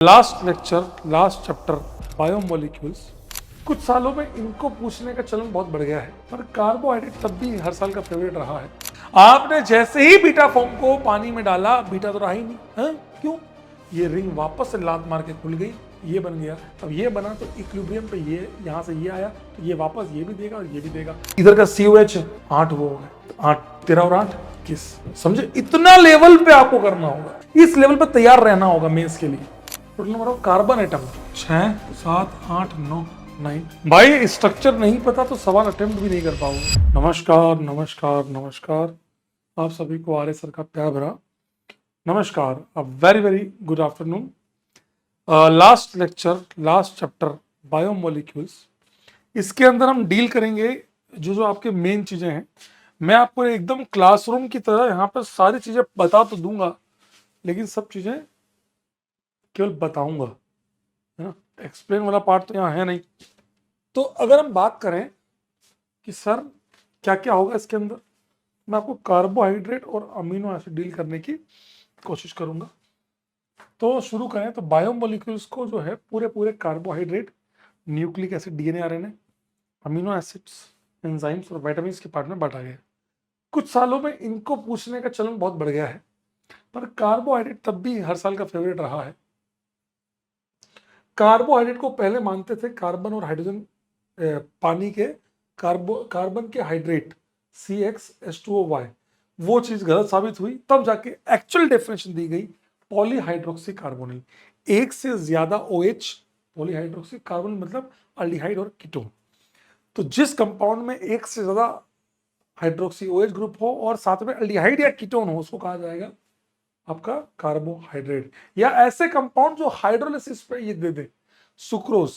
Last lecture, last chapter biomolecules. कुछ सालों में इनको पूछने का चलन बहुत बढ़ गया है, पर कार्बोहाइड्रेट तब भी हर साल का फेवरेट रहा है। आपने जैसे ही बीटा फॉर्म को पानी में डाला, बीटा तो रहा ही नहीं। हाँ? क्यों? ये रिंग वापस से लात मार के खुल गई, ये बन गया। अब ये बना तो इक्विलिब्रियम पे ये यहाँ से ये आया तो ये वापस ये भी देगा और ये भी देगा। इधर का COH 8 वो हो गए, 8 13 और 8 किस, समझे? इतना लेवल पे आपको करना होगा, इस लेवल पे तैयार रहना होगा मेंस के लिए। Total number of carbon atom 6 7 8 9 9। भाई स्ट्रक्चर नहीं पता तो सवाल अटेम्प्ट भी नहीं कर पाओगे। नमस्कार नमस्कार नमस्कार, आप सभी को आर्य सर का प्यार भरा नमस्कार। A very very good afternoon. Last lecture, last chapter biomolecules. इसके अंदर हम डील करेंगे जो जो आपके मेन चीजें हैं। मैं आपको एकदम क्लासरूम की तरह यहाँ पर सारी चीजें बता तो दूंगा, लेकिन सब चीजें केवल बताऊंगा, है ना। एक्सप्लेन वाला पार्ट तो यहाँ है नहीं। तो अगर हम बात करें कि सर क्या क्या होगा इसके अंदर, मैं आपको कार्बोहाइड्रेट और अमीनो एसिड डील करने की कोशिश करूंगा। तो शुरू करें तो बायोमोलिक्यूल्स को जो है पूरे पूरे carbohydrate, nucleic acid, DNA RNA, amino acids, enzymes और विटामिन के पार्ट में बांटा गया। कुछ सालों में इनको पूछने का चलन बहुत बढ़ गया है, पर कार्बोहाइड्रेट तब भी हर साल का फेवरेट रहा है। कार्बोहाइड्रेट को पहले मानते थे कार्बन और हाइड्रोजन, पानी के कार्बन के हाइड्रेट CxH2O, वो चीज गलत साबित हुई। तब जाके एक्चुअल डेफिनेशन दी गई पॉलीहाइड्रोक्सी कार्बोनिल, एक से ज्यादा OH। पॉलीहाइड्रोक्सी कार्बोनिल मतलब अल्डिहाइड और कीटोन। तो जिस कंपाउंड में एक से ज्यादा हाइड्रोक्सी OH ग्रुप हो और साथ में अल्डिहाइड या कीटोन हो, उसको कहा जाएगा आपका कार्बोहाइड्रेट। या ऐसे कंपाउंड जो हाइड्रोलिसिस पे ये दे दे, सुक्रोज,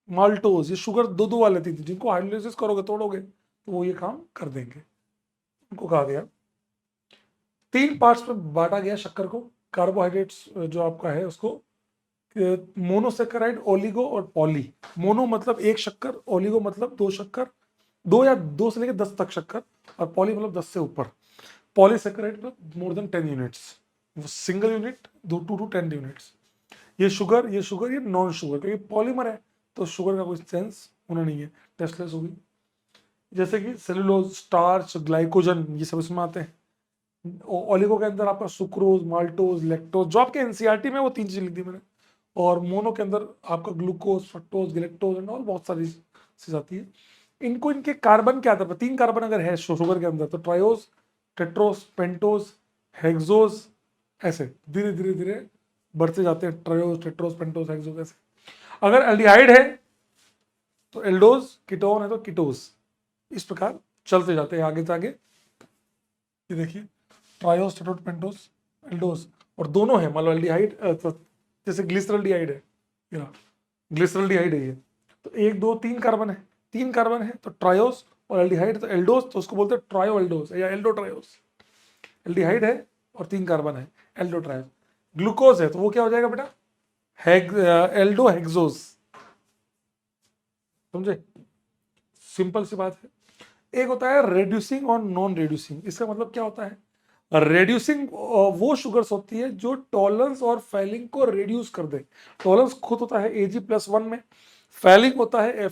माल्टोज, ये शुगर दो वाले थी, जिनको हाइड्रोलिसिस करोगे, तोड़ोगे तो वो ये काम कर देंगे, उनको कहा गया। 3 पार्ट्स में बांटा गया शक्कर को। कार्बोहाइड्रेट्स जो आपका है उसको मोनोसेकेराइड, ओलिगो और पॉली। मोनो मतलब एक शक्कर, ओलिगो मतलब 2 शक्कर, 2 या 2 से लेकर 10 तक शक्कर, और पॉली मतलब 10 से ऊपर। पॉलीसेकेराइड में more than 10 units, single unit 2 to 10 units. ये शुगर, ये नॉन शुगर, क्योंकि पॉलीमर है तो शुगर का कोई सेंस होना नहीं है, टेस्टलेस होगी। जैसे कि सेलुलोज, स्टार्च, ग्लाइकोजन, ये सब इसमें आते हैं। ओलिगो के अंदर आपका सुक्रोज, माल्टोज, लैक्टोज, जो आपके NCERT में वो 3 चीज लिख दी मैंने। और मोनो के अंदर आपका glucose, fructose, galactose and all, बहुत सारी चीज आती है। इनको इनके कार्बन के आधार पर, 3 कार्बन अगर है शुगर के अंदर तो ट्रायोज, टेट्रोस, पेंटोज, हेक्सोज, ऐसे धीरे धीरे धीरे बढ़ते जाते हैं। ट्रायोज, टेट्रोस, पेंटोज, हेक्सोज ऐसे। अगर एल्डिहाइड है तो एल्डोज, कीटोन है तो कीटोज, इस प्रकार चलते जाते हैं आगे से आगे। ये देखिए, ट्रायोज, टेट्रोस, पेंटोज, एल्डोज, और दोनों है, मतलब एल्डिहाइड, जैसे ग्लिसरल्डिहाइड है, ग्लिसरल्डिहाइड है ये, तो 1 2 3 कार्बन है, 3 कार्बन है तो ट्रायोज, और एल्डिहाइड तो एल्डोज, तो उसको बोलते हैं ट्रायो एल्डोज या एल्डो ट्रायोज। एल्डिहाइड है और 3 कार्बन है, एल्डो ट्रायोज। ग्लूकोज है तो वो क्या हो जाएगा बेटा, एल्डो हेक्सोज। समझे? सिंपल सी बात है। एक होता है रेड्यूसिंग और नॉन रेड्यूसिंग। इसका मतलब क्या होता है? रेड्यूसिंग वो शुगर्स होती है जो टॉलरेंस और फैलिंग को रिड्यूस कर दे। टॉलरेंस खुद होता है Ag+1 में, फैलिंग होता है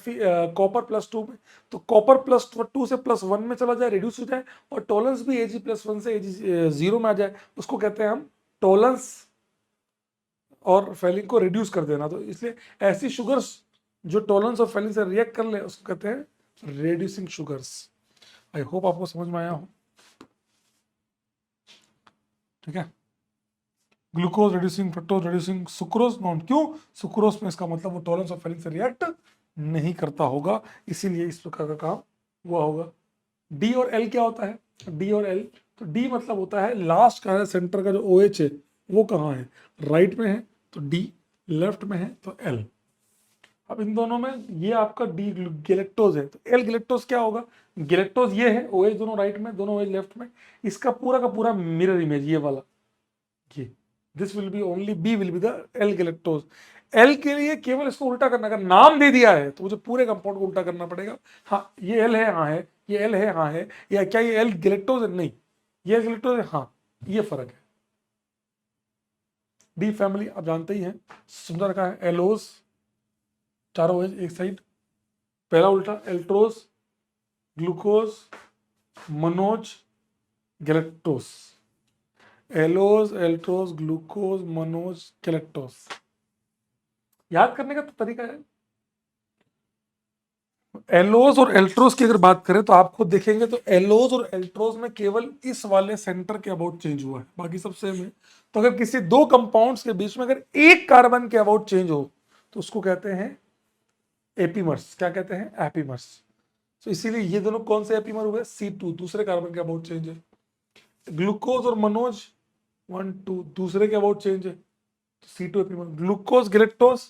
कॉपर +2 में। तो कॉपर +2 से +1 में चला जाए, रिड्यूस हो जाए, और टॉलरेंस भी Ag+1 से Ag0 में आ जाए, उसको कहते हैं हम टॉलरेंस और फैलिंग को रिड्यूस कर देना। तो इसलिए ऐसी शुगर्स जो टॉलरेंस और फैलिंग से रिएक्ट कर ले, उसको कहते हैं रेड्यूसिंग शुगर्स। आई होप आपको समझ में आया हो। ठीक है, glucose reducing, fructose reducing, sucrose non. क्यों? सुक्रोज में इसका मतलब वो टॉलरेंस और फैलिंग से रिएक्ट नहीं करता होगा, इसीलिए इस प्रकार का काम हुआ होगा। डी और एल क्या होता है? डी और एल, तो डी मतलब होता है लास्ट का है, सेंटर का जो OH है वो कहाँ है, राइट में है तो डी, लेफ्ट में है तो एल। अब इन दोनों में ये आपका डी गैलेक्टोज है तो एल गैलेक्टोज क्या होगा? गैलेक्टोज ये है, OH दोनों राइट में, दोनों OH लेफ्ट में। इसका पूरा का पूरा मिरर इमेज ये वाला, ये this will be only, b will be the L galactose. L के लिए केवल इसको उल्टा करना, अगर नाम दे दिया है तो मुझे पूरे कंपाउंड को उल्टा करना पड़ेगा। हाँ ये एल है, हाँ है, ये एल है, हाँ है, या क्या ये एल गैलेक्टोज है? नहीं, ये एल गैलेक्टोज है, हाँ, ये फर्क है। डी फैमिली आप जानते ही हैं, समझा रखा है, एलोज, चारों OH एक साइड, पहला उल्टा altrose, glucose, mannose, galactose, allose, altrose, glucose, mannose, galactose. याद करने का तो तरीका है, एलोज और एल्ट्रोज की अगर बात करें तो आप खुद देखेंगे तो एलोज और एल्ट्रोज में केवल इस वाले सेंटर के अबाउट चेंज हुआ है, बाकी सब सेम है। तो अगर किसी दो कंपाउंड्स के बीच में अगर एक कार्बन के अबाउट चेंज हो तो उसको कहते हैं एपीमर्स। क्या कहते हैं? एपीमर्स। तो इसीलिए ये दोनों कौन से एपीमर हुए? C2, दूसरे कार्बन के अबाउट चेंज है। ग्लूकोज और मनोज 1 2 दूसरे के अबाउट चेंज है, तो C2 एपीमर। ग्लूकोज, गैलेक्टोज,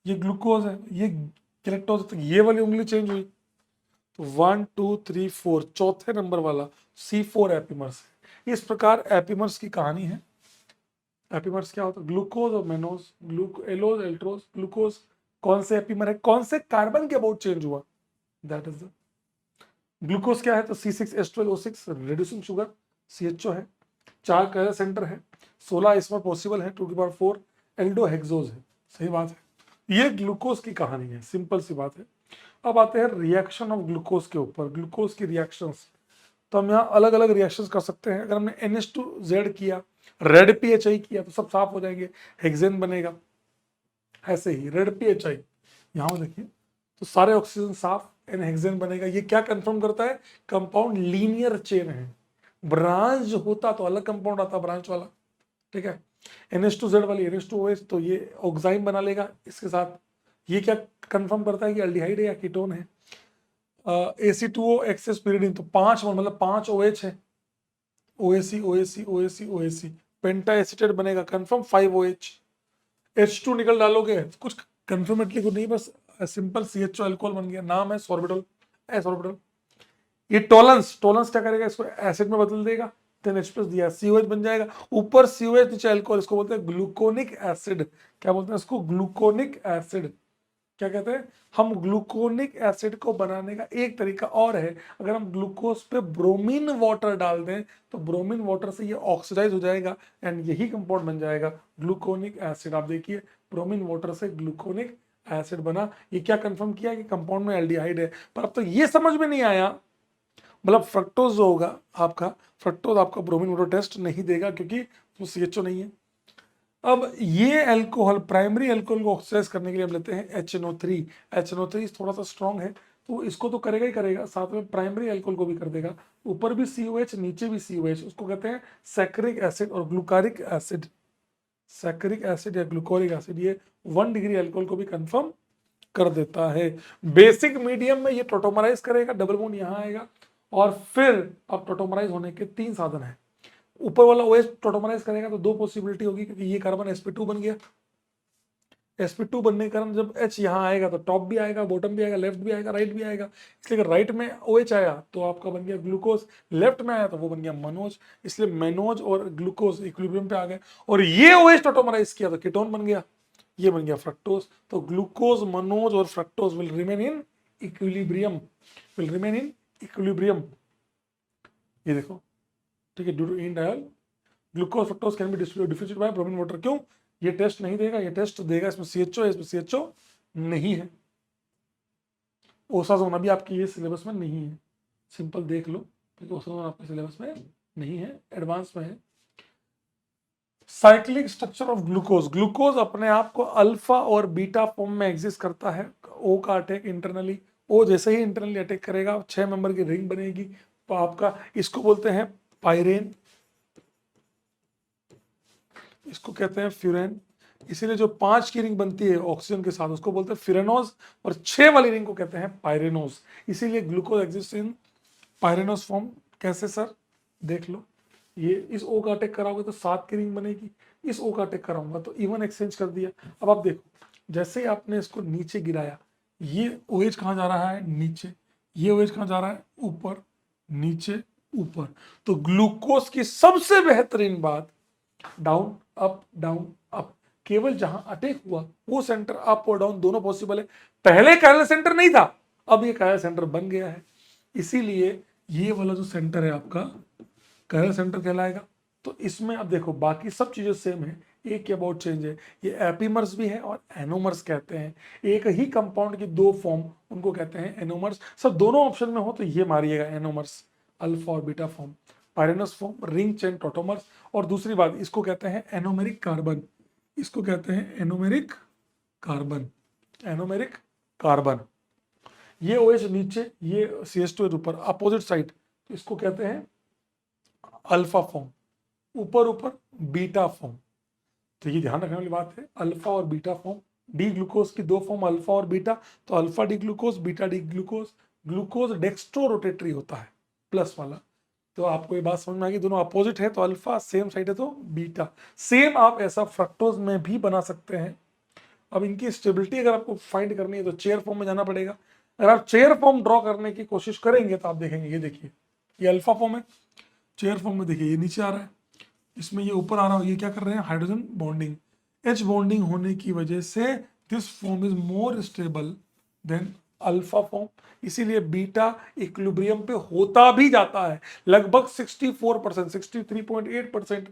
ये ग्लूकोज है, ये गैलेक्टोज, तो ये वाली उंगली चेंज हुई, तो 1 2 3 4 चौथे नंबर वाला C4 एपीमर्स है। इस प्रकार एपीमर्स की कहानी है। एपीमर्स क्या होता है? ग्लूकोज और मेनोज, एलोज, एल्ट्रोज, ग्लूकोज कौन से एपीमर है, कौन से कार्बन के अबाउट चेंज हुआ, दैट इज द ग्लूकोज। क्या है? तो C6H12O6 रिड्यूसिंग शुगर, CHO है, 4 कैरियर सेंटर है, 16 इसमें पॉसिबल है, 2 की पावर 4 एल्डोहेक्सोज है। सही बात है। ये ग्लूकोज की कहानी है, सिंपल सी बात है। अब आते हैं रिएक्शन ऑफ ग्लूकोज के ऊपर, ग्लूकोज की रिएक्शंस। तो हम यहाँ अलग अलग रिएक्शंस कर सकते हैं। अगर हमने NH2Z किया, रेड PHI किया तो सब साफ हो जाएंगे, हेक्सेन बनेगा। ऐसे ही रेड PHI यहाँ देखिए तो सारे ऑक्सीजन साफ, एन हेक्सेन बनेगा। ये क्या कंफर्म करता है? कंपाउंड लीनियर चेन है। ब्रांच होता तो अलग कंपाउंड आता, ब्रांच वाला, ठीक है। NH2Z वाली NH2OH, तो ये ऑक्साइम बना लेगा इसके साथ। ये क्या कंफर्म करता है कि एल्डिहाइड है या कीटोन है। AC2O एक्सेस pyridine, तो 5 मतलब 5 OH है, OAC OAC OAC OAC, पेंटा एसिटेट बनेगा, कंफर्म 5 OH। H2 निकल डालोगे, कुछ कंफर्मेटली को नहीं, बस सिंपल CHO अल्कोहल बन गया, नाम है सॉर्बिटल, एस ऑर्बिटल। ये टोलेंस, टोलेंस क्या करेगा? इसको एसिड में बदल देगा, 10H+ दिया, COH बन जाएगा, ऊपर COH नीचे अल्कोहल, इसको बोलते हैं ग्लूकोनिक एसिड। क्या बोलते हैं इसको? Gluconic acid. क्या कहते हैं? हम ग्लूकोनिक एसिड को बनाने का एक तरीका और है, अगर हम ग्लूकोज पे ब्रोमीन वाटर डाल दें तो ब्रोमीन वाटर से ये ऑक्सीडाइज हो जाएगा एंड यही कंपाउंड बन जाएगा ग्लूकोनिक एसिड। आप देखिए ब्रोमीन वाटर से ग्लूकोनिक एसिड बना। ये क्या कंफर्म किया कि कंपाउंड में एल्डिहाइड है। पर अब तो ये समझ में नहीं आया, मतलब फ्रक्टोज जो होगा आपका, फ्रक्टोज आपका ब्रोमीन वाटर टेस्ट नहीं देगा क्योंकि वो CHO नहीं है। अब ये अल्कोहल, प्राइमरी अल्कोहल को ऑक्सीडाइज करने के लिए हम लेते हैं HNO3। HNO3 थोड़ा सा स्ट्रॉन्ग है तो इसको तो करेगा ही करेगा, साथ में प्राइमरी अल्कोहल को भी कर देगा। ऊपर भी COH, नीचे भी COH, उसको कहते हैं सैकरिक एसिड और ग्लूकारिक एसिड। सैकरिक एसिड या ग्लूकोरिक एसिड ये 1 डिग्री अल्कोहल को भी कंफर्म कर देता है। बेसिक मीडियम में ये टोटोमराइज करेगा, डबल बॉन्ड यहाँ आएगा, और फिर अब टोटोमराइज होने के 3 साधन है। ऊपर वाला OH टोटोमराइज करेगा तो 2 पॉसिबिलिटी होगी, क्योंकि ये कार्बन sp2 बन गया। sp2 बनने के कारण जब H यहाँ आएगा तो टॉप भी आएगा, बॉटम भी आएगा, लेफ्ट भी आएगा, राइट भी आएगा। इसलिए अगर राइट में OH आया तो आपका बन गया ग्लूकोज, लेफ्ट में आया तो वो बन गया मनोज। इसलिए मेनोज और ग्लूकोज इक्विलिब्रियम पे आ गए, और ये OH टोटोमराइज किया तो कीटोन बन गया, ये बन गया फ्रक्टोज। तो ग्लूकोज, मनोज और fructose will remain in equilibrium, will remain in equilibrium. ये देखो, ठीक है, due to enediol glucose fructose can be diffused by bromine water. क्यों? ये टेस्ट नहीं देगा, ये टेस्ट देगा, इसमें CHO है, इसमें CHO नहीं है। ओसाजोन अभी आपके ये सिलेबस में नहीं है, सिंपल देख लो, क्योंकि ओसाजोन आपके सिलेबस में नहीं है, एडवांस में है। Cyclic structure of glucose, glucose अपने आप को अल्फा और बीटा फॉर्म में एग्जिस्ट करता है। O का अटैक इंटरनली, O जैसे ही इंटरनली अटैक करेगा 6 मेंबर की रिंग बनेगी, तो आपका इसको बोलते हैं पायरेन, इसको कहते हैं फ्यूरेन। इसीलिए जो 5 की रिंग बनती है ऑक्सीजन के साथ उसको बोलते हैं फ्यूरेनोज, और 6 वाली रिंग को कहते हैं पायरेनोज। इसीलिए glucose exist in pyranose form. कैसे सर? देख लो, ये इस O का अटैक कराओगे तो 7 की रिंग बनेगी, इस O का अटैक कराऊंगा तो इवन एक्सचेंज कर दिया। अब आप देखो, जैसे ही आपने इसको नीचे गिराया, ये OH कहाँ जा रहा है? नीचे। ये OH कहाँ जा रहा है? ऊपर, नीचे, ऊपर। तो ग्लूकोज की सबसे बेहतरीन बात, डाउन अप डाउन अप, केवल जहां अटैक हुआ वो सेंटर अप और डाउन दोनों पॉसिबल है। पहले कायरल सेंटर नहीं था, अब ये कायरल सेंटर बन गया है, इसीलिए ये वाला जो सेंटर है आपका कायरल सेंटर कहलाएगा। तो इसमें अब देखो बाकी सब चीजें सेम है, एक के अबाउट चेंज है। ये एपीमर्स भी है और एनोमर्स कहते हैं। एक ही कंपाउंड की दो फॉर्म, उनको कहते हैं एनोमर्स। सब दोनों ऑप्शन में हो तो ये मारिएगा एनोमर्स, अल्फा और beta form, pyranose form, ring chain tautomers. और दूसरी बात, इसको कहते हैं एनोमेरिक कार्बन, इसको कहते हैं एनोमेरिक कार्बन, एनोमेरिक कार्बन। ये OH नीचे, ये CH2 ऊपर, अपोजिट साइड, तो इसको कहते हैं अल्फा फॉर्म, ऊपर ऊपर बीटा फॉर्म। तो ये ध्यान रखने वाली बात है, अल्फा और बीटा फॉर्म। डी ग्लूकोज की दो फॉर्म अल्फा और बीटा, तो alpha D glucose, beta D glucose. Glucose dextrorotatory होता है, प्लस वाला। तो आपको ये बात समझ में आ गई, दोनों अपोजिट है तो अल्फा, सेम साइड है तो बीटा। सेम आप ऐसा फ्रक्टोज में भी बना सकते हैं। अब इनकी स्टेबिलिटी अगर आपको फाइंड करनी है तो चेयर फॉर्म में जाना पड़ेगा। अगर आप चेयर फॉर्म ड्रॉ करने की कोशिश करेंगे तो आप देखेंगे, ये देखिए ये अल्फा फॉर्म है, चेयर फॉर्म में देखिए ये नीचे आ रहा है, इसमें ये ऊपर आ रहा है, ये क्या कर रहे हैं, हाइड्रोजन बॉन्डिंग। H बॉन्डिंग होने की वजह से this form is more stable then alpha form, इसीलिए बीटा इक्विलिब्रियम पे होता भी जाता है। लगभग 64%, 63.8%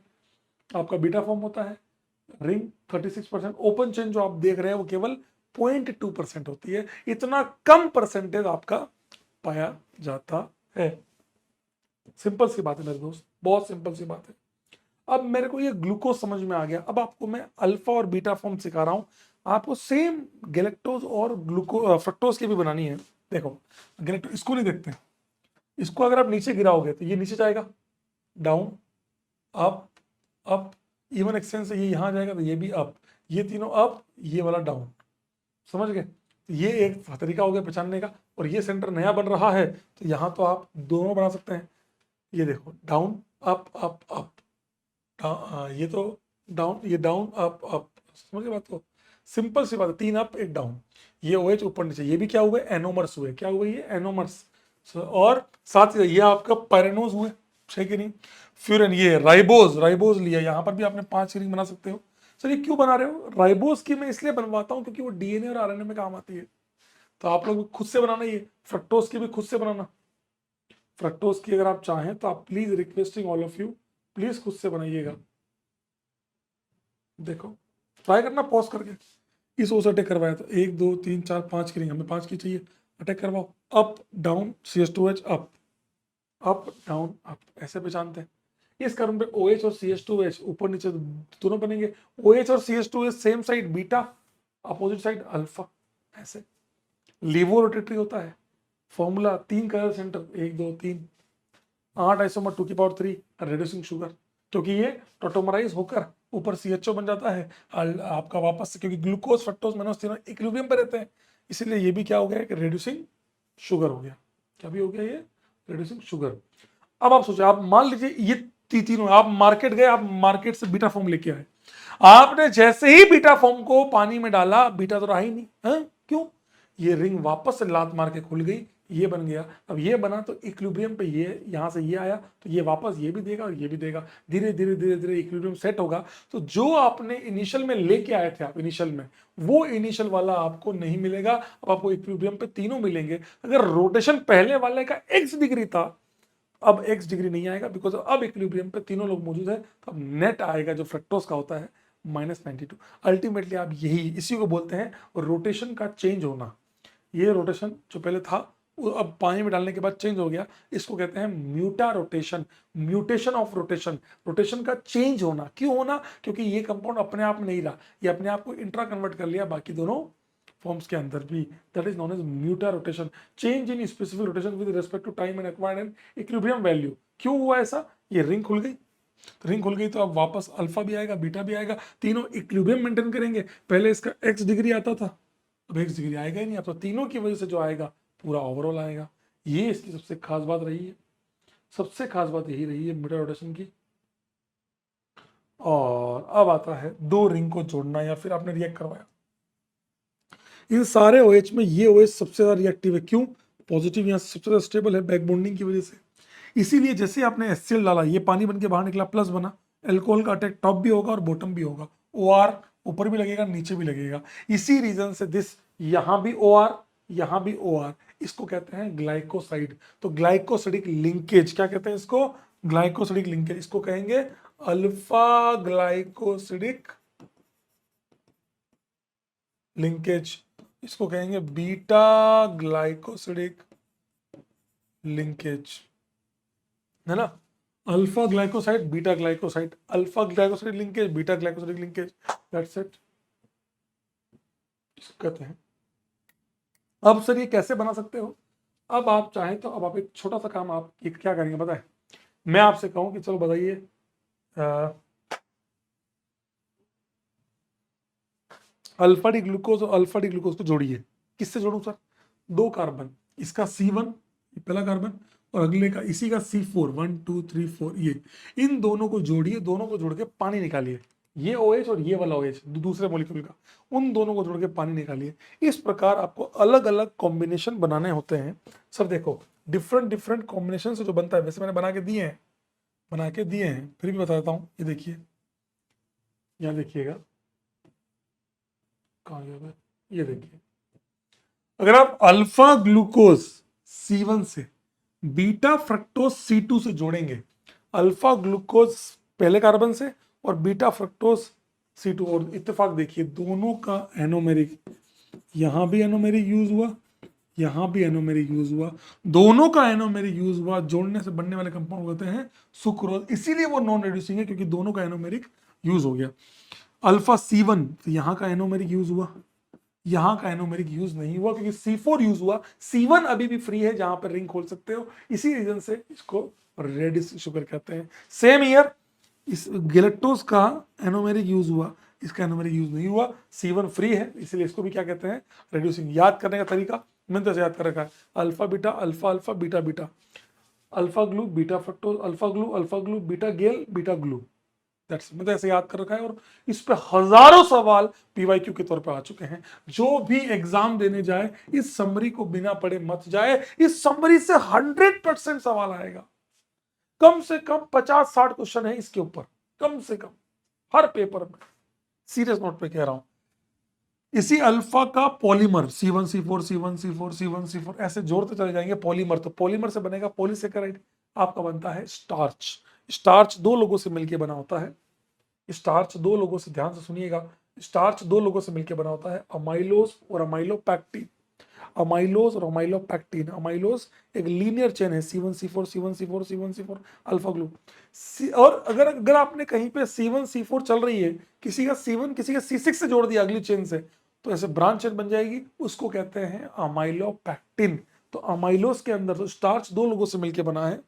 आपका बीटा फॉर्म होता है। रिंग 36%, ओपन चेन जो आप देख रहे हैं वो केवल 0.2% होती है। इतना कम परसेंटेज आपका पाया जाता है। सिंपल सी बात है मेरे दोस्त, बहुत सिंपल सी बात है। अब मेरे को ये ग्लूकोज समझ में आ गया। अब आपको मैं अल्फा और बीटा फॉर्म सिखा रहा हूं, आपको सेम गैलेक्टोज और ग्लूको फ्रक्टोज की भी बनानी है। देखो गैलेक्टोज, इसको नहीं देखते, इसको अगर आप नीचे गिराओगे तो ये नीचे जाएगा, down, up, up, even expanse से ये यहां जाएगा तो ये भी अप, ये तीनों अप, ये वाला डाउन। समझ गए? ये एक तरीका हो गया पहचानने का। और ये सेंटर नया बन रहा है तो यहां तो आप दोनों बना सकते हैं। ये देखो डाउन, अप, अप, अप, ये तो डाउन, ये डाउन, अप, अप। समझ गए बात को? सिंपल सी बात है, 3 अप 1 डाउन। ये OH ऊपर नीचे, ये भी क्या हुए, एनोमर्स हुए। क्या हुए ये, एनोमर्स। और साथ ही ये आपका पैरेनोज हुए, है कि नहीं। फिर ये राइबोज, राइबोज लिया, यहां पर भी आपने 5 रिंग बना सकते हो। सर ये क्यों बना रहे हो? राइबोज की मैं इसलिए बनवाता हूं क्योंकि वो DNA और RNA में काम आती है। तो आप लोग खुद से बनाना, ये फ्रक्टोज की भी खुद से बनाना। फ्रक्टोज की अगर आप चाहें तो आप please, requesting all of you, please खुद से बनाइएगा। देखो ट्राई करना पॉज करके। इस ओर से अटैक करवाया तो 1 2 3 4 5 की रिंग, हमें 5 की चाहिए। अटैक करवाओ, up down, CH2H up, up down up, ऐसे पहचानते हैं। इस क्रम पे OH और CH2H ऊपर नीचे दोनों बनेंगे। OH और CH2H same side beta, opposite side alpha, ऐसे। लीवो रोटेटरी होता है। फॉर्मूला 3 कलर सेंटर, 1 2 3, 8 आइसोमर 2 की पावर 3 रिड्यूसिंग शुगर, क्योंकि ये टोटोमराइज होकर ऊपर CHO बन जाता है आपका वापस से, क्योंकि ग्लूकोज फ्रक्टोज मेनोज तीनों इक्विलिब्रियम पे रहते हैं, इसलिए ये भी क्या हो गया कि रिड्यूसिंग शुगर हो गया। क्या भी हो गया ये, रिड्यूसिंग शुगर। अब आप सोचो, आप मान लीजिए ये तीनों, आप मार्केट गए, आप मार्केट से बीटा फॉर्म लेके आए, आपने जैसे ही बीटा फॉर्म को पानी में डाला, बीटा तो रहा ही नहीं है। क्यों? ये रिंग वापस से लात मार के खुल गई, ये बन गया। अब ये बना तो इक्विलिब्रियम पे ये, यहां से ये आया तो ये वापस ये भी देगा और ये भी देगा। धीरे धीरे धीरे धीरे इक्विलिब्रियम सेट होगा। तो जो आपने इनिशियल में लेके आए थे, आप इनिशियल में, वो इनिशियल वाला आपको नहीं मिलेगा। अब आपको इक्विलिब्रियम पे तीनों मिलेंगे। अगर रोटेशन पहले वाले का x डिग्री था, अब x डिग्री नहीं आएगा, बिकॉज अब इक्विलिब्रियम पे तीनों लोग मौजूद है। तो अब नेट आएगा जो फ्रक्टोज का होता है -92। अल्टीमेटली आप यही, इसी को बोलते हैं रोटेशन का चेंज होना। ये रोटेशन जो पहले था वो अब पानी में डालने के बाद चेंज हो गया, इसको कहते हैं muta rotation, mutation of rotation. Rotation का चेंज होना, क्यों होना? क्योंकि ये कंपाउंड अपने आप में नहीं रहा, ये अपने आप को इंट्रा कन्वर्ट कर लिया बाकी दोनों फॉर्म्स के अंदर भी। That is known as muta rotation, change in specific rotation with respect to time and acquired and equilibrium value. क्यों हुआ ऐसा? ये रिंग खुल गई, रिंग खुल गई तो अब वापस अल्फा भी आएगा, बीटा भी आएगा, तीनों इक्विलिब्रियम मेंटेन करेंगे। पहले इसका x डिग्री आता था, अब x डिग्री आएगा ही नहीं। अब तो तीनों की वजह से जो आएगा पूरा ओवरऑल आएगा। ये इसकी सबसे खास बात रही है, सबसे खास बात यही रही है म्यूटा रोटेशन की। और अब आता है दो रिंग को जोड़ना, या फिर आपने रिएक्ट करवाया। इन सारे OH में ये OH सबसे ज्यादा रिएक्टिव है। क्यों? पॉजिटिव यहाँ सबसे ज्यादा स्टेबल है बैक बॉन्डिंग की वजह से। इसीलिए जैसे आपने HCl डाला, ये पानी बन के बाहर निकला, प्लस बना, एल्कोहल का अटैक टॉप भी होगा और बॉटम भी होगा। OR ऊपर भी लगेगा, नीचे भी लगेगा। इसी रीजन से दिस, यहां भी OR, यहां भी OR, इसको कहते हैं ग्लाइकोसाइड। तो ग्लाइकोसिडिक लिंकेज, क्या कहते हैं इसको? Glycosidic linkage. इसको कहेंगे अल्फा ग्लाइकोसिडिक लिंकेज, इसको कहेंगे बीटा ग्लाइकोसिडिक लिंकेज, है ना। Alpha glycoside beta glycoside, alpha glycoside linkage beta glycoside linkage, that's it, कहते हैं। अब सर ये कैसे बना सकते हो? अब आप चाहें तो अब आप एक छोटा सा काम आप एक क्या करेंगे बताएं, मैं आपसे कहूं कि चलो बताइए अल्फा डी ग्लूकोज और अल्फा डी ग्लूकोज को जोड़िए। किससे जोड़ूं सर? दो कार्बन, इसका C1 पहला कार्बन और अगले का इसी का C4, 1 2 3 4, ये इन दोनों को जोड़िए, दोनों को जोड़ के पानी निकालिए, ये OH और ये वाला OH दूसरे मॉलिक्यूल का, उन दोनों को जोड़ के पानी निकालिए। इस प्रकार आपको अलग अलग कॉम्बिनेशन बनाने होते हैं। सर देखो डिफरेंट डिफरेंट कॉम्बिनेशन से जो बनता है, वैसे मैंने बना के दिए हैं, फिर भी बता देता हूँ। ये देखिए, यहाँ देखिएगा, कहाँ गया, ये देखिए, अगर आप अल्फा ग्लूकोज C1 से बीटा फ्रक्टोज C2 से जोड़ेंगे, अल्फा ग्लूकोज पहले कार्बन से और बीटा फ्रक्टोज C2, और इत्तेफाक देखिए दोनों का एनोमेरिक, यहां भी एनोमेरिक यूज हुआ, यहां भी एनोमेरिक यूज हुआ, दोनों का एनोमेरिक यूज हुआ, जोड़ने से बनने वाले कंपाउंड होते हैं सुक्रोज, इसीलिए वो नॉन रिड्यूसिंग है क्योंकि दोनों का एनोमेरिक यूज हो गया। अल्फा C1 तो यहां का एनोमेरिक यूज हुआ, यहां का एनोमेरिक यूज नहीं हुआ क्योंकि C4 यूज हुआ, C1 अभी भी फ्री है जहां पर रिंग खोल सकते हो, इसी रीजन से इसको रेडिस शुगर कहते हैं। सेम ईयर इस गेलेक्टोज का एनोमेरिक यूज हुआ, इसका एनोमेरिक यूज नहीं हुआ, C1 फ्री है, इसलिए इसको भी क्या कहते हैं, रेड्यूसिंग। याद करने का तरीका मैंने तो याद कर रखा है, alpha beta alpha alpha beta beta, alpha glu beta fructose, alpha glu beta gal beta glu, that's मैं तो ऐसे याद कर रखा है। और इस पे हजारों सवाल PYQ के तौर पे आ चुके हैं। जो भी एग्जाम देने जाए इस समरी को बिना पढ़े मत जाए, इस समरी से 100% सवाल आएगा, कम से कम 50-60 क्वेश्चन है इसके ऊपर, कम से कम हर पेपर में, सीरियस नोट पे कह रहा हूं। इसी अल्फा का polymer C1 C4 C1 C4 C1 C4 ऐसे जोड़ते चले जाएंगे पॉलीमर, तो पॉलीमर से बनेगा पॉलीसेकेराइड, आपका बनता है स्टार्च। स्टार्च दो लोगों से मिलकर बना होता है, स्टार्च दो लोगों से, ध्यान से सुनिएगा, स्टार्च दो लोगों से मिलकर बना होता है, अमाइलोज और अमाइलोपैक्टिन, अमाइलोज और अमाइलोपैक्टिन। अमाइलोज एक लीनियर चेन है, C1 C4 C1 C4 C1 C4 alpha glue. और अगर अगर आपने कहीं पे C1 C4 चल रही है, किसी का C1 किसी का C6 से जोड़ दिया अगली चेन से, तो ऐसे ब्रांच चेन बन जाएगी, उसको कहते हैं अमाइलोपैक्टिन। तो अमाइलोज के अंदर तो स्टार्च दो लोगों से मिलकर बना है,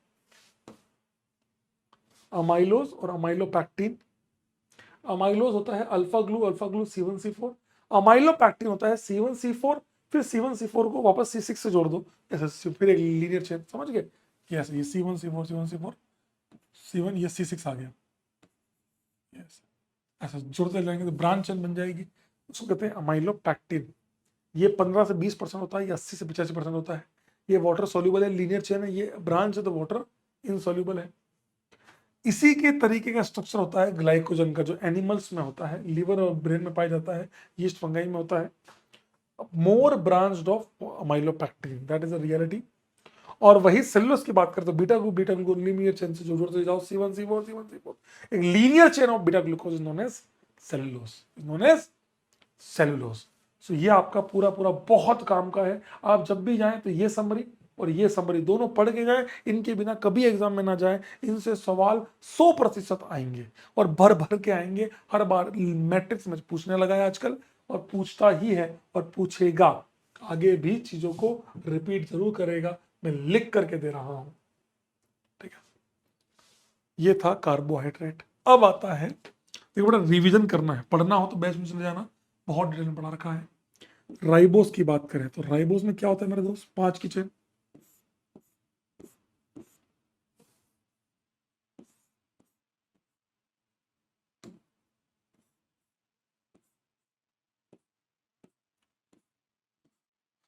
अमाइलोज और अमाइलोपैक्टिन। अमाइलोज होता है alpha glue C1 C4, amylopectin होता है C1 C4, फिर C1 C4 को वापस C6 से जोड़ दो, ऐसे फिर एक लीनियर चेन, समझ गए कि ऐसे ये C1 C4 C1 C4 C1 ये C6 आ गया, ऐसा जोड़ते जाएंगे तो ब्रांच चेन बन जाएगी, उसको कहते हैं अमाइलोपैक्टिन। ये 15 से 20% होता है, ये 80 से 85% होता है। ये वाटर सोल्यूबल है, लीनियर चेन है, ये ब्रांच है तो वाटर इनसोल्यूबल है। इसी के तरीके का स्ट्रक्चर होता है ग्लाइकोजन का, जो एनिमल्स में होता है, लिवर और ब्रेन में पाया जाता है, यीस्ट फंगाई में होता है। More branched of amylopectin, that is a reality. और वही सेलुलोज की बात करते तो बीटा ग्लूकोज लीनियर चेन से जोड़ते जाओ, C1 C4 C1 C4, एक linear chain of beta glucose is known as cellulose, is known as cellulose. So ये आपका पूरा पूरा बहुत काम का है। आप जब भी जाएं तो ये समरी और ये समरी दोनों पढ़ के जाएं, इनके बिना कभी एग्जाम में ना जाएं, इनसे सवाल 100% आएंगे और भर भर के आएंगे। हर बार मैट्रिक्स में पूछने लगा है आजकल, और पूछता ही है और पूछेगा, आगे भी चीजों को रिपीट जरूर करेगा, मैं लिख करके दे रहा हूं, ठीक है। ये था कार्बोहाइड्रेट। अब आता है, देखो बड़ा रिवीजन करना है, पढ़ना हो तो बैच में चले जाना, बहुत डिटेल में पढ़ा रखा है। राइबोस की बात करें तो राइबोस में क्या होता है मेरे दोस्त, 5 की चेन,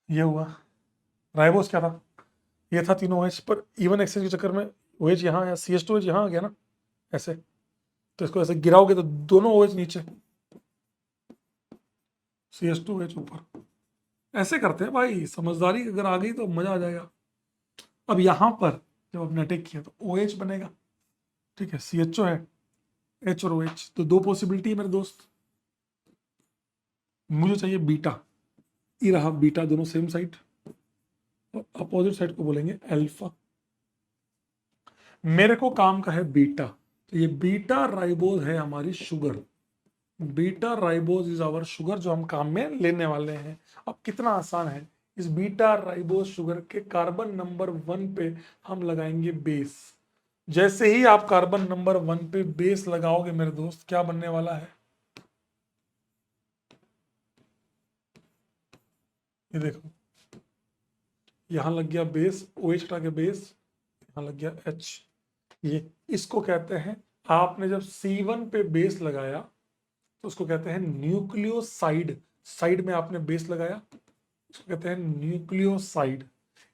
ये हुआ। राइबोस क्या था, ये था तीनों OH, पर इवन एक्सचेंज के चक्कर में OH यहाँ या CH2OH यहाँ आ गया ना, ऐसे, तो इसको ऐसे गिराओगे तो दोनों OH नीचे, CH2OH ऊपर, ऐसे करते हैं भाई, समझदारी अगर आ गई तो मजा आ जाएगा। अब यहाँ पर जब आपने अटैक किया तो OH बनेगा, ठीक है, CHO है, H और OH, तो दो पॉसिबिलिटी है मेरे दोस्त, मुझे चाहिए बीटा, ये रहा बीटा, दोनों सेम साइड, और अपोजिट साइड को बोलेंगे अल्फा। मेरे को काम का है बीटा, तो ये बीटा राइबोज है हमारी sugar. Beta ribose is our sugar, जो हम काम में लेने वाले हैं। अब कितना आसान है, इस बीटा राइबोज शुगर के कार्बन नंबर 1 पे हम लगाएंगे बेस। जैसे ही आप कार्बन नंबर 1 पे बेस लगाओगे मेरे दोस्त, क्या बनने वाला है, ये देखो, यहां लग गया बेस, OH हटा के बेस, यहां लग गया H। ये इसको कहते हैं, आपने जब C1 पे बेस लगाया तो उसको कहते हैं न्यूक्लियोसाइड। साइड में आपने बेस लगाया, इसको कहते हैं न्यूक्लियोसाइड।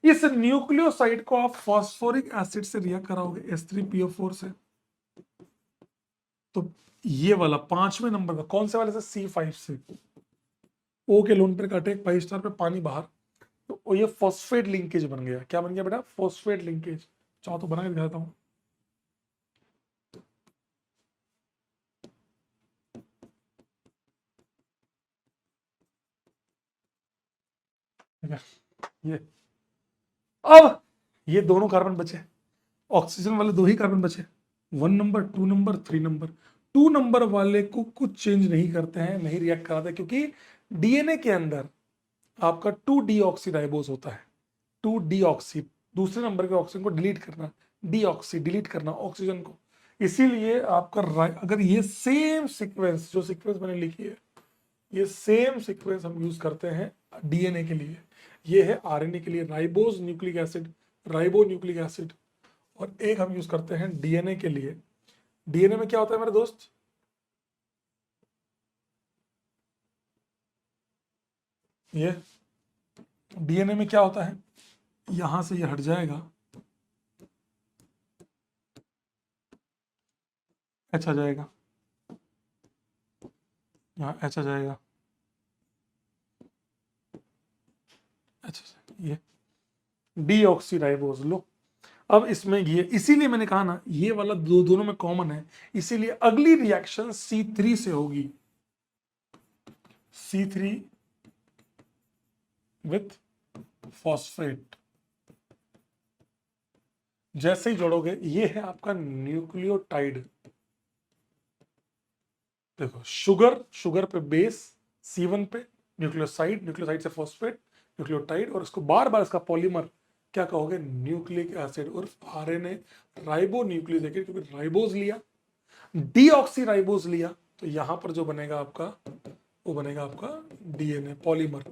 इस न्यूक्लियोसाइड को आप फास्फोरिक एसिड से रिएक्ट कराओगे H3PO4 से, तो ये वाला 5वें नंबर का, कौन से वाले से, C5 से, O के लोन पर काटे 5 स्टार पे पानी बाहर, तो ये फॉस्फेट लिंकेज बन गया। क्या बन गया बेटा, फॉस्फेट लिंकेज। चाहो तो बना के दिखाता हूं, ये अब ये दोनों कार्बन बचे, ऑक्सीजन वाले 2 ही कार्बन बचे, 1 नंबर, 2 नंबर, 3 नंबर। 2 नंबर वाले को कुछ चेंज नहीं करते हैं, नहीं रिएक्ट कराते, क्योंकि डीएनए के अंदर आपका 2 डीऑक्सीराइबोज होता है। 2 डीऑक्सी, दूसरे नंबर के ऑक्सीजन को डिलीट करना, डीऑक्सी डिलीट करना ऑक्सीजन को। इसीलिए आपका अगर ये सेम सीक्वेंस, जो सीक्वेंस मैंने लिखी है, ये सेम सीक्वेंस हम यूज करते हैं डीएनए के लिए। ये है आरएनए के लिए ribose nucleic acid, ribo nucleic acid, और एक हम यूज करते हैं डीएनए के लिए। डीएनए में क्या होता है मेरे दोस्त, ये डीएनए में क्या होता है, यहां से ये हट जाएगा, एच आ जाएगा, यहाँ एच आ जाएगा, अच्छा ये डीऑक्सीराइबोज लो। अब इसमें ये, इसीलिए मैंने कहा ना ये वाला दोनों में कॉमन है, इसीलिए अगली रिएक्शन C3 से होगी, C3 विथ फॉस्फेट। जैसे ही जोड़ोगे, ये है आपका न्यूक्लियोटाइड। देखो, शुगर पे बेस, C1 पे न्यूक्लियोसाइड, न्यूक्लियोसाइड से फॉस्फेट, न्यूक्लियोटाइड, और इसको बार बार इसका पॉलीमर क्या कहोगे, न्यूक्लिक एसिड और आरएनए राइबो न्यूक्लिक एसिड, क्योंकि राइबोज लिया, डीऑक्सीराइबोज लिया, तो यहां पर जो बनेगा आपका, वो बनेगा आपका डीएनए पॉलीमर,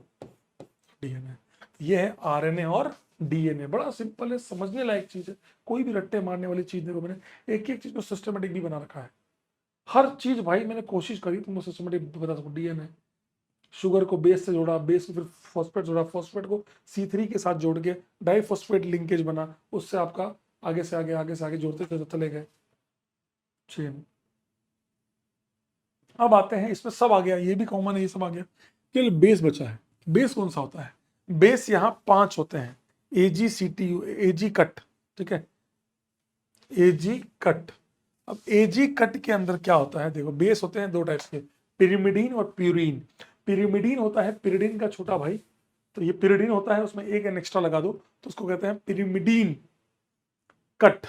डीएनए। ये है आरएनए और डीएनए। बड़ा सिंपल है, समझने लायक चीज है, कोई भी रट्टे मारने वाली चीज देखो, मैंने एक एक चीज को सिस्टमेटिक भी बना रखा है। हर चीज भाई मैंने कोशिश करी तुमको सिस्टमेटिक बता सकूं। डीएनए, शुगर को बेस से जोड़ा, बेस को फिर फॉस्फेट जोड़ा, फॉस्फेट को C3 के साथ जोड़ के डाइफॉस्फेट लिंकेज बना, उससे आपका आगे से आगे, आगे से आगे जोड़ते चले गए चेन। अब आते हैं, इसमें सब आ गया, ये भी कॉमन है, ये सब आ गया, केवल बेस बचा है। बेस कौन सा होता है, बेस यहाँ 5 होते हैं, AgCtu, Ag कट, ठीक है, Ag कट। अब Ag कट के अंदर क्या होता है, देखो बेस होते हैं 2 टाइप्स के, पिरिमिडीन और प्यूरिन। पिरिमिडीन होता है पिरिडिन का छोटा भाई, तो ये पिरिडिन होता है, उसमें एक एन एक्स्ट्रा लगा दो तो उसको कहते हैं पिरिमिडीन कट।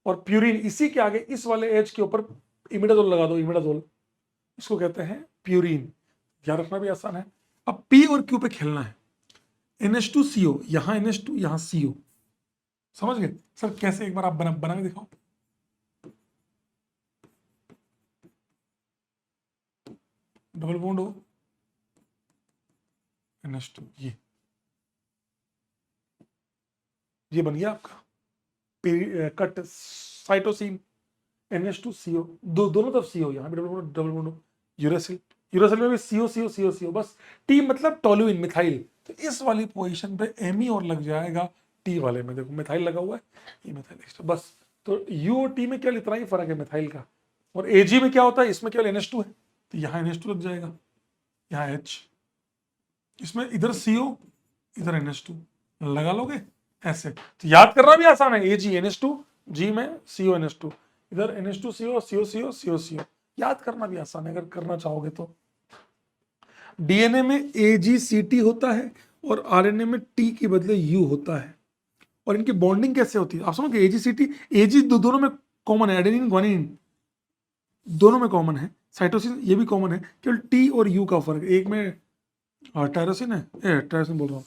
और प्यूरिन, इसी के आगे इस वाले एच के ऊपर इमिडाजोल लगा दो, इमिडाजोल, इसको कहते हैं प्यूरिन। ध्यान रखना भी आसान है। अब P और Q पे खेलना है, NH2CO, यहां NH2, यहां CO, समझ गए सर कैसे, एक बार आप बना के दिखाओ। डबल बॉन्ड हो, NH2, ये बन गया आपका कट साइटोसिन, NH2CO, दोनों तरफ CO, यहाँ भी डबल बॉन्ड हो, यूरेसिल, यूरेसिल में भी CO, बस T मतलब टोलुइन, मिथाइल, तो इस वाली पोजीशन पे Me और लग जाएगा T वाले में, देखो मिथाइल लगा हुआ है, ये मिथाइल एक्स्ट्रा, बस। तो U और T में केवल इतना ही फर्क है मिथाइल का। और Ag में क्या होता है, इसमें केवल NH2 है, तो यहाँ NH2 लग जाएगा, यहाँ H, इसमें इधर CO, इधर NH2 लगा लोगे ऐसे, तो याद करना भी आसान है, Ag NH2, G में CO NH2, इधर NH2CO, CO, याद करना भी आसान है अगर करना चाहोगे तो। डीएनए में AGCT होता है और आरएनए में T के बदले U होता है। और इनकी बॉन्डिंग कैसे होती है आप समझो, AGCT AG दोनों में कॉमन है, एडेनिन ग्वानिन दोनों में कॉमन है, साइटोसिन ये भी कॉमन है, केवल T और U का फर्क है। एक में टायरोसिन है, टायरोसिन बोल रहा हूँ,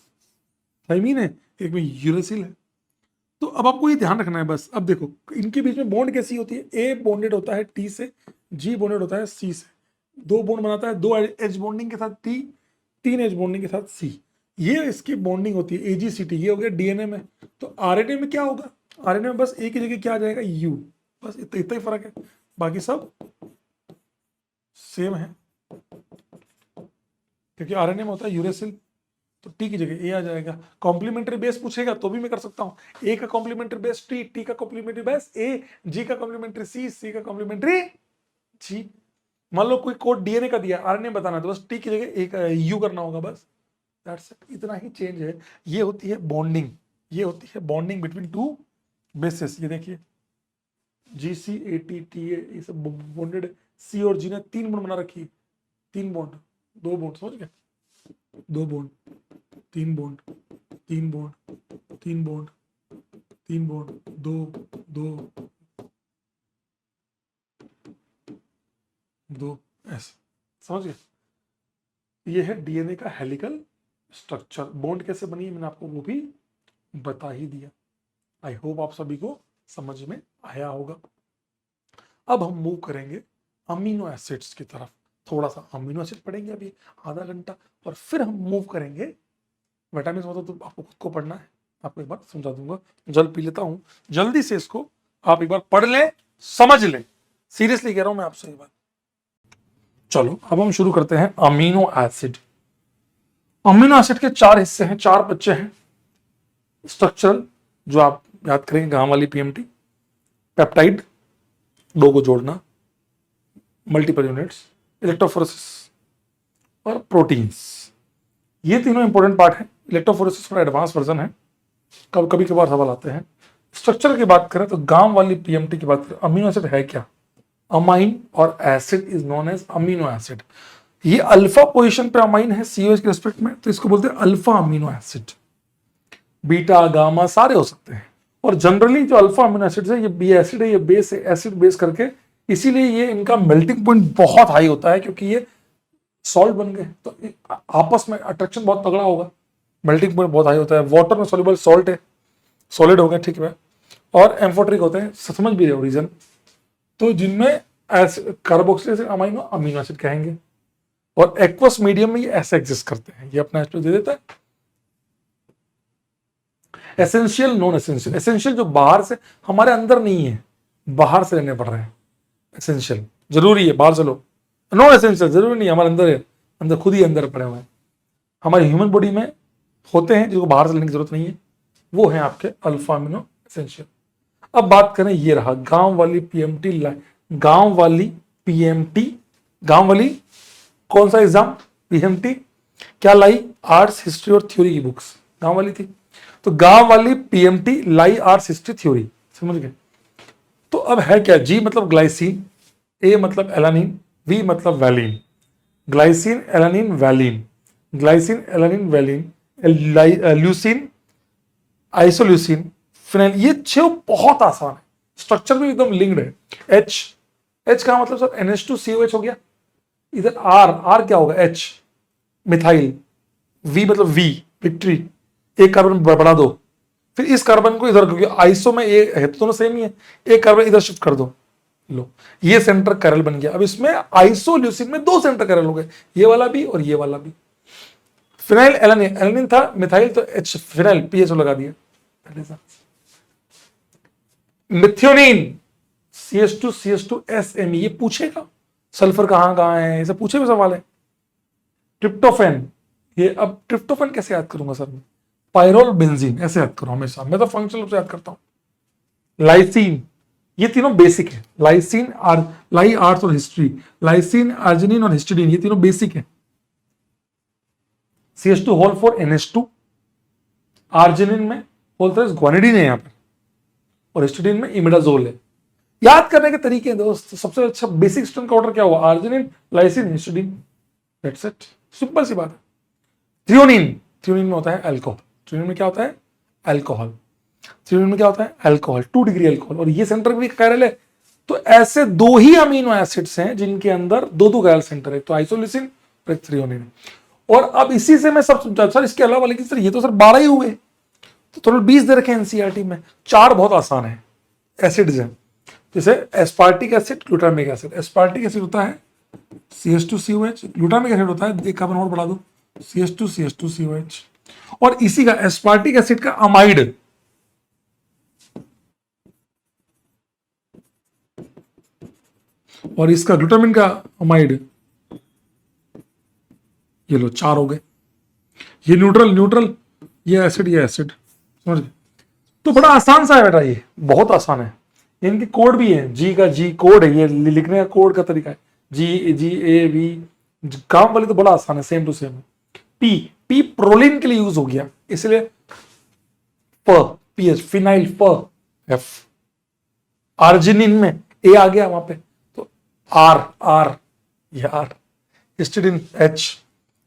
थाइमीन है, एक में यूरेसिल है। तो अब आपको ये ध्यान रखना है बस। अब देखो इनके बीच में बॉन्ड कैसी होती है, ए बॉन्डेड होता है टी से, जी बॉन्डेड होता है सी से, दो बॉन्ड बनाता है, दो एच बॉन्डिंग के साथ टी, तीन एच बॉन्डिंग के साथ सी, ये इसकी बॉन्डिंग होती है AGCT। ये हो गया डीएनए में। तो आरएनए में क्या होगा, आरएनए में बस एक ही जगह क्या आ जाएगा, यू, बस इतना इतना ही फर्क है, बाकी सब सेम है, क्योंकि आरएनए में होता है यूरेसिल, तो टी की जगह ए आ जाएगा। कॉम्प्लीमेंट्री बेस पूछेगा तो भी मैं कर सकता हूं, ए का कॉम्प्लीमेंट्री बेस टी, टी का कॉम्प्लीमेंट्री बेस ए, जी का कॉम्प्लीमेंट्री सी, सी का कॉम्प्लीमेंट्री जी। मान लो कोई कोड डीएनए का दिया, आरएनए बताना है, तो बस टी की जगह एक यू करना होगा, बस दैट्स इट, इतना ही चेंज है। ये होती है बॉन्डिंग, ये होती है बॉन्डिंग बिटवीन टू बेसेस। ये देखिए GCAT ये सब बॉन्डेड, सी और जी ने 3 बॉन्ड बना रखी है, 3 बॉन्ड, 2 बॉन्ड, समझ गए, 2 bond, 3 bond, 3 bond, 3 bond, 3 bond, 2 2 2, ऐसे, समझ गए। ये है डीएनए का हेलिकल स्ट्रक्चर। बॉन्ड कैसे बनी है मैंने आपको वो भी बता ही दिया। आई होप आप सभी को समझ में आया होगा। अब हम मूव करेंगे अमीनो एसिड्स की तरफ, थोड़ा सा अमीनो एसिड पढ़ेंगे अभी आधा घंटा, और फिर हम मूव करेंगे विटामिन। मतलब तो आपको खुद को पढ़ना है, आपको एक बार समझा दूंगा। जल पी लेता हूं, जल्दी से इसको आप एक बार पढ़ लें, समझ लें, सीरियसली कह रहा हूं मैं आपसे एक बार। चलो अब हम शुरू करते हैं अमीनो एसिड। अमीनो एसिड के 4 हिस्से हैं, 4 बच्चे हैं स्ट्रक्चरल, जो आप याद करेंगे, गांव वाली PMT, पेप्टाइड 2 को जोड़ना, मल्टीपल यूनिट्स, इलेक्ट्रोफोरेसिस और प्रोटीन्स, ये तीनों इंपॉर्टेंट पार्ट है। इलेक्ट्रोफोरेसिस थोड़ा एडवांस वर्जन है, कभी कभार सवाल आते हैं। स्ट्रक्चर की बात करें तो गांव वाली PMT की बात करें, अमीनो एसिड है क्या, अमाइन और acid is known as amino acid. ये अल्फा पोजीशन पे अमाइन है COH के रिस्पेक्ट में, तो इसको बोलते हैं alpha amino acid. Beta gamma सारे हो सकते हैं, और जनरली जो अल्फा अमीनो एसिड है, ये बी एसिड है, ये बेस है, एसिड बेस करके, इसीलिए ये इनका मेल्टिंग पॉइंट बहुत हाई होता है, क्योंकि ये सॉल्ट बन गए तो आपस में अट्रैक्शन बहुत तगड़ा होगा, मेल्टिंग पॉइंट बहुत हाई होता है। वाटर में सॉल्युबल सॉल्ट है, सॉलिड हो गए, ठीक है, और एम्फोट्रिक होते हैं, समझ भी रहे हो रीजन। तो जिनमें carboxylic acid amino amino acid कहेंगे, और एक्वस मीडियम में ये ऐसे एग्जिस्ट करते हैं, ये अपना एस्ट्रो दे देता है। Essential, non essential. एसेंशियल जो बाहर से, हमारे अंदर नहीं है, बाहर से लेने पड़ रहे हैं। एसेंशियल जरूरी है, बाहर से लो। नॉन एसेंशियल जरूरी नहीं, हमारे अंदर है, अंदर खुद ही अंदर पड़े हुए हैं, हमारी ह्यूमन बॉडी में होते हैं, जिसको बाहर से लेने की जरूरत नहीं है, वो है आपके अल्फा अमीनो एसेंशियल। अब बात करें, ये रहा गांव वाली PMT, गांव वाली PMT, गांव वाली कौन सा एग्जाम, PMT क्या लाई, आर्ट्स हिस्ट्री और थ्योरी की बुक्स गांव वाली थी, तो गांव वाली PMT लाई आर्ट्स हिस्ट्री थ्योरी, समझ गए। तो अब है क्या, G मतलब ग्लाइसिन, A मतलब एलानिन, V मतलब valine, glycine alanine valine, glycine alanine valine, leucine isoleucine phenyl, ये 6 बहुत आसान है, स्ट्रक्चर भी एकदम लिंक्ड है। H का मतलब सर NH2COH हो गया, इधर R क्या होगा, H मिथाइल, V मतलब V विक्ट्री, एक कार्बन बढ़ा दो, फिर इस कार्बन को इधर, क्योंकि आइसो में ये है तो दोनों सेम ही है, एक कार्बन इधर शिफ्ट कर दो, लो ये सेंटर कैरल बन गया। अब इसमें आइसोल्यूसिन में 2 सेंटर कैरल हो गए, ये वाला भी और ये वाला भी। फिनाइल एलानिन, एलानिन था मिथाइल, तो H फिनाइल PHO लगा दिया। मिथ्योनिन CH2SME, ये पूछेगा सल्फर कहां कहां है, इसे पूछे भी सवाल है। ट्रिप्टोफेन, ये अब ट्रिप्टोफेन कैसे याद करूंगा सर मैं, पायरोल बेंजीन ऐसे याद करो हमेशा, मैं तो फंक्शनल से याद करता हूं। लाइसिन, ये तीनों बेसिक है, लाइसिन लाई आर्ट्स और हिस्ट्री, लाइसिन आर्जिनिन और हिस्टिडीन, ये तीनों बेसिक है। CH2 होल 4 NH2, आर्जिनिन में होल 3 ग्वानिडीन है यहाँ पे, और हिस्टिडीन में इमिडाजोल है। याद करने के तरीके हैं दोस्त, सबसे अच्छा बेसिक स्ट्रक्चर का ऑर्डर क्या हुआ, arginine lysine histidine, that's it, simple सी बात है। थ्रियोनिन, थ्रियोनिन में होता है अल्कोहल, थ्रियोनिन में क्या होता है अल्कोहल, थ्रियोनिन में क्या होता है अल्कोहल, 2 डिग्री अल्कोहल, और ये सेंटर भी कायरल है। तो ऐसे 2 ही अमीनो एसिड्स हैं जिनके अंदर 2 कायरल सेंटर है, तो आइसोलिसिन और एक थ्रियोनिन। और अब इसी से मैं सब समझा सर, इसके अलावा, लेकिन सर ये तो सर 12 ही हुए, तो टोटल 20 दे रखे एनसीईआरटी में। 4 बहुत आसान है एसिड्स हैं, जैसे aspartic acid, glutamic acid. Aspartic acid होता है CH2COH, ग्लूटामिक एसिड होता है, एक कार्बन और बढ़ा दो, CH2CH2COH। और इसी का एस्पार्टिक एसिड का अमाइड, और इसका ग्लूटामिन का अमाइड, ये लो 4 हो गए। ये न्यूट्रल न्यूट्रल, ये एसिड ये एसिड, समझ गए। तो बड़ा आसान सा है बेटा, ये बहुत आसान है। इनके कोड भी है, जी का जी कोड है, ये लिखने का कोड का तरीका है, GAV। काम वाली तो बड़ा आसान है, same to same. P, P proline के लिए यूज हो गया, इसलिए PH फिनाइल F। आर्जिनिन में ए आ गया वहां पे, तो आर ये R, histidine H,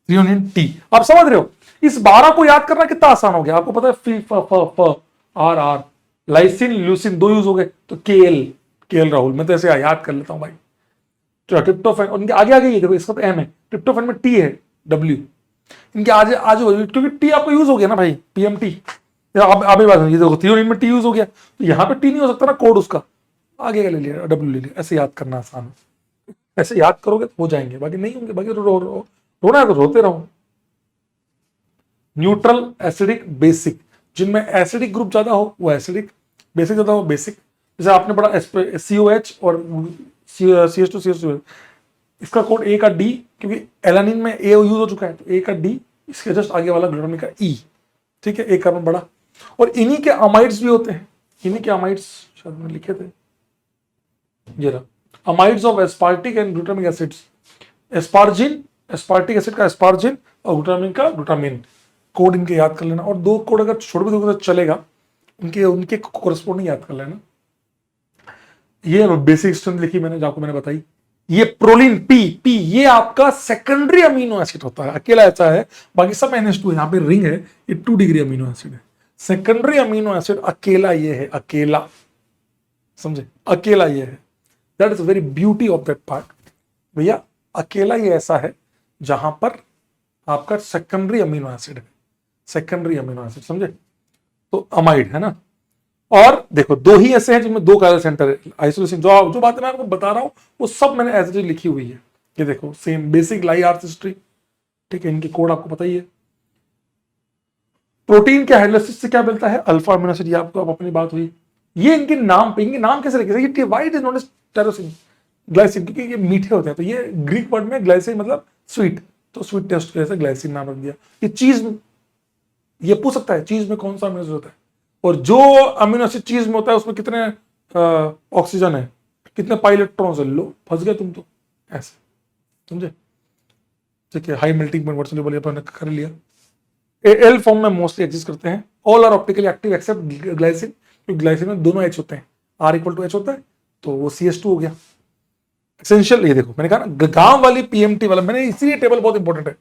threonine T। आप समझ रहे हो, इस 12 को याद करना कितना आसान हो गया। आपको पता है फी फ आर, लाइसिन ल्यूसिन 2 यूज हो गए, तो KL राहुल, मैं तो ऐसे याद कर लेता हूं भाई। ट्रिप्टोफैन, उनके आगे आगे ये देखो, इसका तो M है, ट्रिप्टोफैन में T है, W। इनके आज क्योंकि T आपको यूज हो गया ना भाई, PMT। आप बात, ये देखो थ्रियोनिन में T यूज हो गया, तो यहाँ पे T नहीं हो सकता ना, कोड उसका आगे का ले लिया, W ले लिया। ऐसे याद करना आसान है, ऐसे याद करोगे तो हो जाएंगे, बाकी नहीं होंगे, बाकी रोना है तो रोते रहो। न्यूट्रल, एसिडिक, बेसिक, जिनमें एसिडिक ग्रुप ज्यादा हो वो एसिडिक, बेसिक ज्यादा हो बेसिक। जैसे आपने पढ़ा COH और CH2CH2, इसका कोड A का D, क्योंकि एलानिन में A यूज हो चुका है, तो A का D, इसके जस्ट आगे वाला ग्लूटामिक का E, ठीक है, एक कार्बन बड़ा। और इन्हीं के अमाइड्स भी होते हैं, इन्हीं के अमाइड्स शायद मैंने लिखे थे, ये रहा, amides of aspartic and glutamic acids. Asparagine, aspartic acid का एस्पार्जिन, और ग्लूटामिन का ग्लूटामिन। कोड इनके याद कर लेना, और 2 कोड अगर छोड़ भी दोगे तो चलेगा, उनके कोरस्पोंडिंग याद कर लेना। ये बेसिक स्ट्रेंथ लिखी मैंने, जो आपको मैंने बताई। ये प्रोलिन पी, ये आपका सेकेंडरी अमीनो एसिड होता है, अकेला ऐसा है, बाकी सब NH2 है, यहाँ पे रिंग है, ये 2 डिग्री अमीनो एसिड है। सेकेंडरी अमीनो एसिड अकेला ये है, अकेला, समझे, अकेला ये है। That is very beauty of that part भैया, अकेला ये ऐसा है जहां पर आपका सेकेंडरी अमीनो एसिड है, सेकेंडरी अमीनो एसिड, समझे। तो अमाइड है ना। और देखो 2 ही ऐसे हैं जिनमें 2 कायरल सेंटर है, आइसोलेशन। जो बातें मैं आपको बता रहा हूं वो सब मैंने एज इट इज लिखी हुई है। ये देखो सेम बेसिक लाई आर्थ हिस्ट्री, ठीक है, इनकी कोड आपको पता ही है। प्रोटीन के हाइड्रोलाइसिस से क्या मिलता है, अल्फा अमीनो एसिड, ये आपको अब अपनी बात हुई। ये इनके नाम पे, इनके नाम कैसे रखे, ये why it is known as tyrosine glycine, क्योंकि ये मीठे होते हैं, तो ये ग्रीक वर्ड में ग्लाइसिन मतलब स्वीट, तो स्वीट टेस्ट की वजह से ग्लाइसिन नाम रख दिया। ये चीज, ये पूछ सकता है चीज में कौन सा अमीनो एसिड होता है, और जो अमीनो एसिड चीज में होता है उसमें कितने ऑक्सीजन है, कितने पाई इलेक्ट्रॉन्स है, लो फंस गए तुम तो, ऐसे, समझे। ठीक है, हाई मेल्टिंग पॉइंट वर्चुअली बोलिए अपन कर लिया। एल फॉर्म में मोस्टली एग्जिस्ट करते हैं, all are optically active except glycine, क्योंकि ग्लाइसिन में दोनों H होते हैं, R = H होता है, तो वो CH2 हो गया। एसेंशियल, ये देखो मैंने कहा ना गांव वाली PMT वाला, मैंने इसीलिए टेबल बहुत इंपॉर्टेंट है,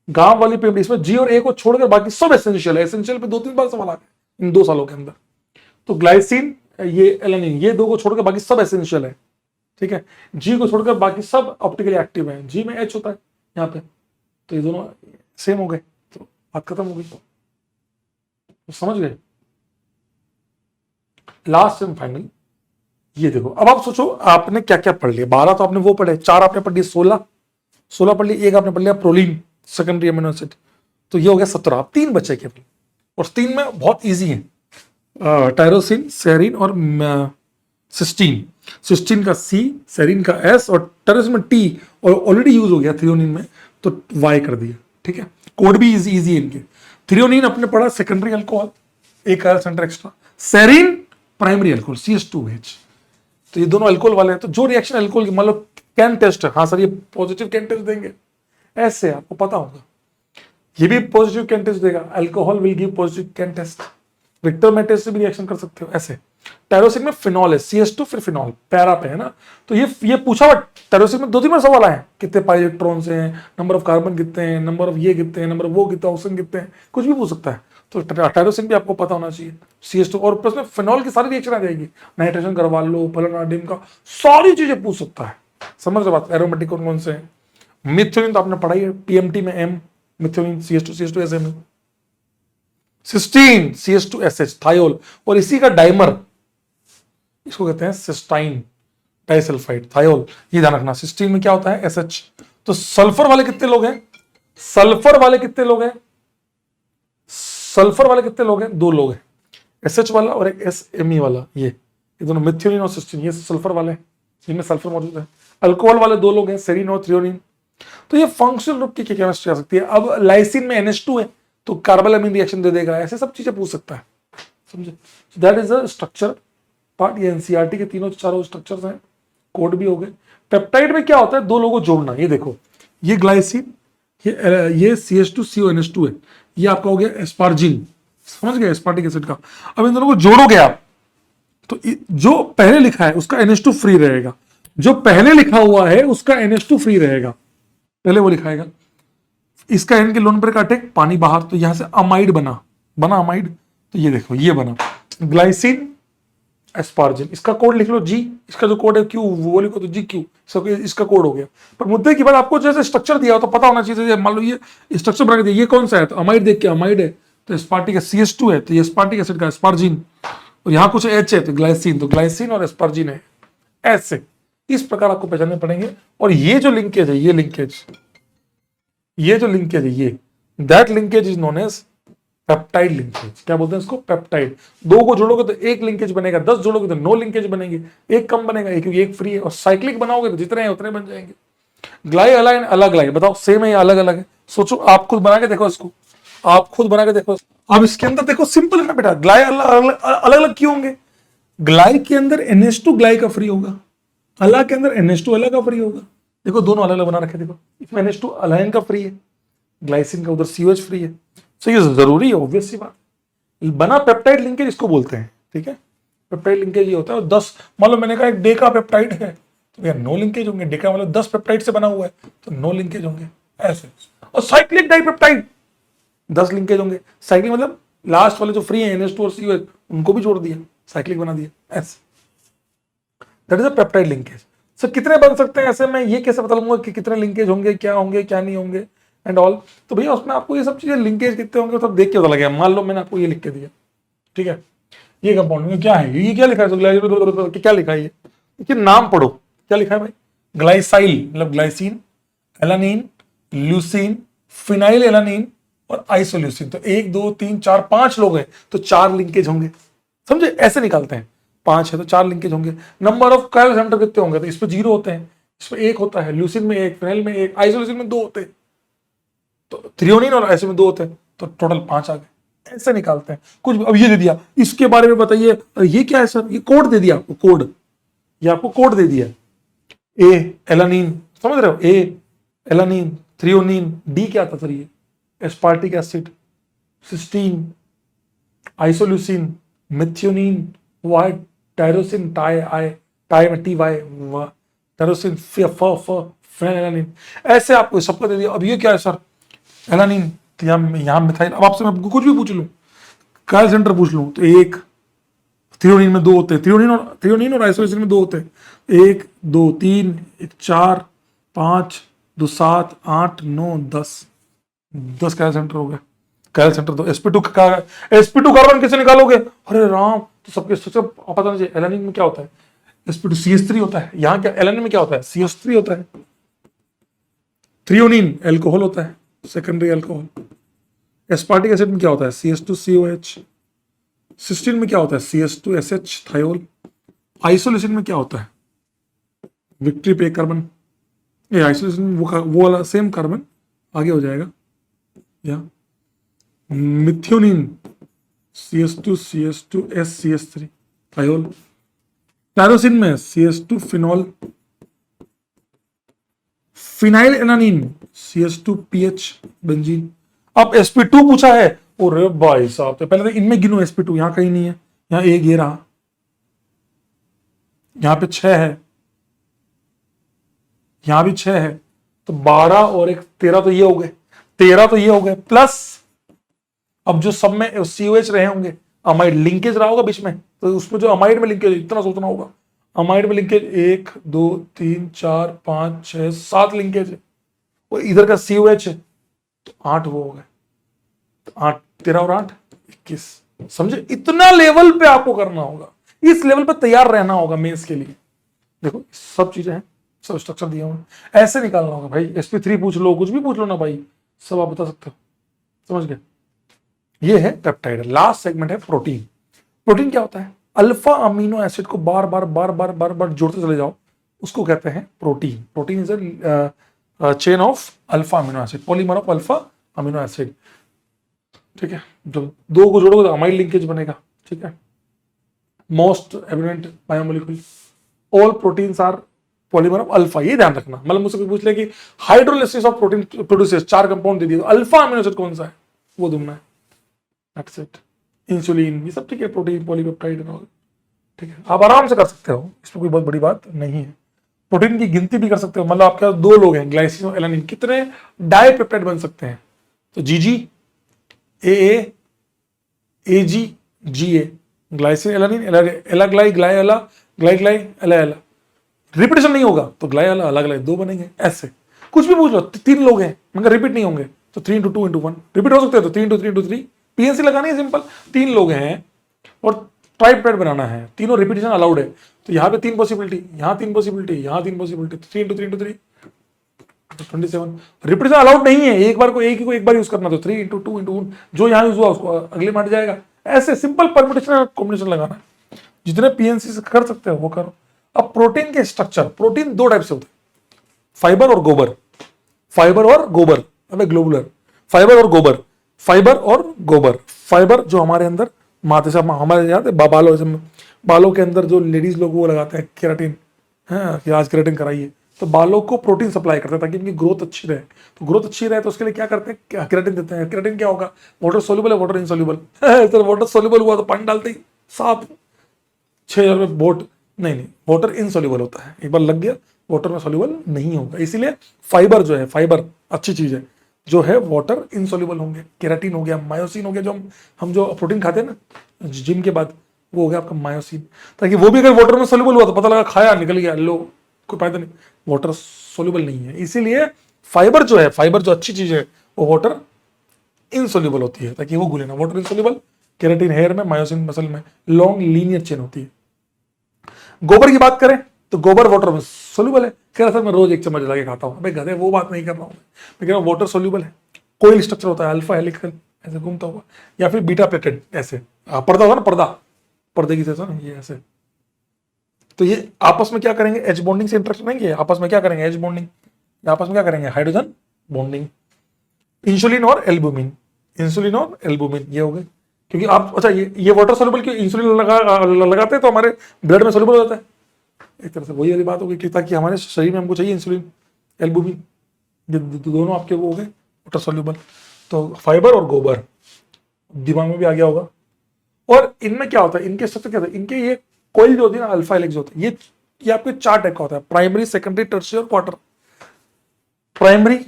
गांव वाली PMT, इसमें G और A को छोड़कर बाकी सब एसेंशियल है। एसेंशियल पे 2-3 बार सवाल आ गया इन 2 सालों के अंदर। तो ग्लाइसिन, ये एलानिन, ये 2 को छोड़कर बाकी सब एसेंशियल है, ठीक है। G को छोड़कर बाकी सब ऑप्टिकली एक्टिव है, G में H होता है यहाँ पे, तो ये दोनों सेम हो गए, तो बात खत्म हो गई, तो समझ गए। लास्ट एंड फाइनल, ये देखो, अब आप सोचो आपने क्या क्या पढ़ लिया। 12 तो आपने वो पढ़े, 4 आपने पढ़ लिए, 16 पढ़ लिए, 1 आपने पढ़ लिया प्रोलीन सेकेंडरी अमीनो एसिड, तो ये हो गया 17। अब 3 बचे केवल, और 3 में बहुत इजी है, टायरोसिन, सेरीन और सिस्टीन। सिस्टीन का C, सेरीन का S, और टायरोसिन में T, और ऑलरेडी यूज हो गया थ्रियोनिन में, तो Y कर दिया, ठीक है। कोड भी इजी है इनके। थ्रियोनिन अपने पढ़ा सेकेंडरी अल्कोहल, एक chiral centre extra. Serine primary alcohol CH2H, तो ये दोनों अल्कोहल वाले हैं। तो जो रिएक्शन अल्कोहल की, मान लो कैन टेस्ट है, हाँ सर ये पॉजिटिव कैन टेस्ट देंगे, ऐसे आपको पता होगा, ये भी पॉजिटिव कैन टेस्ट देगा, alcohol will give positive CAN test. Victor में टेस्ट से भी रिएक्शन कर सकते हो ऐसे। टायरोसिन में फिनॉल है, CH2 फिर फिनॉल, पैरा पे है ना। तो ये पूछा हुआ टायरोसिन में 2-3 बार सवाल आए, कितने पाई इलेक्ट्रॉन्स हैं, नंबर ऑफ कार्बन कितने हैं, नंबर ऑफ ये कितने हैं, नंबर ऑफ वो कितने, ऑक्सीजन कितने हैं, कुछ भी पूछ सकता है। तो टायरोसिन भी आपको पता होना चाहिए, CH2, और प्लस में फिनॉल की सारी रिएक्शन आ जाएगी, नाइट्रेशन करवा लो, फलानाडिन का, सारी चीजें पूछ सकता है। समझ रहे बात, एरोमेटिक कौन कौन से हैं। मिथ्योनिन तो आपने पढ़ाई है, PMT में M, मिथ्योनिन CH2 SM है। सिस्टीन CH2SH, थायोल, और इसी का डाइमर इसको कहते हैं सिस्टाइन डाइसल्फाइड, थायोल, ये ध्यान रखना। सिस्टीन में क्या होता है, SH। तो सल्फर वाले कितने लोग हैं, सल्फर वाले कितने लोग हैं, सल्फर वाले कितने लोग हैं, 2 लोग हैं, SH वाला और एक SME वाला, ये दोनों मिथ्योनिन और सिस्टीन, ये सल्फर वाले हैं जिनमें सल्फर मौजूद है। अल्कोहल वाले 2 लोग हैं, सेरीन और थ्रियोनिन। तो ये फंक्शनल ग्रुप की केमिस्ट्री आ सकती है। अब लाइसिन में NH2 है तो कार्बोलामिन रिएक्शन दे देगा, ऐसे सब चीजें पूछ सकता है, समझे। That is a structure part. ये NCERT के तीनों चारों स्ट्रक्चर्स हैं, कोड भी हो गए। पेप्टाइड में क्या होता है, 2 लोगों को जोड़ना। ये देखो, ये ग्लाइसिन, ये CH2CONH2 है, ये आपका हो गया एस्पार्जिन, समझ गए, एस्पार्टिक एसिड का। अब इन दोनों को जोड़ोगे आप तो जो पहले लिखा है उसका NH2 फ्री रहेगा, जो पहले लिखा हुआ है उसका NH2 फ्री रहेगा, पहले वो लिखाएगा। इसका N के लोन पर काटे, पानी बाहर, तो यहां से अमाइड बना अमाइड, तो ये देखो ये बना ग्लाइसिन एस्पार्जिन। इसका कोड लिख लो G, इसका जो कोड है Q, वो लिखो तो GQ, इसका कोड हो गया। पर मुद्दे की बात, आपको जैसे स्ट्रक्चर दिया हो तो पता होना चाहिए। मान लो ये स्ट्रक्चर बना के दिया, ये कौन सा है, तो अमाइड देख के अमाइड है, तो एस्पार्टिक CH2 है, तो ये एस्पार्टिक एसिड का एस्पार्जिन, और यहाँ कुछ H है तो ग्लाइसिन, तो ग्लाइसिन और एस्पार्जिन है। ऐसे इस प्रकार आपको पहचानने पड़ेंगे। और ये जो लिंकेज है, ये जो लिंकेज है, ये that linkage is known as peptide linkage. क्या बोलते हैं इसको, पेप्टाइड। 2 को जोड़ोगे तो 1 लिंकेज बनेगा, 10 जोड़ोगे तो 9 लिंकेज बनेंगे, 1 कम बनेगा क्योंकि 1 फ्री है, और साइक्लिक बनाओगे तो जितने हैं उतने बन जाएंगे। ग्लाई अलाइन अलग अलाइन, बताओ सेम है या अलग अलग है, सोचो, आप खुद बना के देखो इसको, आप खुद बना के देखो। अब इसके अंदर देखो, सिंपल है ना बेटा, ग्लाई अलग अलग क्यों होंगे, ग्लाई के अंदर NH2 ग्लाई का फ्री होगा, अला के अंदर NH2 अला का फ्री होगा। देखो दोनों अलग अलग बना रखे, देखो इसमें NH2 अलाइन का फ्री है, ग्लाइसिन का उधर COH फ्री है। तो ये जरूरी है, ऑब्वियस सी बात। बना पेप्टाइड लिंकेज इसको बोलते हैं, ठीक है। पेप्टाइड लिंकेज ये होता है, और 10, मान लो मैंने कहा एक डेका पेप्टाइड है तो यार 9 लिंकेज होंगे, डेका मतलब 10 पेप्टाइड से बना हुआ है तो 9 लिंकेज होंगे, ऐसे। और साइक्लिक डाइपेप्टाइड 10 लिंकेज होंगे, साइक्लिक मतलब लास्ट वाले जो फ्री है NH2 और COH उनको भी जोड़ दिया, साइक्लिक बना दिया, ऐसे। That is a peptide linkage. Sir कितने बन सकते हैं ऐसे, मैं ये कैसे बता लूंगा कि कितने लिंकेज होंगे, क्या नहीं होंगे एंड ऑल। तो भैया उसमें आपको ये सब चीजें लिंकेज कितने होंगे सब देख के पता लगेगा। मान लो मैंने आपको ये लिख के दिया, ठीक है, ये कंपाउंड में क्या है, ये क्या लिखा है, तो क्या लिखा है, ये देखिए नाम पढ़ो, क्या लिखा है भाई, ग्लाइसाइल मतलब glycine, alanine, leucine, phenyl alanine और आइसोल्यूसिन। तो 1 2 3 4 5 लोग हैं तो 4 लिंकेज होंगे, समझे, ऐसे निकालते हैं। 5 है तो 4 लिंकेज होंगे। नंबर ऑफ कायल सेंटर कितने होंगे, तो इस पे 0 होते हैं, इस पे 1 होता है, ल्यूसिन में 1, फिनाइल में 1, आइसोल्यूसिन में 2 होते हैं, तो थ्रियोनिन और ऐसे में 2 होते हैं, तो टोटल 5 आ गए। ऐसे निकालते हैं कुछ। अब ये दे दिया, इसके बारे में बताइए, ये क्या है सर, ये कोड दे दिया आपको, कोड, ये आपको कोड दे दिया, ए एलानिन, समझ रहे हो, ए एलानिन, थ्रियोनिन, डी क्या था सर, ये aspartic acid, cysteine, isoleucine, methionine, Y, tyrosine, टाई में टी वाई, टायरोसिन, फिनाइल, ऐसे आपको सबको दे दिया। अब ये क्या है सर, एलानिन, तो यहाँ मिथाइल। अब आपसे मैं कुछ भी पूछ लूं, कायल सेंटर पूछ लूं, तो 1, थ्रियोनिन में 2 होते हैं, थ्रियोनिन और आइसोल्यूसिन में 2 होते हैं, 1 2 3 1 4 5 2 7 8 9 10 कायल सेंटर हो गए। कायल सेंटर तो sp2 कार्बन कैसे निकालोगे, अरे राम, तो सबके स्ट्रक्चर पता नहीं चाहिए। एलानिन में क्या होता है, sp2 CH3 होता है, यहाँ क्या एलानिन में क्या होता है, CH3 होता है। थ्रियोनिन एल्कोहल होता है, सेकेंडरी एल्कोहल। एस्पार्टिक एसिड में क्या होता है, CH2COH। सिस्टीन में क्या होता है, CH2SH, थायोल। आइसोल्यूसिन में क्या होता है, विक्ट्री पे कार्बन, ये आइसोल्यूसिन वो वाला सेम कार्बन आगे हो जाएगा, या methionine CH2CH2S CH3 thiol. Tyrosine में CH2 phenol, phenyl एनानिन CH2PH benzene. अब sp2 पूछा है, अरे भाई साहब, तो पहले तो इनमें गिनो sp2, यहाँ कहीं नहीं है, यहाँ एक ये रहा, यहां पे 6 है, यहां भी 6 है, तो 12 और एक 13 तो ये हो गए, 13 तो ये हो गए, प्लस अब जो सब में COH रहे होंगे, अमाइड लिंकेज रहा होगा बीच में, तो उसमें जो अमाइड में लिंकेज इतना सोचना होगा, अमाइड में लिंकेज 1 2 3 4 5 6 7 लिंकेज है, और इधर का COH है तो 8 वो हो गए, तो 8 13 और 8 21। समझे, इतना लेवल पे आपको करना होगा, इस लेवल पे तैयार रहना होगा मेंस के लिए। देखो सब चीजें हैं, सब स्ट्रक्चर दिए हुए हैं, ऐसे निकालना होगा भाई। sp3 पूछ लो, कुछ भी पूछ लो ना भाई, सब आप बता सकते हो। समझ गए, ये है पेप्टाइड। लास्ट सेगमेंट है प्रोटीन। प्रोटीन क्या होता है? अल्फा अमीनो एसिड को बार बार बार बार बार बार जोड़ते चले जाओ, उसको कहते हैं protein. Protein is a chain of alpha amino acid, polymer of alpha amino acid. ठीक है, जब दो को जोड़ोगे तो अमाइड लिंकेज बनेगा। ठीक है, most evident biomolecule, all proteins are polymer of alpha, ये ध्यान रखना। मतलब मुझसे पूछ ले कि hydrolysis of protein produces, 4 compound दे दिए, तो अल्फा अमीनो एसिड कौन सा है, वो ढूंढना है। That's it. इंसुलिन, ये सब ठीक है, प्रोटीन पॉलीपेप्टाइड एंड ऑल, ठीक है, आप आराम से कर सकते हो, इसमें कोई बहुत बड़ी बात नहीं है। प्रोटीन की गिनती भी कर सकते हो, मतलब आपके पास 2 लोग हैं, ग्लाइसिन और एलानिन, कितने डाइपेप्टाइड बन सकते हैं? तो जीजी, ए, एजी, जीए, ग्लाइसिन एलानिन, एलाग्लाई, ग्लाई एला, ग्लाई ग्लाई, एला एला। रिपीटेशन नहीं होगा तो ग्लाई एला, अलग अलग 2 बनेंगे। ऐसे कुछ भी पूछ लो, 3 लोग हैं मगर रिपीट नहीं होंगे तो 3 × 2 × 1 रिपीट हो सकते हैं, तो 3 × 3 × 3 पीएनसी लगानी है सिंपल। 3 लोग हैं और ट्राइपेप्टाइड बनाना है, तीनों रिपीटेशन अलाउड है, तो यहाँ पे 3 पॉसिबिलिटी, यहाँ 3 पॉसिबिलिटी, यहाँ 3 पॉसिबिलिटी, 3 × 3 × 3 27। रिपीटेशन अलाउड नहीं है, एक बार को एक ही को एक बार यूज करना, तो 3 × 2 × 1 जो यहाँ यूज हुआ उसको अगले में हट जाएगा। ऐसे सिंपल परम्यूटेशन कॉम्बिनेशन लगाना है, जितने पीएनसी से कर सकते हो वो करो। अब प्रोटीन के स्ट्रक्चर, प्रोटीन 2 टाइप से होते हैं, फाइबर और गोबर। फाइबर और गोबर, अबे ग्लोबुलर, फाइबर और गोबर, फाइबर और गोबर। फाइबर जो हमारे अंदर माथे से हमारे याद है बालों के अंदर जो लेडीज लोग वो लगाते हैं केराटिन, है कि आज केराटिन कराइए, तो बालों को प्रोटीन सप्लाई करते हैं ताकि इनकी ग्रोथ अच्छी रहे। तो ग्रोथ अच्छी रहे तो उसके लिए क्या करते हैं, केराटिन देते हैं। केराटिन क्या होगा, वाटर सोल्यूबल है, वाटर इनसोल्यूबल। तो वाटर सोल्यूबल हुआ तो पानी डालते ही साफ 6000 में बोट, नहीं वाटर इनसोल्यूबल होता है, एक बार लग गया वाटर में सोल्यूबल नहीं होगा। इसीलिए फाइबर जो है, फाइबर अच्छी चीज है, जो है वाटर इनसोल्यूबल होंगे। केराटिन हो गया, मायोसिन हो गया, जो हम जो प्रोटीन खाते हैं ना जिम के बाद, वो हो गया आपका मायोसिन, ताकि वो भी अगर वाटर में सोल्यूबल हुआ तो पता लगा खाया निकल गया, लो कोई फायदा नहीं, वाटर सोल्यूबल नहीं है। इसीलिए फाइबर जो है, फाइबर जो अच्छी चीज है, वो वाटर इनसोल्यूबल होती है ताकि वो घुले ना। वाटर इनसोल्यूबल केराटिन हेयर में, मायोसिन मसल में, लॉन्ग लीनियर चेन होती है। गोबर की बात करें तो गोबर वाटर में सोल्यूबल है। कह रहा था मैं रोज 1 चम्मच लगा के खाता हूँ, अबे गधे वो बात नहीं कर रहा हूँ मैं कह रहा हूँ वाटर सोल्यूबल है। कोई स्ट्रक्चर होता है, अल्फा हेलिकल ऐसे घूमता हुआ, या फिर बीटा प्लेटेड ऐसे, पर्दा होता ना, पर्दा पर्दे की जैसा, ये ऐसे। तो ये आपस में क्या करेंगे, एच बॉन्डिंग से इंटरेक्शन रहेंगे, आपस में क्या करेंगे, एच बॉन्डिंग, आपस में क्या करेंगे, हाइड्रोजन बॉन्डिंग। इंसुलिन और एल्बुमिन, इंसुलिन और एल्बुमिन ये हो गए, क्योंकि आप अच्छा ये वाटर सोल्यूबल क्यों, इंसुलिन लगाते हैं तो हमारे ब्लड में सोल्यूबल हो जाता है। एक तरह से वही वाली बात होगी कि ताकि हमारे शरीर में हमको चाहिए इंसुलिन, एल्बुमिन, दोनों आपके वो हो गए वाटर सोल्यूबल। तो फाइबर और गोबर दिमाग में भी आ गया होगा। और इनमें क्या होता है, इनके स्ट्रक्चर क्या होता है, इनके ये कोयल जो होती है ना, अल्फा हेलिक्स होता है, ये आपके 4 टाइप का होता है, प्राइमरी, सेकेंडरी, टर्शियरी और क्वार्टर। प्राइमरी,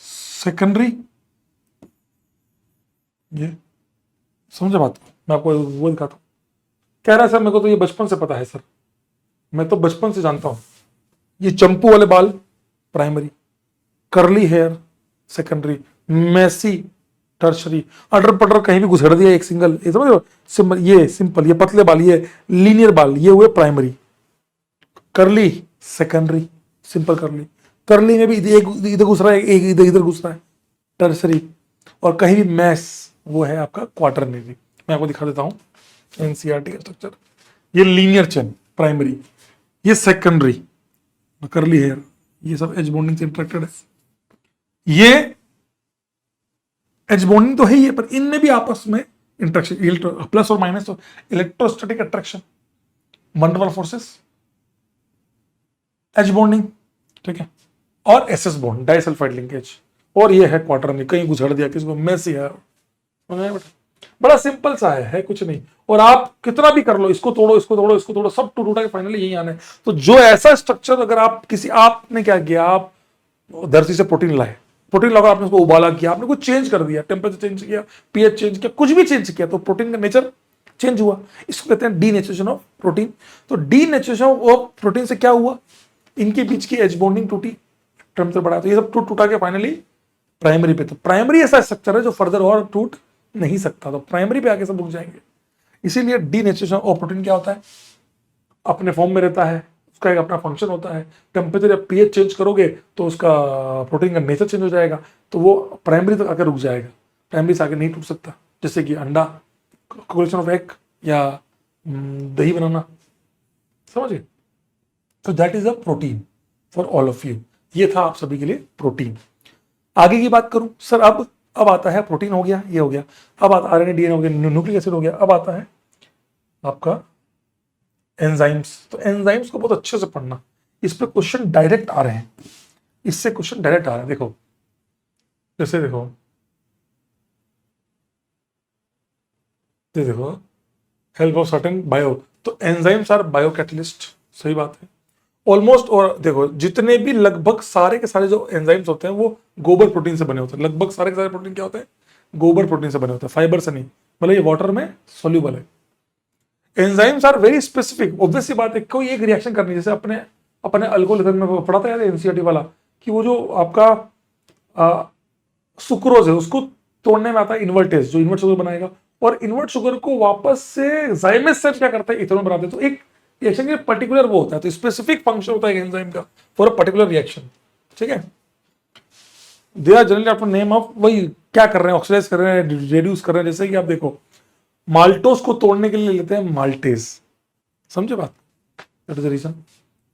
सेकेंडरी, ये समझे बात को, मैं आपको वो दिखाता हूँ। कह रहा है सर मेरे को तो ये बचपन से पता है सर, मैं तो बचपन से जानता हूं। ये चंपू वाले बाल primary, curly hair secondary, messy tertiary, अटर पटर कहीं भी घुसेड़ दिया एक सिंगल, ये समझ लो, सिंपल, ये सिंपल, ये पतले बाल, ये लीनियर बाल, ये हुए प्राइमरी। करली सेकेंडरी, सिंपल करली, करली में भी एक इधर घुस रहा है, एक इधर घुस रहा है, टर्सरी। और कहीं भी मैस, वो है आपका क्वार्टरनरी। मैं आपको दिखा देता हूं एनसीईआरटी का स्ट्रक्चर। ये लीनियर चेन प्राइमरी, ये सेकेंडरी, करली हेयर, ये सब एच बॉन्डिंग से इंटरेक्टेड है। ये एच बॉन्डिंग तो है ही है, पर इनमें भी आपस में इंटरेक्शन, प्लस और माइनस, तो electrostatic attraction, one double forces, H bonding, ठीक है, और एसएस बॉन्ड, डाइसल्फाइड लिंकेज। और ये है क्वार्टरनरी, कहीं घुसड़ दिया किसको, मैसी है बेटा। बड़ा सिंपल सा है कुछ नहीं। और आप कितना भी कर लो, इसको तोड़ो इसको तोड़ो इसको तोड़ो, सब टूट उठा के फाइनली यही आना है। तो जो ऐसा स्ट्रक्चर अगर आप किसी, आपने क्या किया, आप धरती से प्रोटीन लाए, प्रोटीन लगा, आपने उसको उबाला किया, आपने कुछ चेंज कर दिया, टेम्परेचर चेंज किया, पीएच चेंज किया, कुछ भी चेंज किया, तो प्रोटीन का नेचर चेंज हुआ। इसको कहते हैं डीनेचुरेशन ऑफ प्रोटीन। तो डीनेचुरेशन ऑफ प्रोटीन से क्या हुआ, इनके बीच की एच बॉन्डिंग टूटी, टेम्परेचर बढ़ा, तो ये सब टूट टूटा के फाइनली प्राइमरी पे। तो प्राइमरी ऐसा स्ट्रक्चर है जो फर्दर और टूट नहीं सकता, तो प्राइमरी पे आके सब रुक जाएंगे। इसीलिए डीनेचुरेशन ऑफ प्रोटीन क्या होता है, अपने फॉर्म में रहता है, उसका एक अपना फंक्शन होता है। टेम्परेचर या पीएच चेंज करोगे तो उसका प्रोटीन का नेचर चेंज हो जाएगा, तो वो प्राइमरी तक आकर रुक जाएगा, प्राइमरी से आगे नहीं टूट सकता। जैसे कि अंडा, कोलेशन ऑफ एग, या दही बनाना, समझिए। तो that is a protein for all of you. ये था आप सभी के लिए प्रोटीन। आगे की बात करूं सर, अब आता है, प्रोटीन हो गया, ये हो गया, अब आता आरएनए डीएनए हो गया, न्यूक्लिक एसिड हो गया, अब आता है आपका एंजाइम्स। तो एंजाइम्स को बहुत अच्छे से पढ़ना, इस पे क्वेश्चन डायरेक्ट आ रहे हैं, इससे क्वेश्चन डायरेक्ट आ रहे हैं। देखो जैसे देखो देखो हेल्प ऑफ सर्टेन बायो, तो एंजाइम्स आर बायो कैटलिस्ट, सही बात है ऑलमोस्ट। और देखो जितने भी लगभग सारे के सारे जो एंजाइम्स होते हैं वो गोबर प्रोटीन से बने होते हैं, लगभग सारे के सारे प्रोटीन क्या होते हैं, गोबर प्रोटीन से बने होते हैं, फाइबर से नहीं, मतलब ये वाटर में सोल्यूबल है। Enzymes are very specific, obvious सी बात है, कोई एक रिएक्शन करनी, जैसे अपने अपने अल्कोहल में पढ़ा था यार एनसीईआरटी वाला, कि वो जो आपका सुक्रोज है उसको तोड़ने में आता है इन्वर्टेज, जो इन्वर्ट शुगर बनाएगा, और इन्वर्ट शुगर को वापस से जाइमेज से क्या करता है, इथेनॉल बनाते हैं। तो एक रिएक्शन के पर्टिकुलर वो होता है, तो स्पेसिफिक फंक्शन होता है एंजाइम का फॉर अ पर्टिकुलर रिएक्शन, ठीक है। They are generally after name of, वही क्या कर रहे हैं, ऑक्सीडाइज कर रहे हैं, रिड्यूस कर रहे हैं। जैसे कि आप देखो माल्टोस को तोड़ने के लिए लेते हैं माल्टेज, समझे बात, दैट इज द रीजन।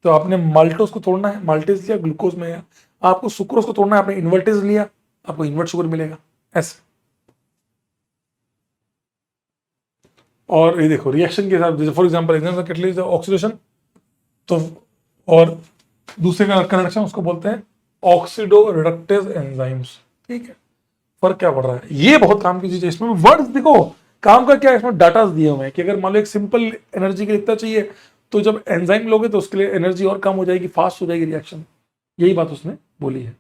तो आपने माल्टोस को तोड़ना है, माल्टेज लिया, ग्लूकोज में गया। आपको सुक्रोज को तोड़ना है, आपने इन्वर्टेज लिया, आपको इन्वर्ट शुगर मिलेगा, ऐसे। और ये देखो रिएक्शन के हिसाब, जैसे फॉर एग्जांपल कैटलिस्ट ऑक्सीडेशन, तो और दूसरे का कनेक्शन उसको बोलते हैं ऑक्सीडो रिडक्टेज एंजाइम्स, ठीक है। फर्क क्या पड़ रहा है, ये बहुत काम की चीज है। इसमें वर्ड्स देखो, काम का क्या है, इसमें डाटा दिए हुए हैं कि अगर मान लो एक सिंपल एनर्जी के लिए इतना चाहिए, तो जब एंजाइम लोगे तो उसके लिए एनर्जी और कम हो जाएगी, फास्ट हो जाएगी रिएक्शन, यही बात उसने बोली है।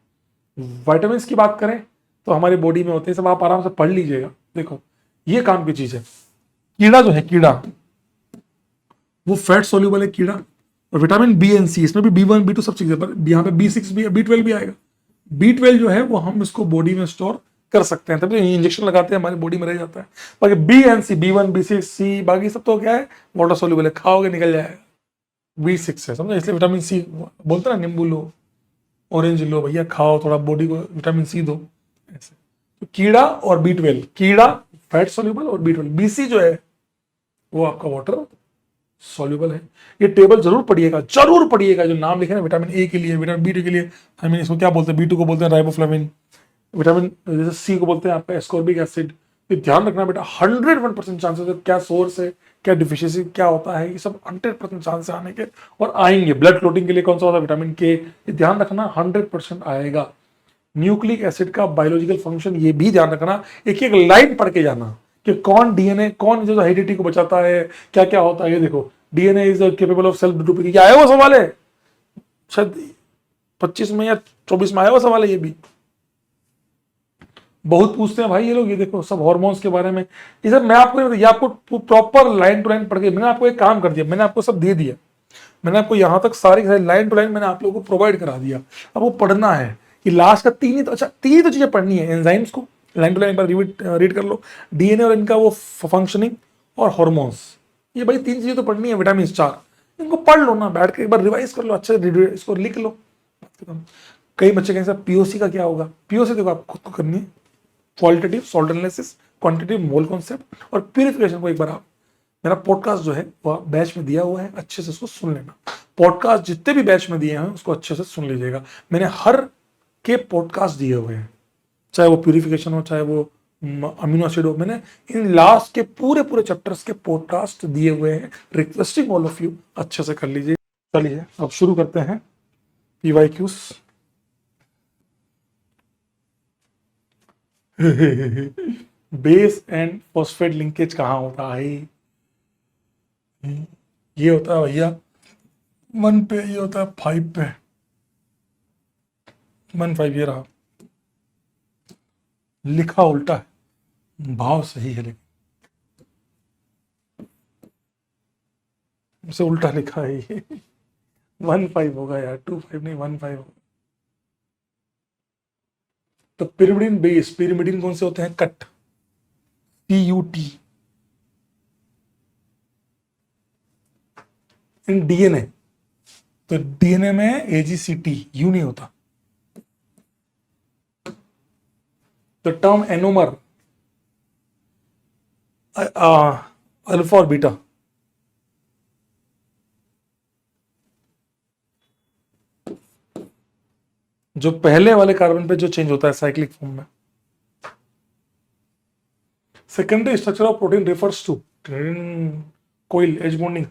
विटामिन की बात करें तो हमारी बॉडी में होते हैं, सब आप आराम से पढ़ लीजिएगा। देखो ये काम की चीज है। कीड़ा जो है, कीड़ा वो फैट सोल्यूबल है कीड़ा, और विटामिन बी एंड सी, इसमें भी बी1 बी2 सब चीजें, पर यहाँ पे बी6 भी है, बी12 भी आएगा। बी12 जो है वो हम इसको बॉडी में स्टोर कर सकते हैं, तभी इंजेक्शन लगाते हैं हमारी बॉडी में रह जाता है। बाकी B and C, B1 B6 सी, बाकी सब तो क्या है, वाटर सोल्यूबल है, खाओगे निकल जाएगा। बी6 है, समझो, इसलिए विटामिन सी बोलते हैं ना, नींबू लो, ऑरेंज लो भैया, खाओ थोड़ा बॉडी को विटामिन सी दो, ऐसे। तो कीड़ा और बी12, कीड़ा फैट सोल्यूबल, और बी12, बीसी जो है वो आपका वाटर सॉल्युबल है। ये टेबल जरूर पढ़िएगा, जरूर पढ़िएगा, जो नाम लिखे ना, विटामिन ए के लिए, विटामिन बी2 के लिए, आई मीन इसको क्या बोलते हैं, बी2 को बोलते हैं राइबोफ्लाविन, विटामिन जैसे सी को बोलते हैं आपका एस्कॉर्बिक एसिड। ये ध्यान रखना बेटा, 101% चांसेस है, क्या सोर्स है, क्या डिफिशियंसी क्या होता है, ये सब 100% चांसेस आने के, और आएंगे। ब्लड क्लोटिंग के लिए कौन सा होता है, विटामिन के, ये ध्यान रखना 100% आएगा। न्यूक्लिक एसिड का बायोलॉजिकल फंक्शन, ये भी ध्यान रखना, एक एक लाइन पढ़ के जाना कि कौन डीएनए, कौन जो हेरिडिटी को बचाता है, क्या क्या होता है। ये देखो DNA is capable of self duplication, आया हुआ सवाल है, शायद 25 में या 24 में आया हुआ सवाल है, ये भी बहुत पूछते हैं भाई ये लोग। ये देखो सब हार्मोन्स के बारे में, ये सब मैं आपको, ये आपको प्रॉपर लाइन टू लाइन पढ़ के, मैंने आपको एक काम कर दिया, मैंने आपको सब दे दिया, मैंने आपको यहां तक सारी लाइन टू लाइन मैंने आप लोगों को प्रोवाइड करा दिया। अब वो पढ़ना है कि लास्ट का तीन ही तो, अच्छा तीन ही तो चीजें पढ़नी है, एंजाइम्स को लाइन टू लाइन पर रीड कर लो, डीएनए और इनका वो फंक्शनिंग, और हार्मोन्स, ये भाई तीन चीजें तो पढ़नी है, विटामिन 4, इनको पढ़ लो ना बैठ के, एक बार रिवाइज कर लो अच्छे से, इसको लिख लो। कई बच्चे कहेंगे पीओसी का क्या होगा, पीओसी देखो आप खुद को करनी है, qualitative salt analysis, quantitative mole concept, और प्यूरिफिकेशन को एक बार आप, मेरा पॉडकास्ट जो है वह बैच में दिया हुआ है, अच्छे से उसको सुन लेना। पॉडकास्ट जितने भी बैच में दिए हैं उसको अच्छे से सुन लीजिएगा, मैंने हर के पॉडकास्ट दिए हुए हैं, चाहे वो प्यूरिफिकेशन हो, चाहे वो अमीनो एसिड हो, मैंने इन लास्ट के पूरे पूरे चैप्टर्स के पॉडकास्ट दिए हुए हैं। रिक्वेस्टिंग ऑल ऑफ यू अच्छे से कर लीजिए। चलिए अब शुरू करते हैं PYQs. Base and phosphate linkage कहाँ होता है? ये होता है भैया 1 पे, ये होता है 5 पे। 1 5 ये रहा, लिखा उल्टा है, भाव सही है लेकिन उसे उल्टा लिखा है ये। 1 5 होगा यार, 2 5 नहीं, 1 5 होगा। तो पिरिमिडिन बेस, पिरिमिडिन कौन से होते हैं? Cut, PUT। इन डीएनए, तो डीएनए में AGCT यू नहीं होता। तो टर्म एनोमर, अल्फा और बीटा, जो पहले वाले कार्बन पे जो चेंज होता है साइक्लिक फॉर्म में। Secondary structure of protein refers to coil as bonding.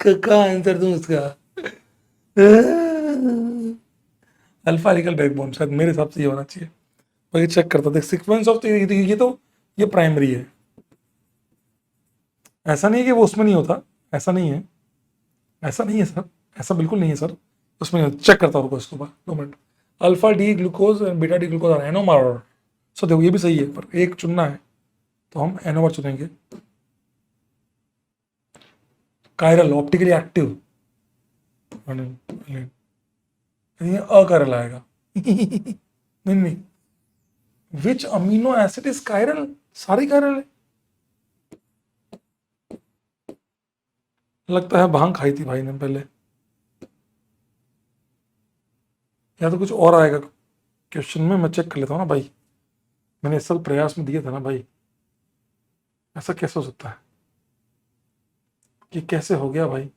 का आंसर दूं उसका? अल्फा हेलिकल बैकबोन, शायद मेरे हिसाब से ये होना चाहिए। और ये चेक करता देख सीक्वेंस ऑफ, ये प्राइमरी है। ऐसा नहीं है कि वो उसमें नहीं होता, ऐसा नहीं है, ऐसा नहीं है सर, ऐसा बिल्कुल नहीं है सर, उसमें चेक करता हूँ इसके बाद 2 मिनट। Alpha D glucose and beta D glucose are anomer. So देखो ये भी सही है, पर एक चुनना है तो हम एनोमर चुनेंगे। कायरल ऑप्टिकली एक्टिव, ये अकायरल आएगा। नहीं नहीं, which amino acid is chiral? सारी कायरल है। लगता है भांग खाई थी भाई ने पहले, या तो कुछ और आएगा क्वेश्चन में। मैं चेक कर लेता हूँ ना भाई, मैंने इस साल प्रयास में दिए थे ना भाई। ऐसा कैसे हो सकता है? ये कैसे हो गया भाई?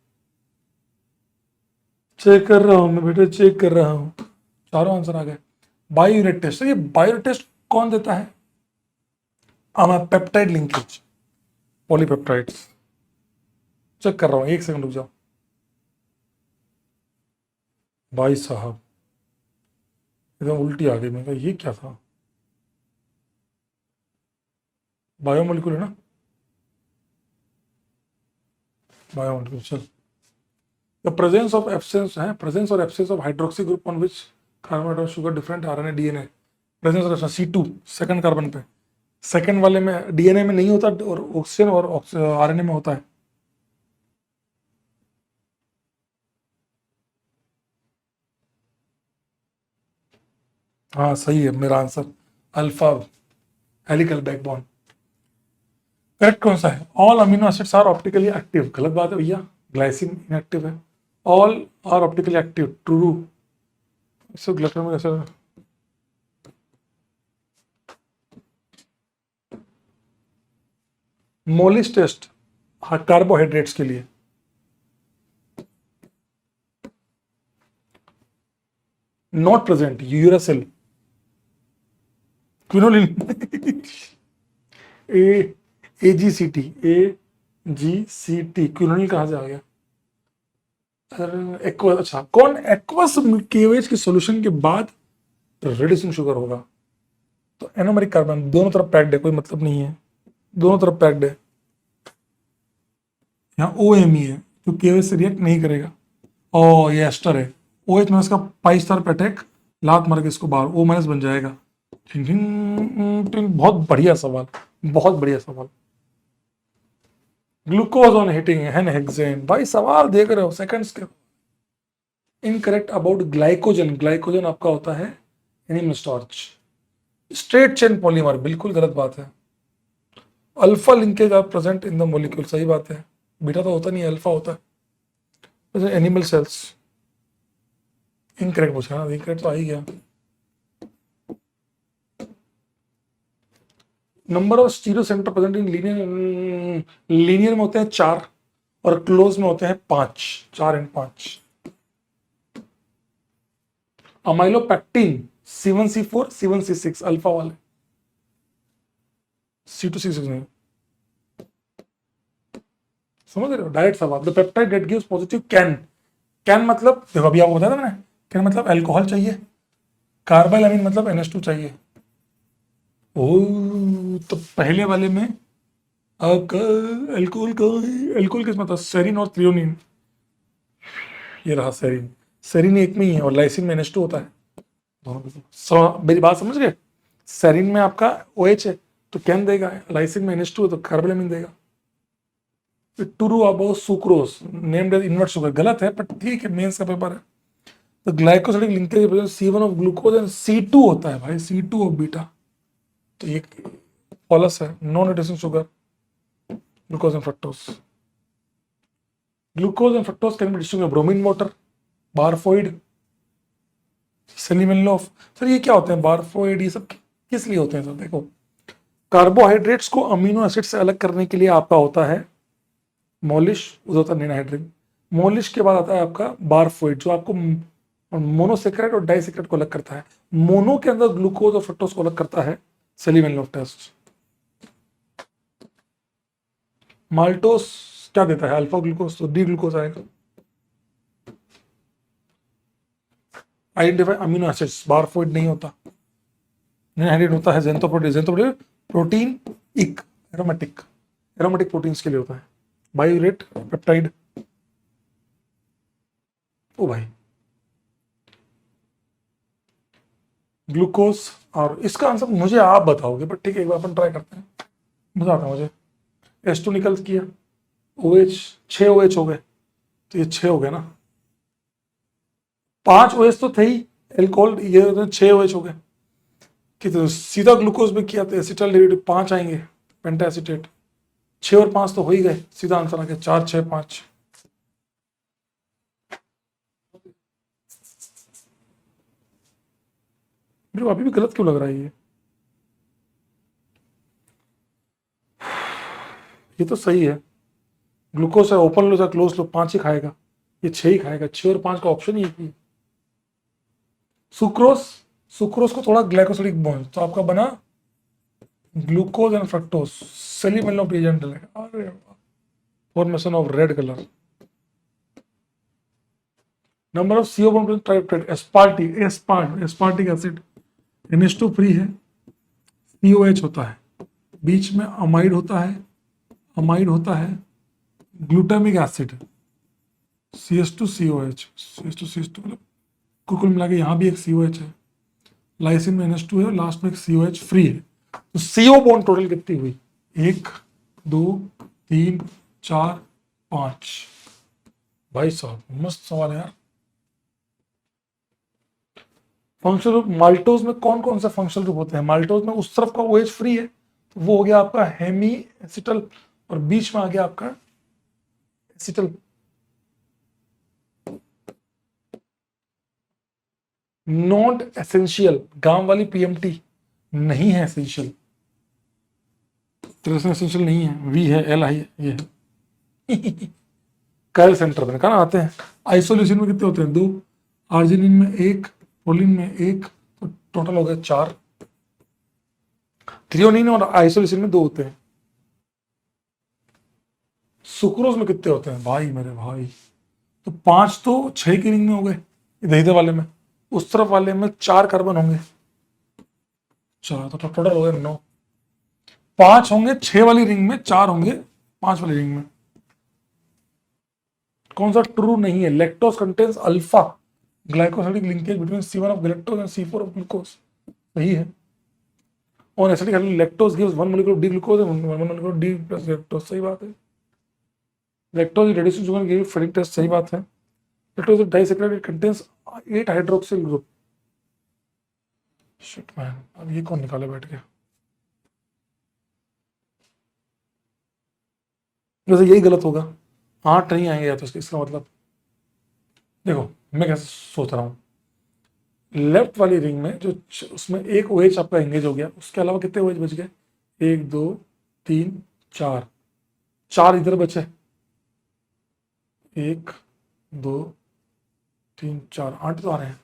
चेक कर रहा हूँ मैं बेटे, चेक कर रहा हूँ। चारों आंसर आ गए। बायो यूनिट टेस्ट, ये बायो यूनिट टेस्ट कौन देता है? Peptide linkage, polypeptides. चेक कर रहा हूँ, 1 सेकंड रुक जाओ भाई साहब। एकदम उल्टी आ गई, मैं कहा ये क्या था? बायोमोलिक्यूल है ना, बायोमोलिक्यूल। चल, द प्रेजेंस ऑफ एब्सेंस है, प्रेजेंस और absence of hydroxy group on which carbon और sugar different RNA DNA। Presence और एब्सेंस C2 सेकंड कार्बन पे, सेकंड वाले में DNA में नहीं होता और ऑक्सीजन और RNA में होता है। हाँ सही है मेरा answer, alpha helical backbone. Correct कौन सा है? All amino acids are optically active, गलत बात है भैया, ग्लाइसिन इनएक्टिव है। All are optically active, true. इससे ग्लूकोज में कैसे? मोलिस टेस्ट, हाँ कार्बोहाइड्रेट्स के लिए। Not present, uracil, quinoline. ए AGCT, AGCT क्विनोलिन कहाँ से आ गया? एक्वस, अच्छा कौन एक्वस केवेज के सॉल्यूशन के बाद रिड्यूसिंग शुगर होगा? तो एनोमेरिक कार्बन दोनों तरफ पैक्ड है, कोई मतलब नहीं है, दोनों तरफ पैक्ड है। यहाँ OMe है तो केवेज से रिएक्ट नहीं करेगा। ओ ये एस्टर है, OH माइनस का पाई स्टार पे अटैक, लात मार के इसको बाहर O माइनस बन जाएगा। टिंग टिंग टिंग, बहुत बढ़िया सवाल, बहुत बढ़िया सवाल। Glucose on heating n hexane, भाई सवाल देख रहे हो सेकंड्स के। इनकरेक्ट अबाउट ग्लाइकोजन, ग्लाइकोजन आपका होता है animal starch. Straight chain polymer, बिल्कुल गलत बात है। Alpha linkage are present in the molecule, सही बात है। बीटा तो होता नहीं है, अल्फा होता है। एनिमल सेल्स, इनकरेक्ट पूछा ना, इनकरेक्ट तो आ ही गया। Number of stereo centre present in linear, linear में होते हैं 4 और क्लोज में होते हैं 5, 4 and 5। Amylopectin C1C4 C1C6 alpha वाले, C2C6 नहीं। समझ रहे हो, डायरेक्ट सवाल। The peptide that gives positive can, can मतलब देखो अभी आपको बताया था मैंने, कैन मतलब अल्कोहल चाहिए, कार्बाइल मतलब NH2 चाहिए। ओ तो पहले वाले में अल्कोहल कहाँ है, अल्कोहल किसमें था, सेरिन और थ्रियोनिन, ये रहा सेरिन, सेरिन एक में ही है और लाइसिन में NH2 होता है दोनों में। मेरी बात समझ गए, सेरिन में आपका OH है तो कैन देगा, लाइसिन में NH2 है तो कार्बाइल देगा। True about sucrose named as invert sugar, गलत है पर ठीक है, मेंस का पेपर है। तो glycosidic linkage C1 of glucose and C2 होता है भाई, C2 ऑफ बीटा, तो ये फॉलस है, non reducing sugar glucose and fructose. Glucose and fructose can be distinguished bromine water, Barfoed, Seliwanoff. Sir ये क्या होते हैं बारफोइड, ये सब किस लिए होते हैं सर? देखो कार्बोहाइड्रेट्स को अमीनो एसिड से अलग करने के लिए आपका होता है मॉलिश, उधर होता है निनाहाइड्रिन, मॉलिश के बाद आता है आपका बारफोइड जो आपको मोनोसेक्राइड और डाइसेक्राइड को अलग करता है। मोनो के अंदर ग्लूकोज और फ्रक्टोज को अलग करता है सेलिमेनलोफ टेस्ट। माल्टोस क्या देता है, अल्फा ग्लूकोज, तो डी ग्लूकोज आएगा। आइडेंटिफाई अमीनो एसिड्स, बारफोइड नहीं होता, निनाहाइड्रिन होता है, ज़ेंथोप्रोटीन, ज़ेंथोप्रोटीन प्रोटीन इक एरोमेटिक, एरोमेटिक प्रोटीन्स के लिए होता है। बायोरेट पेप्टाइड, ओ भाई ग्लूकोज, और इसका आंसर मुझे आप बताओगे बट ठीक है एक बार अपन ट्राई करते हैं, मजा आता है मुझे। H2 निकल किया, OH 6 OH हो गए, तो ये 6 हो गए ना, 5 OH तो थे ही एल्कोहल, ये 6 OH हो गए कि तो सीधा ग्लूकोज में किया तो एसिटाइल डेरिवेटिव 5 आएंगे, पेंटा एसीटेट, 6 और 5 तो हो ही गए, सीधा आंसर आ गया 4 6 5। मेरे को अभी भी गलत क्यों लग रहा है ये तो सही है, ग्लूकोज है, ओपन लो या क्लोज लो 5 ही खाएगा, ये 6 ही खाएगा, 6 और 5 का ऑप्शन ही है। सुक्रोज, सुक्रोज को थोड़ा ग्लाइकोसिडिक बॉन्ड, तो आपका बना ग्लूकोज एंड फ्रक्टोज, सेलिमेनलोफ एजेंट डलेगा, अरे formation of red colour. Number of CO bond tripeptide, aspartic acid, NH2 free है, COH होता है, बीच में अमाइड होता है, अमाइड होता है, ग्लूटामिक एसिड CH2COH, CH2CH2 मतलब कुल मिला के यहाँ भी एक COH है, लाइसिन में NH2 है, लास्ट में एक COH फ्री है। तो CO बॉन्ड टोटल कितनी हुई, 1 2 3 4 5। भाई साहब मस्त सवाल है यार। फंक्शनल ग्रुप माल्टोज में कौन कौन से फंक्शनल ग्रुप होते हैं, माल्टोज में उस तरफ का OH फ्री है तो वो हो गया आपका हेमी एसिटल, और बीच में आ गया आपका एसिटल। नॉट एसेंशियल, गांव वाली PMT नहीं है एसेंशियल, एसेंशियल नहीं है, V है L है, ये है कैल सेंटर में कहा आते हैं। आइसोल्यूसिन में कितने होते हैं, 2, आर्जिनिन में 1, प्रोलिन में 1, तो टोटल हो गया 4। थ्रियोनिन और आइसोल्यूसिन में 2 होते हैं। सुक्रोज में कितने होते हैं भाई मेरे भाई, तो 5 तो 6 की रिंग में हो गए इधर वाले में, उस तरफ वाले में 4 कार्बन होंगे, चलो तो टोटल हो गए 9। 5 होंगे 6 वाली रिंग में, 4 होंगे 5 वाली रिंग में। कौन सा ट्रू नहीं है, lactose contains alpha glycosidic linkage between C1 of galactose and C4 of glucose, सही है। और acidic lactose gives 1 molecule D glucose and 1 molecule D plus lactose, सही बात है। Lactose reducing sugar give ferric test, सही बात है। Lactose disaccharide contains 8 hydroxyl group, shit man अब ये कौन निकाले बैठ के, वैसे यही गलत होगा, 8 नहीं आएंगे या तो इसका मतलब देखो मैं कैसे सोच रहा हूँ, लेफ्ट वाली रिंग में जो उसमें एक OH आपका एंगेज हो गया, उसके अलावा कितने OH बच गए, 1 2 3 4, 4 इधर बचे, 1 2 3 4 8 तो आ रहे हैं।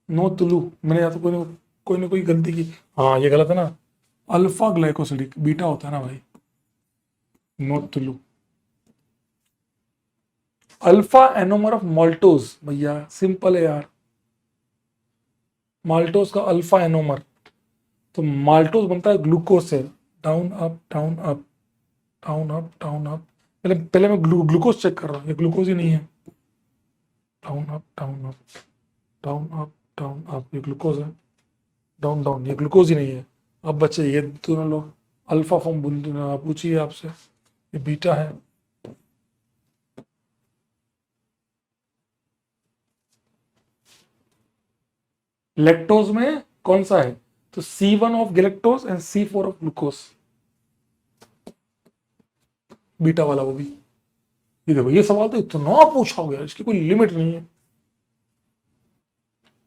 नो तुलू, मैंने या तो कोई ना कोई गलती की, हाँ ये गलत है ना, अल्फा ग्लाइकोसिडिक बीटा होता है ना भाई, नो तुलू। अल्फा एनोमर ऑफ माल्टोज, भैया सिंपल है यार, माल्टोज का अल्फा एनोमर, तो माल्टोज बनता है ग्लूकोज से, down up down up down up down up, पहले पहले मैं ग्लूकोज चेक कर रहा हूँ, ये ग्लूकोज ही नहीं है, down up down up down up down up, ये ग्लूकोज है, डाउन डाउन, ये ग्लूकोज ही नहीं है। अब बच्चे ये दोनों लोग, अल्फा फॉर्म पूछिए आपसे, ये बीटा है, लैक्टोज में कौन सा है, तो C1 of galactose and C4 of glucose, beta वाला वो भी। ये देखो ये सवाल तो इतना पूछा गया, इसकी कोई लिमिट नहीं है।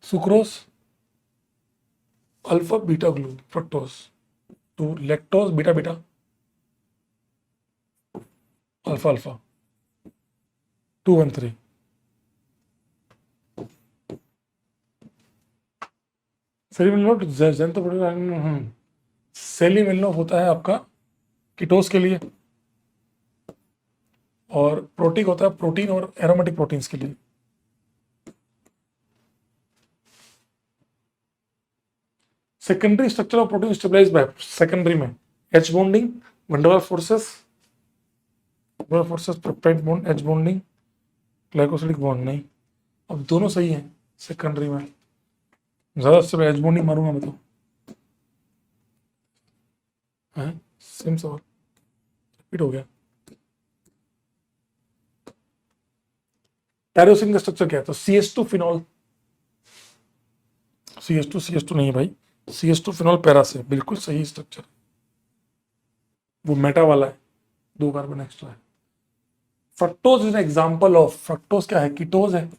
Sucrose alpha beta glu fructose, तो lactose beta beta alpha alpha 2 1 3, Seliwanoff Seliwanoff होता है आपका कीटोस के लिए, और प्रोटीन होता है प्रोटीन और एरोमेटिक प्रोटीन्स के लिए। Secondary structure of protein stabilise by, secondary में H bonding, van der Waals forces peptide bond, H bonding, glycosidic bond नहीं, अब दोनों सही हैं सेकेंडरी में, ज्यादा से एच बॉन्डिंग मारूंगा मैं तो, है सेम सवाल रिपीट हो गया। टायरोसिन का स्ट्रक्चर क्या है, तो CH2 फिनॉल, CH2 नहीं है भाई, CH2 फिनॉल पैरा से, बिल्कुल सही स्ट्रक्चर, वो मेटा वाला है, 2 कार्बन एक्स्ट्रा है। Fructose is example of, fructose क्या है, कीटोज है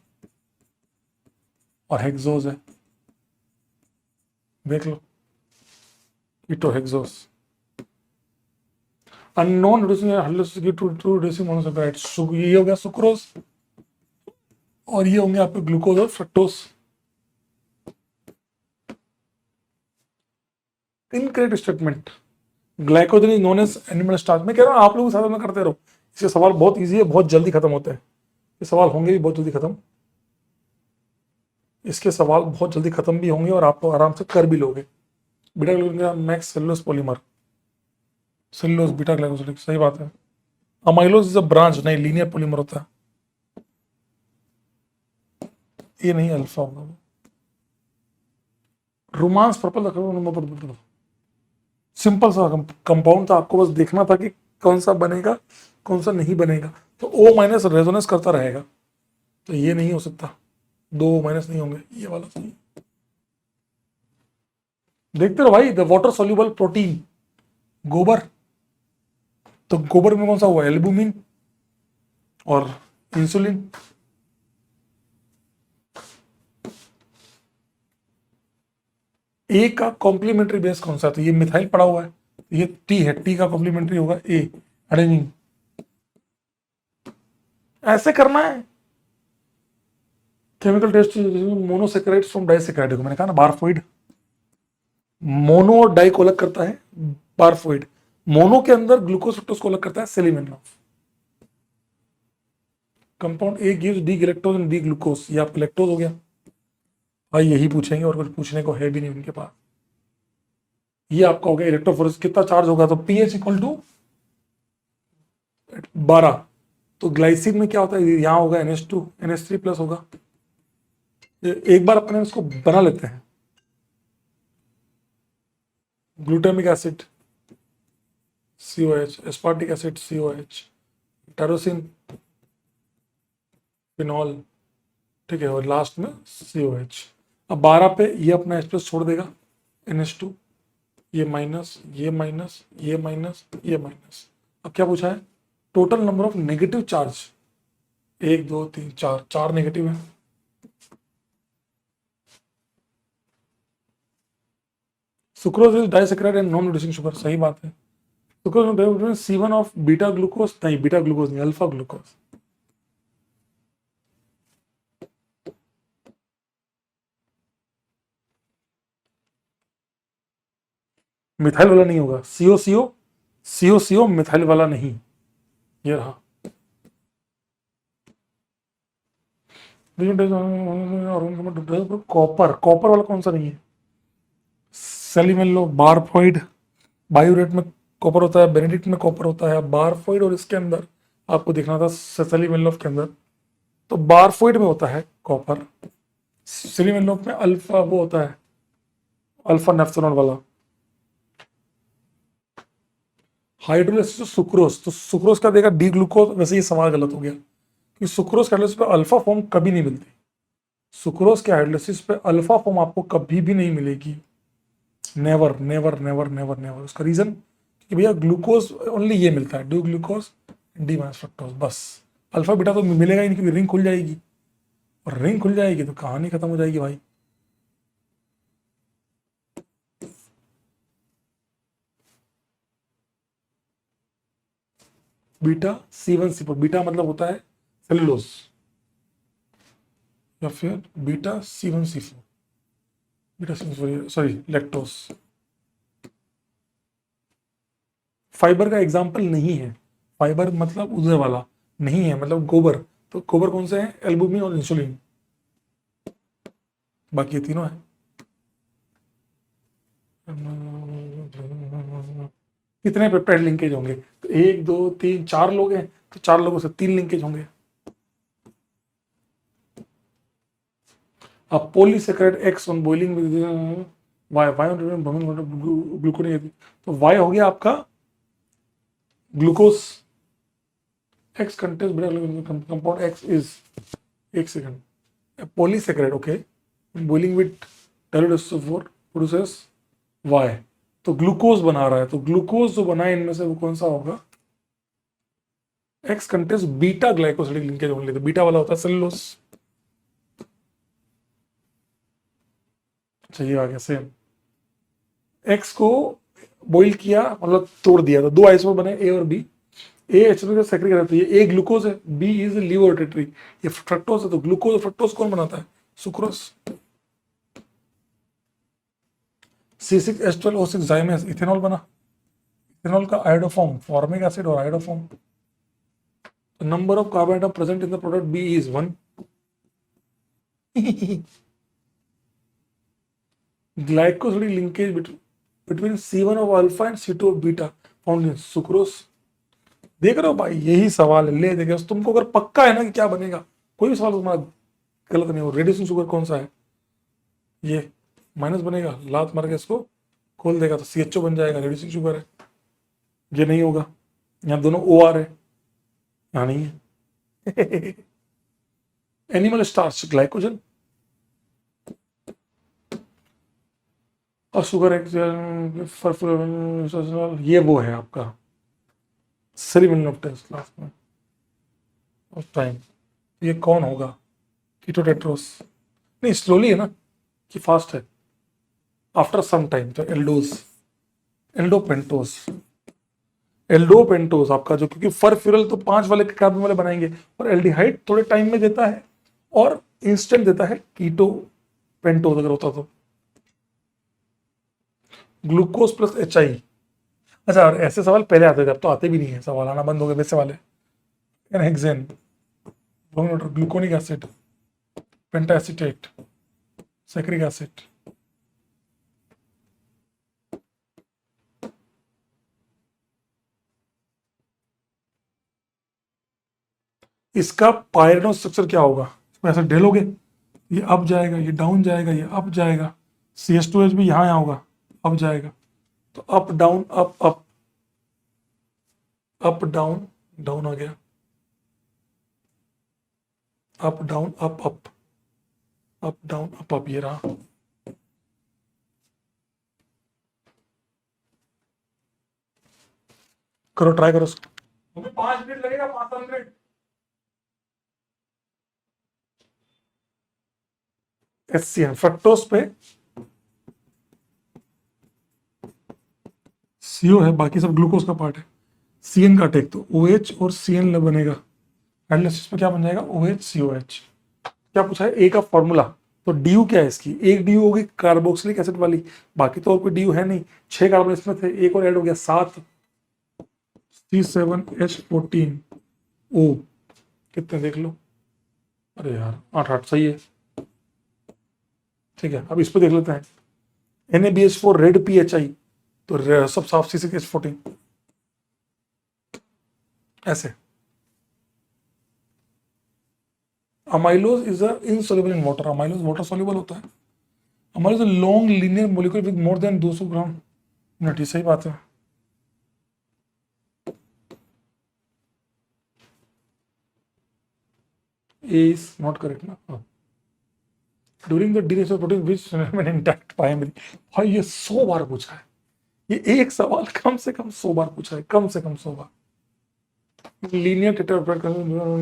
और हेक्सोज है, देख लो, keto hexose. Unknown reducing to reducing monosaccharide, ये हो गया सुक्रोज, और ये होंगे आपके ग्लूकोज और fructose. Incorrect statement, glycogen is known as animal starch, मैं कह रहा हूँ आप लोग साथ में करते रहो, इसके सवाल बहुत इजी है, बहुत जल्दी खत्म होते हैं, ये सवाल होंगे भी बहुत जल्दी खत्म, इसके सवाल बहुत जल्दी खत्म भी होंगे और आप तो आराम से कर भी लोगे। Beta glucose max cellulose polymer, cellulose beta glycosidic, सही बात है। अमाइलोज इज अ ब्रांच, नहीं लीनियर पॉलीमर होता है, ये नहीं अल्फा होगा। रोमांस पर्पल, सिंपल सा कंपाउंड था, आपको बस देखना था कि कौन सा बनेगा कौन सा नहीं बनेगा, तो O माइनस रेजोनेंस करता रहेगा, तो ये नहीं हो सकता, 2 माइनस नहीं होंगे, ये वाला सही। देखते रहो भाई, द वाटर सोल्यूबल प्रोटीन, गोबर, तो गोबर में कौन सा हुआ, एल्बुमिन और इंसुलिन। ए का कॉम्प्लीमेंट्री बेस कौन सा है, तो ये मिथाइल पड़ा हुआ है, ये टी है, टी का कॉम्प्लीमेंट्री होगा ए, एडेनिन। ऐसे करना है, chemical test monosaccharide from disaccharide, मैंने कहा ना बारफोइड, मोनो और डाई को अलग करता है बारफोइड, मोनो के अंदर ग्लूकोज फ्रक्टोज को अलग करता है Seliwanoff. Compound a gives d galactose and d glucose, ये आपका लैक्टोज हो गया भाई, यही पूछेंगे और कुछ पूछने को है भी नहीं उनके पास। ये आपका हो गया इलेक्ट्रोफोरेस, कितना चार्ज होगा, तो पीएच इक्वल टू 12, तो ग्लाइसिन में क्या होता है, यहाँ होगा NH2 NH3 प्लस होगा, एक बार अपने इसको बना लेते हैं, glutamic acid COH, aspartic acid COH, tyrosine phenol, ठीक है, और लास्ट में COH। अब 12 पे ये अपना H प्लस छोड़ देगा, NH2, ये माइनस ये माइनस ये माइनस ये माइनस। अब क्या पूछा है, total number of negative charge, 1 2 3 4, 4 negative है। Sucrose is disaccharide and non reducing sugar, सही बात है। सुक्रोज में C1 ऑफ बीटा ग्लूकोज, नहीं बीटा ग्लूकोज नहीं, अल्फा ग्लूकोज। मिथाइल वाला नहीं होगा, CO मिथाइल वाला नहीं, ये रहा। कॉपर, कॉपर वाला कौन सा नहीं है? सेलिमेल्लो, बारफॉइड, बायोरेट में कॉपर होता है, बेनेडिक्ट में कॉपर होता है, बारफॉइड और इसके अंदर आपको देखना था सेलिमेल्लोफ के अंदर, तो बारफॉइड में होता है कॉपर, सेलिमेल्लोफ में अल्फा वो होता है, अल्फा नेफ्थेनॉल वाला। हाइड्रोलाइसिस सुक्रोज, तो सुक्रोज का देगा डी ग्लूकोज, वैसे ये सवाल गलत हो गया कि सुक्रोज के हाइड्रोलाइसिस पे अल्फा फॉर्म कभी नहीं मिलती। सुक्रोज के हाइड्रोलाइसिस पे अल्फा फॉर्म आपको कभी भी नहीं मिलेगी, never never never never never. उसका रीजन कि भैया ग्लूकोज ओनली ये मिलता है, D glucose D minus fructose, बस। अल्फा बीटा तो मिलेगा ही नहीं क्योंकि रिंग खुल जाएगी, और रिंग खुल जाएगी तो कहानी खत्म हो जाएगी भाई। बीटा C1C4, बीटा मतलब होता है सेलुलोज, या फिर beta C1C4, beta C1C4 sorry lactose. Fibre का एग्जाम्पल नहीं है, फाइबर मतलब उधर वाला नहीं है, मतलब गोबर, तो गोबर कौन से है? एल्बुमिन और इंसुलिन, बाकी ये तीनों है। कितने पेप्टाइड लिंकेज होंगे? तो 1 2 3 4 लोग हैं, तो 4 लोगों से 3 लिंकेज होंगे। अब polysaccharide x on boiling with y, ग्लूकोन, तो वाई हो गया आपका glucose, x contains compound x is, एक सेकंड, polysaccharide okay, boiling with WH4 produces y, तो ग्लूकोज बना रहा है, तो ग्लूकोज जो बना है इनमें से वो कौन सा होगा? X contains beta glycosidic linkage only, तो बीटा वाला होता है सेलुलोज। चाहिए आ गया सेम, एक्स को बॉइल किया मतलब तोड़ दिया, तो 2 आइसोमर बने ए और बी, ए H2 का सेक्रेट रहती है, ए ग्लूकोज है, बी इज लिवोटेटरी, ये फ्रक्टोज है, तो ग्लूकोज और फ्रक्टोज कौन बनाता है? सुक्रोज। C6H12O6 जाइमेज, इथेनॉल बना, इथेनॉल का आयोडोफॉर्म, फॉर्मिक एसिड और iodoform, number of carbon atom present in the product B is 1। Glycosidic linkage between C1 of alpha and C2 of beta found in sucrose. देख रहे हो भाई, यही सवाल है, ले देखे तुमको अगर पक्का है ना कि क्या बनेगा, कोई भी सवाल तुम्हारा गलत नहीं हो। रेड्यूसिंग शुगर कौन सा है? ये माइनस बनेगा, लात मार के इसको खोल देगा तो CHO बन जाएगा, रेड्यूसिंग शुगर है। ये नहीं होगा, यहाँ दोनों OR है, यहाँ नहीं है। एनिमल स्टार्च ग्लाइकोजन, और शुगर एक, ये वो है आपका सेरिमनी ऑफ टेस्ट लास्ट में उस टाइम। ये कौन होगा? कीटोटेट्रोस, नहीं स्लोली है ना कि फास्ट है? आफ्टर सम टाइम, तो एल्डोज, एल्डोपेंटोस, एल्डोपेंटोस आपका जो, क्योंकि फरफ्यूरल तो 5 वाले कार्बन वाले बनाएंगे, और एल्डिहाइड थोड़े टाइम में देता है और इंस्टेंट देता है कीटो पेंटोस अगर होता तो। ग्लूकोज प्लस HI, अच्छा और ऐसे सवाल पहले आते थे, अब तो आते भी नहीं है, सवाल आना बंद हो गए वैसे वाले। Hexane, gluconic acid, पेंटाएसिटेट, saccharic acid, इसका पायरेनो स्ट्रक्चर क्या होगा? इसमें ऐसे ढेलोगे, ये अप जाएगा, ये डाउन जाएगा, ये अप जाएगा, CH2H भी यहाँ होगा, अप जाएगा, तो up down up up, up down down आ गया, up down up up, up down up up, ये रहा। करो ट्राई करो उसको, 5 मिनट लगेगा, 5 7 मिनट। HCN फ्रक्टोज पे CO है, बाकी सब ग्लूकोज का पार्ट है। CN का टेक तो OH और CN बनेगा, एनालिसिस में क्या बन जाएगा? OH COH। क्या पूछा है? ए का फॉर्मूला, तो DU क्या है इसकी? एक DU होगी कार्बोक्सिलिक एसिड वाली, बाकी तो और कोई DU है नहीं। 6 कार्बन इसमें थे, एक और ऐड हो गया 7, C7H14O, कितने देख लो, अरे यार 8 8 सही है। ठीक है, अब इस पे देख लेते हैं। NaBH4 रेड PHI, तो सब साफ C6H14 ऐसे। Amylose is a insoluble in water, amylose water soluble होता है। Amylose long linear molecule with more than 200 gram unit, सही बात है। ए इज नॉट करेक्ट ना। During the denature protein which remain intact primary, भाई ये 100 बार पूछा है, ये एक सवाल कम से कम 100 बार पूछा है, कम से कम 100 बार। Linear tetrapeptide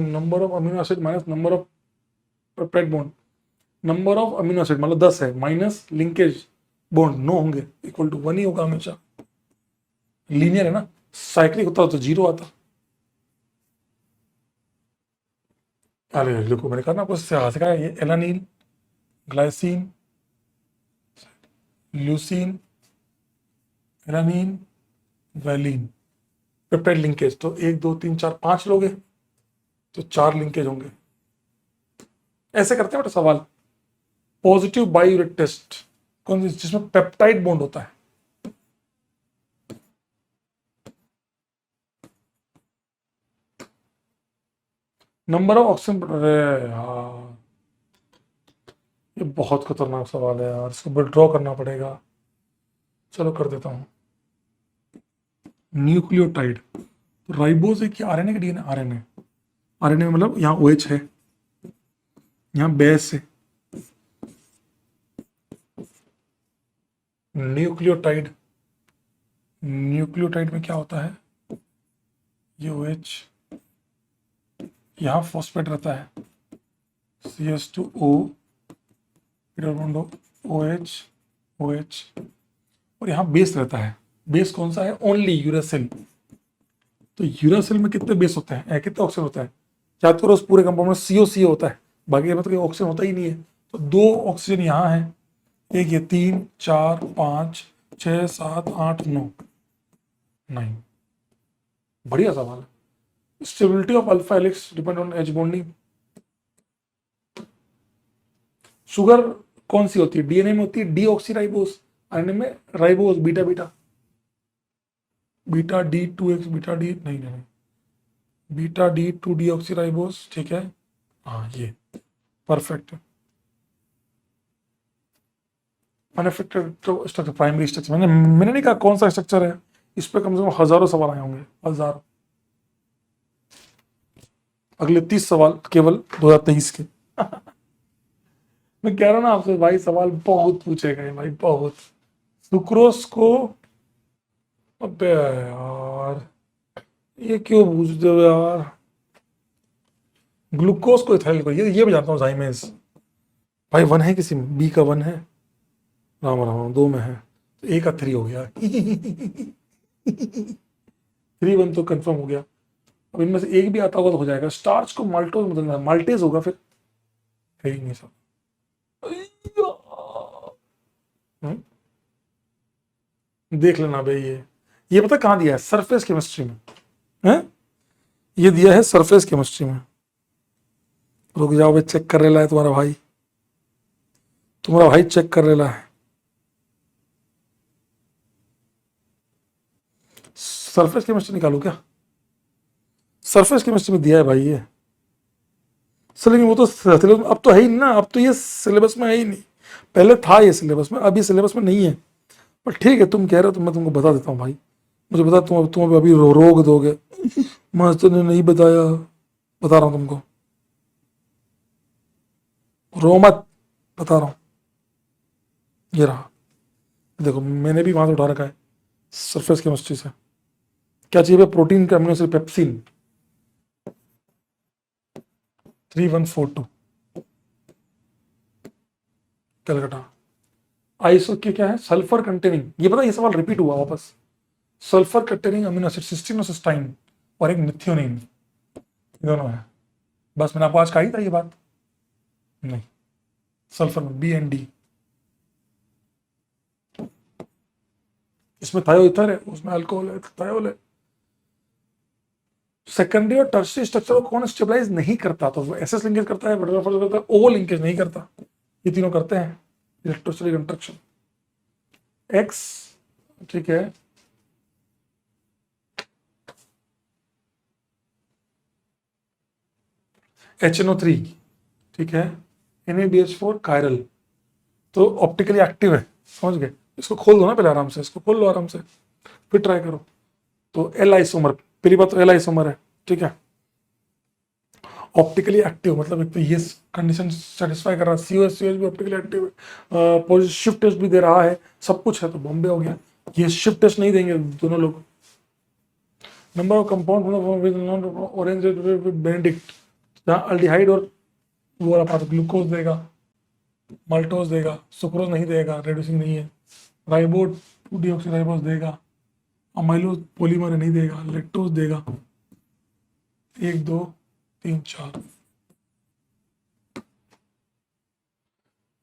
number of amino acid minus number of peptide bond, number of amino acid मतलब 10 है, माइनस लिंकेज बॉन्ड 9 होंगे, इक्वल टू 1 ही होगा हमेशा। लीनियर है ना, साइक्लिक होता तो 0 आता। अरे देखो मैंने कहा ना, आपको सिखाया ये alanine, glycine, leucine, alanine, valine, peptide linkage, तो 1 2 3 4 5 लोग हैं, तो 4 लिंकेज होंगे। ऐसे करते हैं बेटा सवाल। पॉजिटिव बायोरेट टेस्ट कौन सी, जिसमें पेप्टाइड बॉन्ड होता है। नंबर ऑफ ऑक्सीजन, अरे यार ये बहुत खतरनाक सवाल है यार, इसको विड्रॉ करना पड़ेगा। चलो कर देता हूँ। न्यूक्लियोटाइड, राइबोज है कि आरएनए का डीएनए, आरएनए, आरएनए मतलब यहाँ OH है, यहाँ बेस है। न्यूक्लियोटाइड, न्यूक्लियोटाइड में क्या होता है, ये OH, यहाँ फॉस्फेट रहता है, CH2O, OH, OH, और यहाँ बेस रहता है। बेस कौन सा है, ओनली यूरासिल। तो यूरासिल में कितने बेस होते हैं, कितने ऑक्सीजन होता है, या तो उस पूरे कंपाउंड में CO होता है, बाकी में तो कोई ऑक्सीजन होता ही नहीं है। तो 2 ऑक्सीजन यहाँ है, एक ये 3 4 5 6 7 8 9 9। बढ़िया सवाल है। Stability of alpha helix depend on H bonding. Sugar कौन सी होती है, डीएनए में होती है डीऑक्सीराइबोस, आरएनए में ribose, beta beta, beta D2X, beta D नहीं नहीं, बीटा D2 डीऑक्सीराइबोस, ठीक है। हाँ ये परफेक्ट है। अनअफेक्टेड तो स्ट्रक्चर, प्राइमरी स्ट्रक्चर, मैंने नहीं कहा कौन सा स्ट्रक्चर है, इस पे कम से कम हजारों सवाल आए होंगे, हजारों। अगले 30 सवाल केवल 2023 के। मैं कह रहा हूं ना आपसे भाई, सवाल बहुत पूछे गए भाई, बहुत। सुक्रोज को, अबे यार ये क्यों पूछते हो यार। ग्लूकोज को इथाइल को, ये भी जानता हूँ, जाइमेज। भाई 1 है किसी में, बी का 1 है, राम राम 2 में है, तो ए का 3 हो गया। 3 1 तो कंफर्म हो गया। अब इनमें से एक भी आता होगा तो हो जाएगा। स्टार्च को माल्टोज बदलना, माल्टेज होगा फिर, है ही नहीं सब। हम्म, देख लेना भाई, ये पता कहाँ दिया है, सरफेस केमिस्ट्री में है, ये दिया है सरफेस केमिस्ट्री में। रुक जाओ भाई, चेक कर रहा है तुम्हारा भाई, तुम्हारा भाई चेक कर रहा है। सरफेस केमिस्ट्री निकालू क्या, सरफेस केमिस्ट्री में दिया है भाई ये। लेकिन वो तो सिलेबस अब तो है ही नहीं ना, अब तो ये सिलेबस में है ही नहीं। पहले था ये सिलेबस में, अभी सिलेबस में नहीं है। पर ठीक है, तुम कह रहे हो तो मैं तुमको बता देता हूँ भाई। मुझे बता, तुम अभी रोक दोगे, मास्टर ने नहीं बताया, बता रहा हूँ तुमको, रो मत, बता रहा हूँ। ये रहा, देखो मैंने भी वहां से उठा रखा है सरफेस केमिस्ट्री से। क्या चाहिए, प्रोटीन का amino acid pepsin 3142, Calcutta. Iso के क्या है, सल्फर कंटेनिंग, ये पता, ये सवाल रिपीट हुआ वापस। Sulphur containing amino acid, cysteine और सिस्टाइन, और एक मिथियोनिन, दोनों है। बस मैंने आपको आज कहा ही था ये बात, नहीं सल्फर में BND, इसमें थायो इथर है, उसमें अल्कोहल है, थायोल है। सेकेंडरी और टर्शियरी स्ट्रक्चर को कौन स्टेबलाइज नहीं करता? तो एसएस लिंकेज करता है, बटरफ्लाई करता है, ओ लिंकेज नहीं करता। ये तीनों करते हैं इलेक्ट्रोस्टैटिक इंटरेक्शन। एक्स, ठीक है, HNO3, ठीक है, NaBH4 कायरल, तो ऑप्टिकली एक्टिव है, समझ गए? इसको खोल दो ना पहले आराम से, इसको खोल लो आराम से, फिर ट्राई करो। तो एल आइसोमर, पहली बात तो एल आइसोमर है, ठीक है, ऑप्टिकली एक्टिव, मतलब एक तो ये कंडीशन सेटिस्फाई कर रहा है, COS भी ऑप्टिकली एक्टिव है, शिफ्ट टेस्ट भी दे रहा है, सब कुछ है, तो बॉम्बे हो गया। ये शिफ्ट टेस्ट नहीं देंगे दोनों लोग। Number of compound orange Benedict, जहाँ अल्डिहाइड और वो वाला पास ग्लूकोज देगा, माल्टोज देगा, सुक्रोज नहीं देगा, रेड्यूसिंग नहीं है, राइबोड 2-डीऑक्सीराइबोज देगा, अमाइलो पॉलीमर नहीं देगा, लेक्टोज देगा, 1 2 3 4।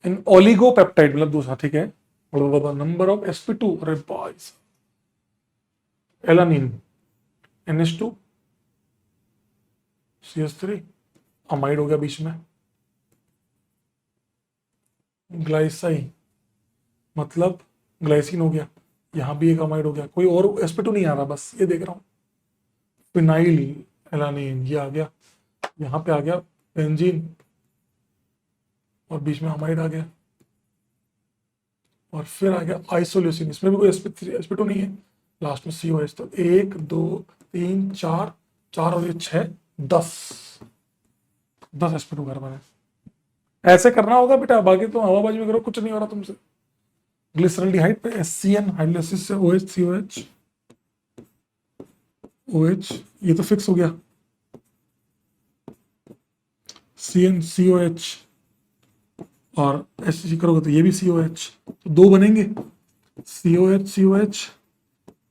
इन ओलिगोपेप्टाइड मतलब दूसरा, ठीक है, नंबर ऑफ sp2, अरे boys, alanine, NH2 CH3, amide हो गया बीच में, ग्लाइसाई मतलब ग्लाइसिन हो गया, यहाँ भी एक अमाइड हो गया, कोई और sp2 नहीं आ रहा, बस ये देख रहा हूँ। फिनाइल एलानिन ये आ गया, यहाँ पे आ गया बेंजीन, और बीच में अमाइड आ गया, और फिर आ गया आइसोल्यूसिन, इसमें भी कोई sp2 नहीं है, लास्ट में COH। तो 1 2 3 4, 4 और ये 6, 10 sp2 कार्बन है। ऐसे करना होगा बेटा, बाकी तो हवाबाजी में करो, कुछ नहीं हो रहा तुमसे। ग्लिसरल्डिहाइड पे HCN, हाइड्रोलिसिस से OH COH, OH ये तो फिक्स हो गया, CN COH, और HCG करोगे तो ये भी COH, तो 2 बनेंगे, COH COH,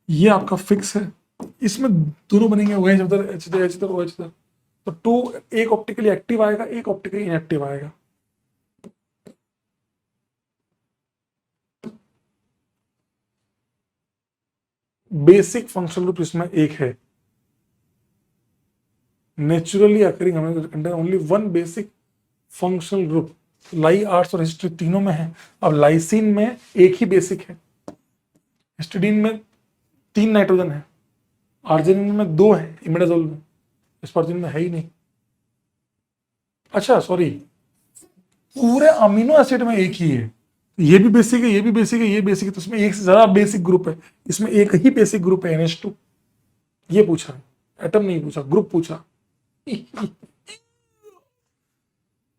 ये आपका फिक्स है, इसमें दोनों बनेंगे, OH उधर, H इधर, H इधर, OH इधर, तो 2, एक ऑप्टिकली एक्टिव आएगा, एक ऑप्टिकली इनएक्टिव आएगा। बेसिक फंक्शनल ग्रुप इसमें एक है, naturally occurring contain only one basic functional group. Lys, arts और हिस्ट्री तीनों में है। अब लाइसिन में एक ही बेसिक है, हिस्टिडीन में 3 नाइट्रोजन है, आर्जिनिन में 2 है, इमिडाजोल में, एस्पार्जिन में है ही नहीं। अच्छा सॉरी, पूरे अमीनो एसिड में एक ही है, ये भी बेसिक है, ये भी बेसिक है, ये बेसिक है, तो इसमें एक से ज्यादा बेसिक ग्रुप है, इसमें एक ही बेसिक ग्रुप है NH2। ये पूछा, एटम नहीं पूछा, ग्रुप पूछा।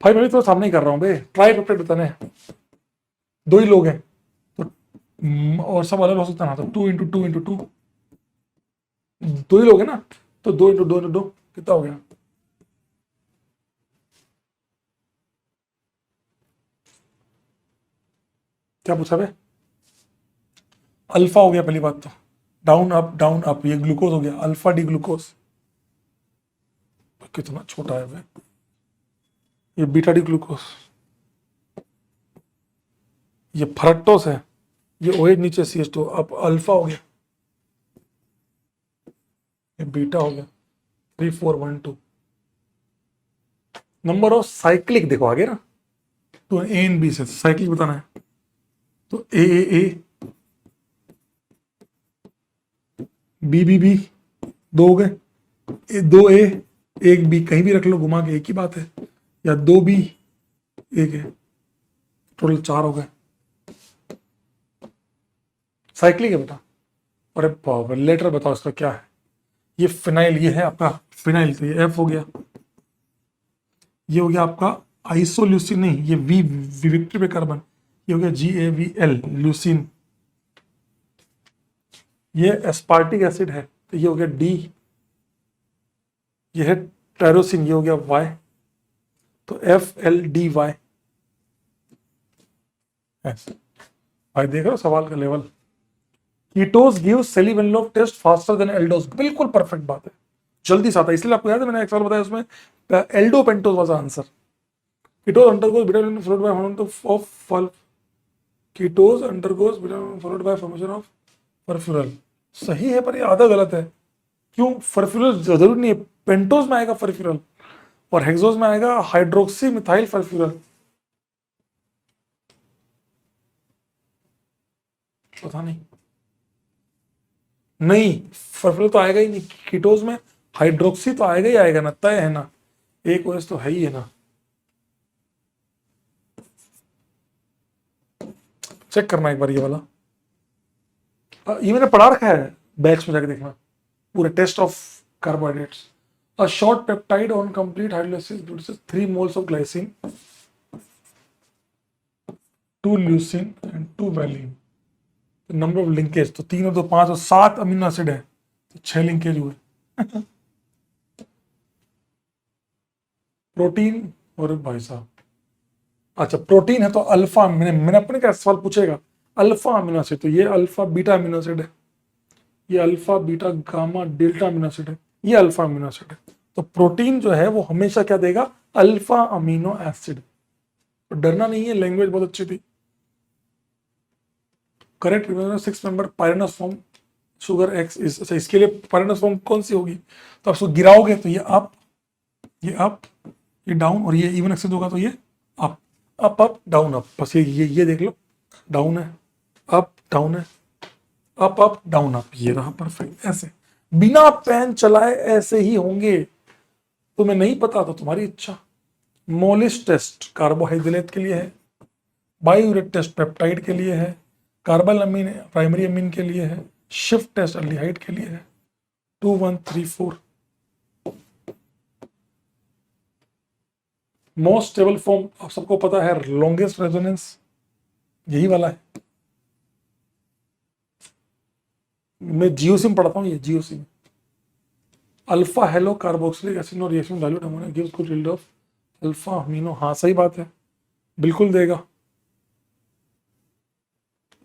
भाई मैं भी तो सामने ही कर रहा हूँ बे, ट्राई पेप्टाइड बताने हैं, 2 ही लोग हैं तो और सब अलग हो सकता है ना, तो 2 × 2 × 2, 2 ही लोग हैं ना, तो 2 × 2 × 2 कितना हो गया? क्या पूछा बे? अल्फा हो गया पहली बात तो, डाउन अप, ये ग्लूकोज हो गया, अल्फा डी ग्लूकोज, कितना छोटा है बे, ये बीटा डी ग्लूकोज, ये फ्रक्टोस है, ये OH नीचे CH2, अब अल्फा हो गया, ये बीटा हो गया, 3 4 1 2। नंबर ऑफ साइक्लिक देखो आगे ना, तो A एंड B से साइक्लिक बताना है, तो A B 2 हो गए, 2A 1 B, कहीं भी रख लो घुमा के, एक ही बात है, या 2B 1 है, टोटल 4 हो गए, साइक्लिक है बेटा। अरे लेटर बताओ इसका क्या है? ये फिनाइल, ये है आपका फिनाइल, तो ये F हो गया, ये हो गया आपका आइसोल्यूसिन, नहीं ये V विक्ट्री पे कार्बन, ये हो गया GAVL ल्यूसिन, ये एस्पार्टिक एसिड है, तो ये हो गया D, ये है टायरोसिन, ये हो गया Y, तो FLDY। भाई देख रहे हो सवाल का level. Ketose give Seliwanoff test faster than aldose, बिल्कुल परफेक्ट बात है, जल्दी से आता है, इसलिए आपको याद है मैंने एक सवाल बताया उसमें aldo pentose was answer. Ketose undergoes beta followed by formation of ketose undergoes beta followed by formation of furfural, सही है पर ये आधा गलत है। क्यों? परफ्यूरल जरूरी नहीं है पेंटोज में आएगा फर्फ्यूरल और हेक्सोज में आएगा हाइड्रोक्सी मिथाइल फर्फ्यूरल। पता नहीं, नहीं फर्फ्यूरल तो आएगा ही नहीं कीटोज में, हाइड्रोक्सी तो आएगा ही आएगा ना, तय है ना, एक ओएस तो है ही है ना। चेक करना एक बार ये वाला, ये मैंने पढ़ा रखा है, बैच में जाके देखना पूरे test of carbohydrates. A short peptide on complete hydrolysis produces 3 moles of glycine, 2 leucine and 2 valine. Number of linkage तो 3 और 2 5 और 7 अमीनो एसिड है, तो 6 लिंकेज हुए। प्रोटीन, और भाई साहब, अच्छा प्रोटीन है तो अल्फा, मैंने अपने क्या सवाल पूछेगा, अल्फा अमीनो एसिड, तो ये अल्फा बीटा अमीनो एसिड है, ये alpha beta gamma delta amino acid है, ये अल्फा अमीनो एसिड है। तो प्रोटीन जो है वो हमेशा क्या देगा, अल्फा अमीनो एसिड। तो डरना नहीं है, लैंग्वेज बहुत अच्छी थी। Correct 6 member pyranose form sugar x is, अच्छा इसके लिए पायरेनस फॉर्म कौन सी होगी, तो आप उसको गिराओगे तो ये अप, ये अप, ये डाउन, और ये इवन एक्सेस होगा तो ये up, up up down up, बस ये देख लो, डाउन है, अप डाउन है, अप डाउन अप, ये रहा परफेक्ट। ऐसे बिना पेन चलाए ऐसे ही होंगे। तुम्हें नहीं पता तो तुम्हारी इच्छा। मोलिस टेस्ट कार्बोहाइड्रेट के लिए है, बायोरेट टेस्ट पेप्टाइड के लिए है, कार्बल अमीन प्राइमरी अमीन के लिए है, शिफ्ट टेस्ट अल्डिहाइड के लिए है। 2 1 3 4 मोस्ट स्टेबल फॉर्म आप सबको पता है, लॉन्गेस्ट रेजोनेंस यही वाला है। मैं जीओसी में पढ़ता हूँ, ये जीओसी में अल्फा हेलो कार्बोक्सिलिक एसिड और reaction dilute ammonia gives good yield of alpha amino. हाँ सही बात है, बिल्कुल देगा,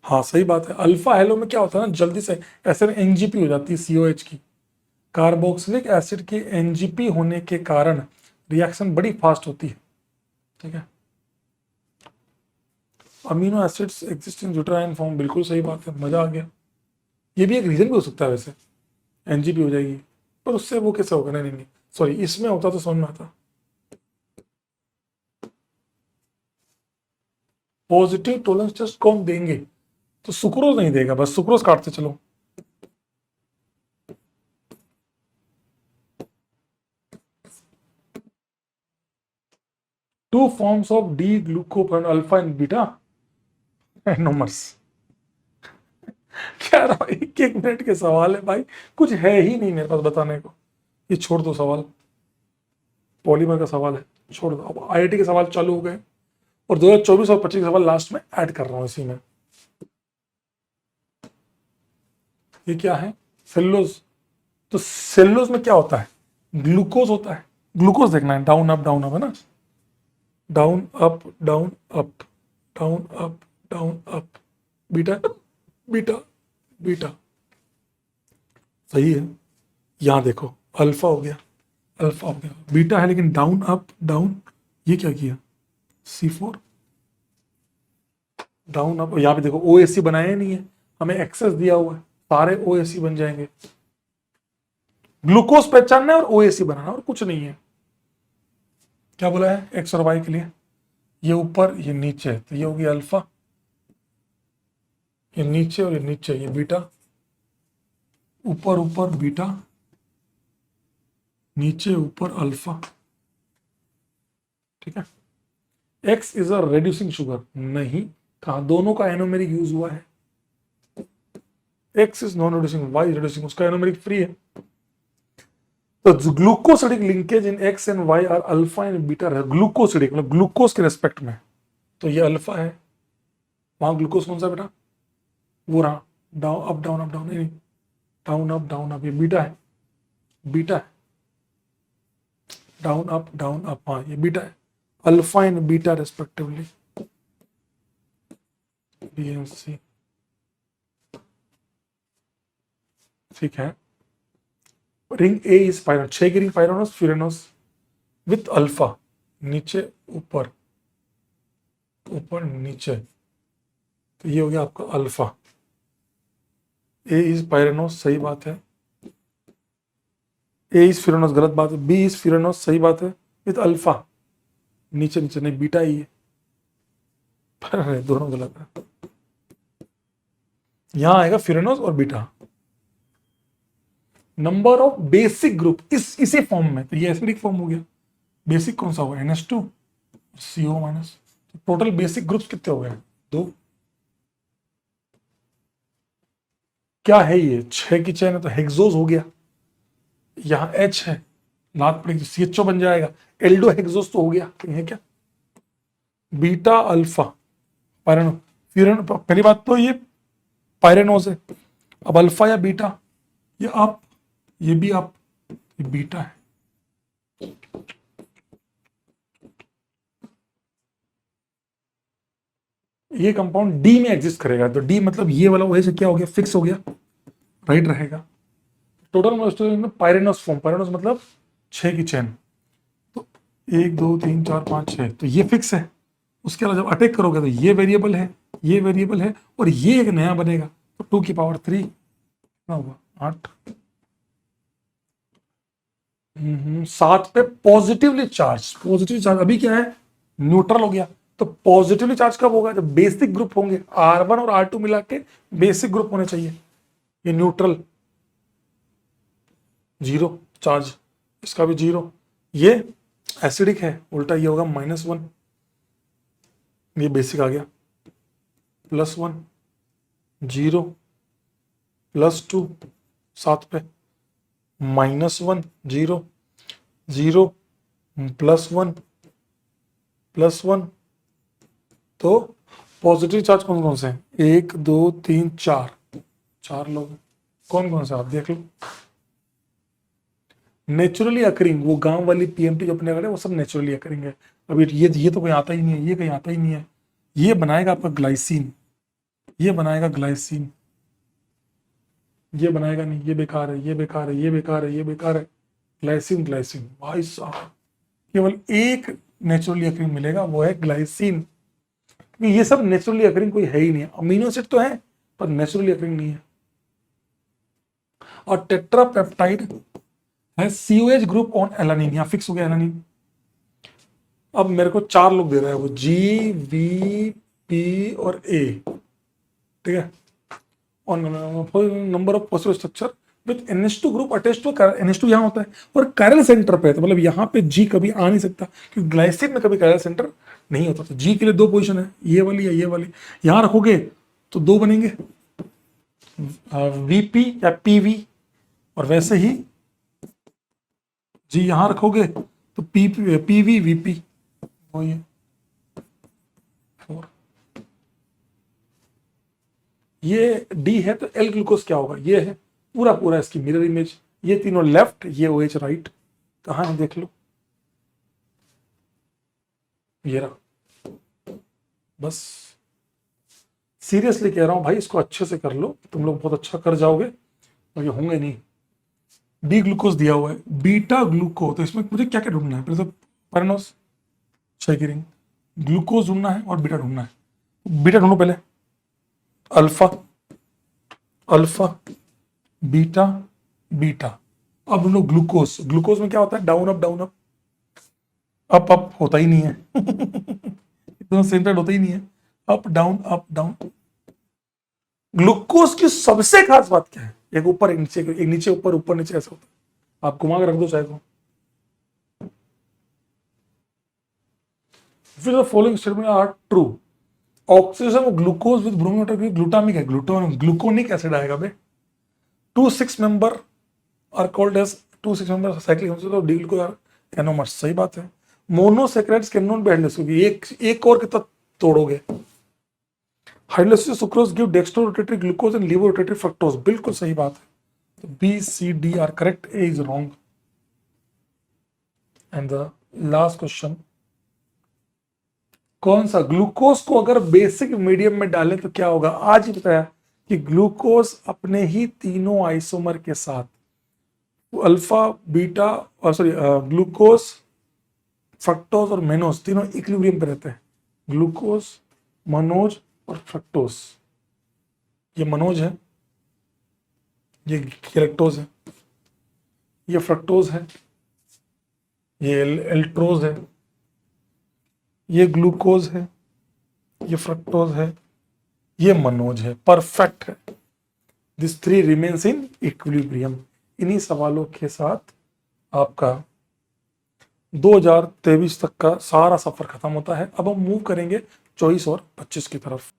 हाँ सही बात है। अल्फा हेलो में क्या होता है ना, जल्दी से ऐसे में एनजीपी हो जाती है सीओएच की, कार्बोक्सिलिक एसिड की एनजीपी होने के कारण रिएक्शन बड़ी फास्ट होती है, ठीक है। अमीनो एसिड्स एग्जिस्ट इन ड्यूटेराइन फॉर्म, बिल्कुल सही बात है, मजा आ गया। ये भी एक रीजन भी हो सकता है वैसे, एनजीपी हो जाएगी, पर उससे वो कैसे होगा, नहीं नहीं नहीं सॉरी, इसमें होता तो समझ में आता। पॉजिटिव टॉलरेंस टेस्ट कौन देंगे, तो सुक्रोज नहीं देगा, बस सुक्रोज काटते चलो। Two forms of D glucose alpha and beta anomers. क्या रहा, एक मिनट के सवाल है भाई, कुछ है ही नहीं मेरे पास बताने को, ये छोड़ दो सवाल, पॉलीमर का सवाल है, छोड़ दो। अब आईआईटी के सवाल चालू हो गए और 2024 और 25 के सवाल लास्ट में ऐड कर रहा हूं इसी में। ये क्या है, सेलुलोज, तो सेलुलोज में क्या होता है, ग्लूकोज होता है, ग्लूकोज देखना है, डाउन अप है ना, down up down up down up down up, beta beta beta, सही है। यहां देखो अल्फा हो गया, अल्फा हो गया, बीटा है लेकिन डाउन अप डाउन, ये क्या किया C4 डाउन अप, यहाँ पे देखो OAC बनाया नहीं है, हमें एक्सेस दिया हुआ है, सारे OAC बन जाएंगे। ग्लूकोज पहचानना है और OAC बनाना, और कुछ नहीं है। क्या बोला है एक्स और वाई के लिए, ये ऊपर ये नीचे, तो ये होगी अल्फा, ये नीचे और ये नीचे, ये बीटा, ऊपर ऊपर बीटा, नीचे ऊपर अल्फा, ठीक है। X is a reducing sugar, नहीं, कहा दोनों का एनोमेरिक यूज हुआ है, X is non reducing, Y reducing, उसका एनोमेरिक फ्री है। तो glucosidic linkage in X and Y are alpha and beta है, ग्लूकोसिडिक मतलब ग्लूकोज के रेस्पेक्ट में, तो ये अल्फा है, वहां ग्लूकोज कौन सा बेटा, वो रहा, down up down up down, नहीं डाउन अप, ये बीटा है, बीटा है, डाउन अप, हाँ ये बीटा है, alpha and beta respectively, BNC, ठीक है। रिंग ए इज पायरन, 6 की रिंग पायरोनस फ्यूरेनोस विथ अल्फा, नीचे ऊपर ऊपर नीचे, तो ये हो गया आपका अल्फा। ए इज पायरेनोस, सही बात है, ए इज फ्यूरानोस गलत बात है, बी इज फ्यूरानोस सही बात है विथ अल्फा, नीचे नीचे नहीं बीटा ही है, अरे दोनों गलत है, यहां आएगा फ्यूरानोस और beta. Number of basic group इसी फॉर्म में, तो ये एसिडिक फॉर्म हो गया, बेसिक कौन सा हुआ NH2 CO minus, total basic groups कितने हो गए 2। क्या है ये 6 की चेन है तो हेक्सोज हो गया, यहां H है लात पड़ेगी CHO बन जाएगा, एल्डो हेक्सोज तो हो गया, कहीं है क्या, बीटा अल्फा पायरेनो फ्यूरन, पहली बात तो ये पायरेनोज है, अब अल्फा या बीटा, ये अप ये भी अप, ये बीटा है, ये कंपाउंड डी में एग्जिस्ट करेगा, तो डी मतलब ये वाला OH क्या हो गया फिक्स हो गया, राइट रहेगा। टोटल में पायरेनोस फॉर्म, पायरेनोस मतलब 6 की चेन, तो 1 2 3 4 5 6, तो ये फिक्स है। उसके अलावा जब अटैक करोगे तो ये वेरिएबल है, ये वेरिएबल है, और ये एक नया बनेगा, तो 2 की पावर 3 कितना हुआ 8। 7 पे पॉजिटिवली चार्ज अभी क्या है न्यूट्रल हो गया, तो पॉजिटिवली चार्ज कब होगा जब बेसिक ग्रुप होंगे, R1 और R2 मिला के बेसिक ग्रुप होने चाहिए, ये न्यूट्रल 0 चार्ज, इसका भी 0, ये एसिडिक है उल्टा ये होगा -1, ये बेसिक आ गया +1 0 +2 7 पे -1 0 0 +1 +1, तो पॉजिटिव चार्ज कौन कौन से हैं 1 2 3 4 लोग, कौन कौन से आप देख लो। नेचुरली अकरिंग वो गांव वाली PMT जो अपने वो सब नेचुरली अकरिंग है, अभी ये तो कोई आता ही नहीं है, ये कहीं आता ही नहीं है, ये बनाएगा आपका ग्लाइसिन, ये बनाएगा ग्लाइसिन, ये बनाएगा नहीं, ये बेकार है, ये बेकार है, ये बेकार है, ये बेकार है, ग्लाइसिन ग्लाइसिन भाई साहब, केवल एक नेचुरली अकरिंग मिलेगा वो है ग्लाइसिन, ये सब नेचुरली अकरिंग कोई है ही नहीं है, अमीनो एसिड तो है पर नेचुरली अकरिंग नहीं है। और टेट्रापेप्टाइड है COH ग्रुप ऑन एलानिन, यहां फिक्स हो गया एलानिन। अब मेरे को 4 लोग दे रहा है वो GVP और A, ठीक है, और number of possible structure with NH2 group attached to NH2 यहां होता है, और कायरल सेंटर पे है, तो मतलब यहां पे G कभी आ नहीं सकता क्योंकि ग्लाइसिन में कभी कायरल सेंटर नहीं होता, तो G के लिए 2 पोजीशन है, ये वाली या ये वाली, यहां रखोगे तो 2 बनेंगे VP या PV, और वैसे ही G यहां रखोगे तो PV VP, वो ये 4, ये D है तो L ग्लूकोज क्या होगा, ये है पूरा पूरा इसकी मिरर इमेज, ये तीनों लेफ्ट ये OH राइट, कहाँ है देख लो, ये रहा, बस सीरियसली कह रहा हूं भाई इसको अच्छे से कर लो, तुम लोग बहुत अच्छा कर जाओगे, तो ये होंगे नहीं। डी ग्लूकोज दिया हुआ है, बीटा ग्लूको, तो इसमें मुझे क्या क्या ढूंढना है, पहले तो पैरानोस 6 की रिंग, ग्लूकोज ढूंढना है और बीटा ढूंढना है, बीटा ढूंढो पहले, अल्फा अल्फा बीटा बीटा, अब ढूंढो ग्लूकोज, ग्लूकोज में क्या होता है down up down up, up होता ही नहीं है इतना सेंटर्ड होता ही नहीं है, अप डाउन। ग्लूकोज की सबसे खास बात क्या है, एक ऊपर एक नीचे ऊपर ऊपर नीचे ऐसा होता है, आप घुमा के रख दो चाहे तो, फिर the following statement are true, oxidation of glucose with bromine water glutamic है, ग्लूकोनिक एसिड आएगा बे, 2 6 member are called as 2 6 member cyclic, तो डी ग्लूकोज एनोमर्स, सही बात है। Monosaccharides can not be hydrolysed, क्योंकि एक और कितना तोड़ोगे, hydrolysis sucrose give dextro rotatory glucose and laevo rotatory fructose, बिल्कुल सही बात है, तो B C D are correct, A is wrong. And the last question, कौन सा ग्लूकोज को अगर बेसिक मीडियम में डालें तो क्या होगा, आज ही बताया कि ग्लूकोज अपने ही तीनों आइसोमर के साथ अल्फा बीटा और सॉरी ग्लूकोज फ्रक्टोज और मेनोज तीनों इक्विलिब्रियम पे रहते हैं, ग्लूकोज मनोज और फ्रक्टोज, ये मनोज है, ये गैलेक्टोज है, ये फ्रक्टोज है, ये एल्ट्रोज है, ये ग्लूकोज है, ये फ्रक्टोज है, ये मनोज है। परफेक्ट है। This three remains in equilibrium. इन्हीं सवालों के साथ आपका 2023 तक का सारा सफर खत्म होता है। अब हम मूव करेंगे 24 और 25 की तरफ।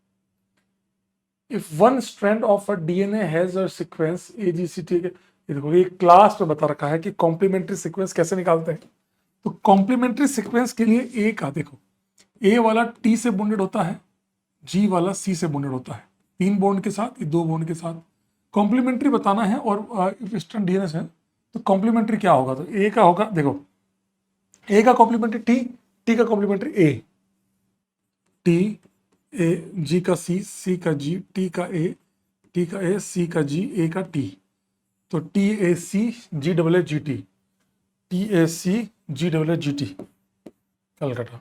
If one strand of a DNA has a sequence AGCT के, देखो ये क्लास में बता रखा है कि कॉम्प्लीमेंट्री सीक्वेंस कैसे निकालते हैं। तो कॉम्प्लीमेंट्री सीक्वेंस के लिए ए का देखो, ए वाला टी से बॉन्डेड होता है, जी वाला सी से बॉन्डेड होता है, 3 बॉन्ड के साथ, ये 2 बॉन्ड के साथ। कॉम्प्लीमेंट्री बताना है और इफ स्ट्रैंड डीएनए है तो कॉम्प्लीमेंट्री क्या होगा, तो ए का होगा, देखो ए का कॉम्प्लीमेंट्री टी, टी का कॉम्प्लीमेंट्री ए, टी ए, जी का सी, सी का जी, टी का ए, टी का ए, सी का जी, ए का टी। तो T A C G double A G T, T A C G double A G T, Calcutta.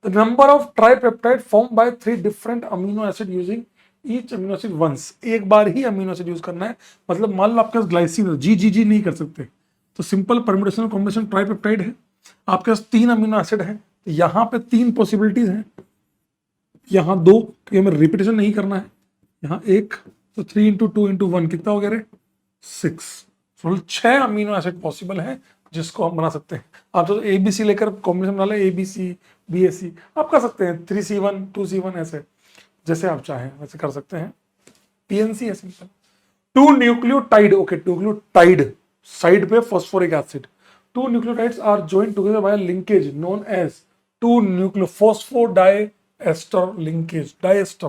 The number of tripeptide formed by 3 different amino acid using each amino acid once। एक बार ही amino acid use करना है, मतलब मान लो आपके पास glycine है, जी जी जी नहीं कर सकते, तो सिंपल परम्यूटेशन कॉम्बिनेशन ट्राइपेप्टाइड है, आपके पास 3 अमीनो एसिड है, तो यहाँ पे 3 पॉसिबिलिटीज हैं, यहाँ 2, क्योंकि हमें रिपीटेशन नहीं करना है, यहाँ 1, तो 3 इंटू 2 इंटू 1 कितना हो गया रे, 6। 6 अमीनो एसिड पॉसिबल है जिसको हम बना सकते हैं। आप तो ए बी सी लेकर कॉम्बिनेशन बना ले, ए बी सी बी ए सी, आप कर सकते हैं 3C1 2C1 ऐसे, जैसे आप चाहें वैसे कर सकते हैं। पीएनसी है simple. 2 nucleotide, okay nucleotide side पे phosphoric acid, 2 nucleotides are joined together by linkage known as 2 nucleophosphodiester linkage, diester.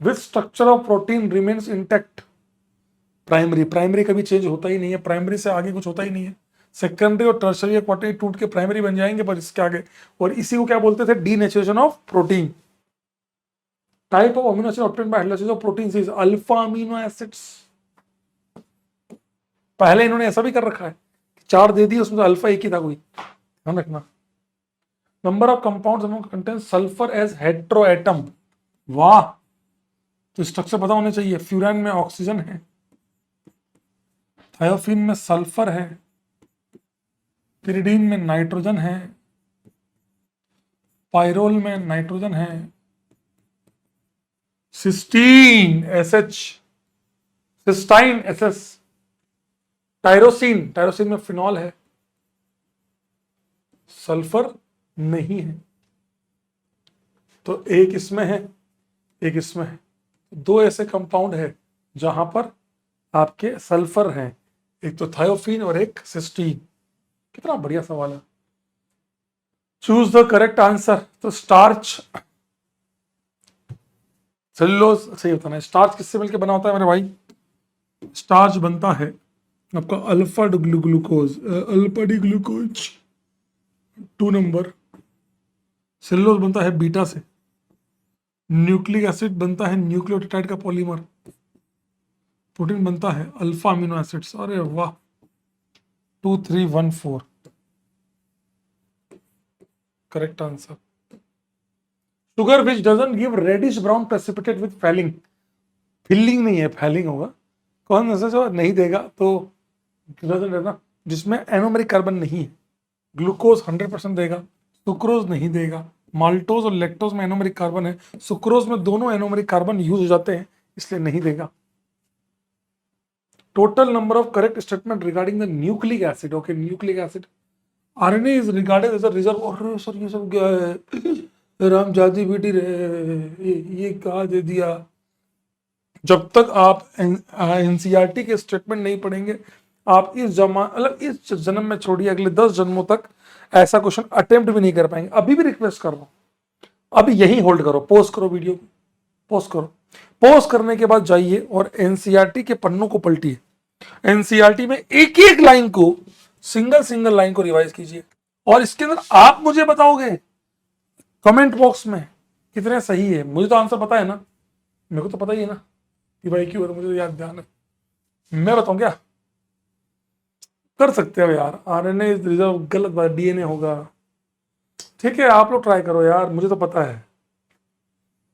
Which structure of protein remains intact, primary, primary कभी चेंज होता ही नहीं है, प्राइमरी से आगे कुछ होता ही नहीं है। सेकेंडरी और टर्शरी क्वार्टरी टूट के प्राइमरी बन जाएंगे पर इसके आगे, और इसी को क्या बोलते थे, denaturation of protein. Type of amino acid obtained by hydrolysis of protein is alpha amino acids. पहले इन्होंने ऐसा भी कर रखा है, 4 दे दिए उसमें से अल्फा एक ही था, कोई ध्यान रखना। Number of compounds contain sulphur as heteroatom, वाह, तो स्ट्रक्चर पता होने चाहिए। फ्यूरान में ऑक्सीजन है, थायोफिन में सल्फर है, पिरिडीन में नाइट्रोजन है, पायरोल में नाइट्रोजन है, cysteine SH, cystine SS, tyrosine, tyrosine में फिनॉल है, सल्फर नहीं है। तो एक इसमें है, एक इसमें है, 2 ऐसे कंपाउंड है जहां पर आपके सल्फर हैं, एक तो थायोफिन और एक सिस्टीन। कितना बढ़िया सवाल है। चूज द करेक्ट आंसर, तो स्टार्च, सेलुलोज सही होता है। स्टार्च किससे मिलकर बना होता है मेरे भाई, स्टार्च बनता है आपका alpha glucose, alpha D glucose 2 number, cellulose बनता है बीटा से, न्यूक्लिक एसिड बनता है न्यूक्लियोटाइड का पॉलीमर, प्रोटीन बनता है अल्फा अमीनो एसिड्स। अरे वाह, 2 3 1 4 correct answer. Sugar which doesn't give reddish brown precipitate with Fehling, filling नहीं है, फैलिंग होगा। कौन सा जो नहीं देगा तो डजंट देना, जिसमें एनोमेरिक कार्बन नहीं है। ग्लूकोज 100% देगा, सुक्रोज नहीं देगा, माल्टोज और लैक्टोज में एनोमेरिक कार्बन है, सुक्रोज में दोनों एनोमेरिक कार्बन यूज हो जाते हैं इसलिए नहीं देगा। Total number of correct statement regarding the nucleic acid, okay nucleic acid, RNA is regarded as a reserve, और सर ये सब क्या है, रामजादी बेटी रे, ये कहा दे दिया। जब तक आप एनसीईआरटी के स्टेटमेंट नहीं पढ़ेंगे, आप इस मतलब इस जन्म में छोड़िए अगले 10 जन्मों तक ऐसा क्वेश्चन अटेम्प्ट भी नहीं कर पाएंगे। अभी भी रिक्वेस्ट कर रहा हूं, अभी यही होल्ड करो, पोस्ट करो वीडियो, पोस्ट करो, पोस्ट करने के बाद जाइए और एनसीईआरटी के पन्नों को पलटिए, एनसीईआरटी में एक एक लाइन को, सिंगल लाइन को रिवाइज कीजिए, और इसके अंदर आप मुझे बताओगे कमेंट बॉक्स में कितने सही है। मुझे तो आंसर पता है ना, मेरे को तो पता ही है ना कि भाई क्यों, मुझे तो याद ध्यान है, मैं बताऊं क्या, कर सकते हो यार। आरएनए रिजर्व गलत बात, डीएनए होगा। ठीक है आप लोग ट्राई करो यार, मुझे तो पता है,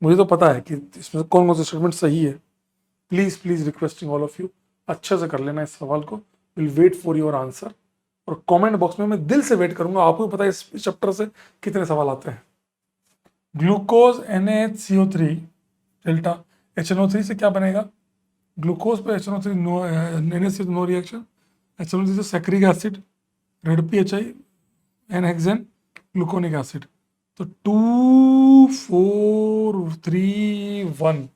मुझे तो पता है कि इसमें कौन कौन सा स्टेटमेंट सही है। Please please requesting all of you, अच्छे से कर लेना इस सवाल को। Will wait for your answer, और कमेंट बॉक्स में मैं दिल से वेट करूंगा। आपको भी पता है इस चैप्टर से कितने सवाल आते हैं। ग्लूकोज NaHCO3 डेल्टा HNO3 से क्या बनेगा? ग्लूकोज पे HNO3 no, NaCO no reaction, HNO3 से saccharic acid, red PHI, n hexane, gluconic acid. तो 2 4 3 1,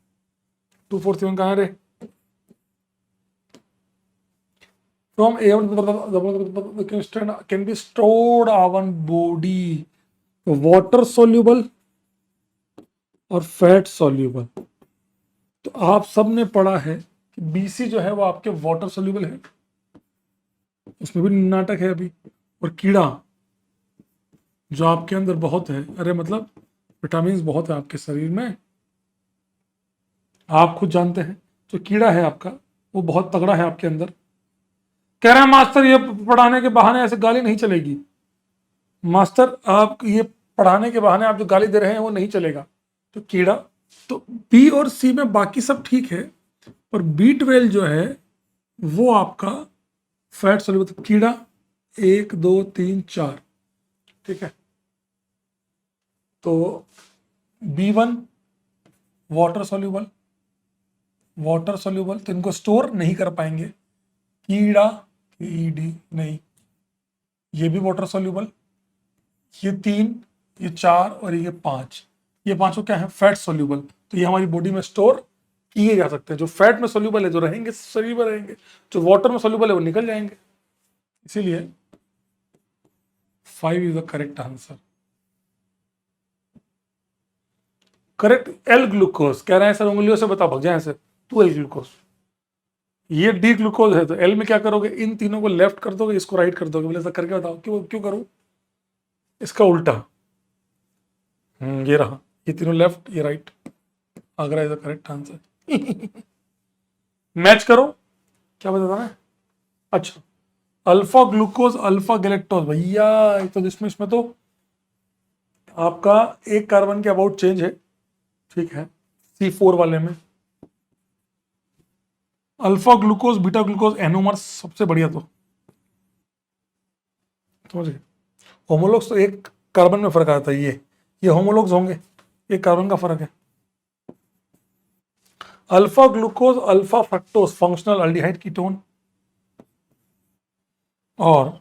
2 4 3 1 कहाँ है रे? From air can be stored our body, water soluble और फैट सॉल्यूबल। तो आप सब ने पढ़ा है कि BC जो है वो आपके वाटर सॉल्यूबल है, उसमें भी नाटक है अभी। और कीड़ा जो आपके अंदर बहुत है, अरे मतलब विटामिन बहुत है आपके शरीर में, आप खुद जानते हैं। जो कीड़ा है आपका वो बहुत तगड़ा है आपके अंदर। कह रहे हैं मास्टर ये पढ़ाने के बहाने ऐसे गाली नहीं चलेगी। मास्टर आप ये पढ़ाने के बहाने आप जो गाली दे रहे हैं वो नहीं चलेगा। तो कीड़ा, तो बी और सी में बाकी सब ठीक है, और B12 जो है वो आपका फैट सॉल्यूबल। तो कीड़ा 1 2 3 4, ठीक है। तो B1 water soluble, water soluble तो इनको स्टोर नहीं कर पाएंगे। कीड़ा ED नहीं, ये भी वाटर सॉल्यूबल। ये 3, ये 4 और ये 5, ये पांचों क्या है? Fat soluble. तो ये हमारी बॉडी में स्टोर किए जा सकते हैं। जो फैट में सॉल्यूबल है जो रहेंगे शरीर में रहेंगे, जो वाटर में सॉल्यूबल है वो निकल जाएंगे। इसीलिए 5 is the correct answer. Correct L glucose कह रहे हैं सर, उंगलियों से बता, भग जाए से। 2L ग्लूकोज, ये D ग्लूकोज है। तो L में क्या करोगे? इन तीनों को लेफ्ट कर दोगे, इसको राइट कर दोगे। बोले सर करके बताओ। क्यों क्यों करूं? इसका उल्टा। ये रहा, ये तीनों लेफ्ट, ये right. Agra is the correct answer. Match करो, क्या बताता है? अच्छा, अल्फा ग्लूकोज अल्फा गैलेक्टोज, भैया तो इसमें तो आपका एक कार्बन के अबाउट चेंज है, ठीक है। C4 वाले में alpha glucose beta glucose anomer सबसे बढ़िया। तो समझ गए? होमोलॉग्स तो एक कार्बन में फर्क आता है, ये होमोलॉग्स होंगे, एक कार्बन का फर्क है। Alpha glucose alpha fructose functional aldehyde ketone, और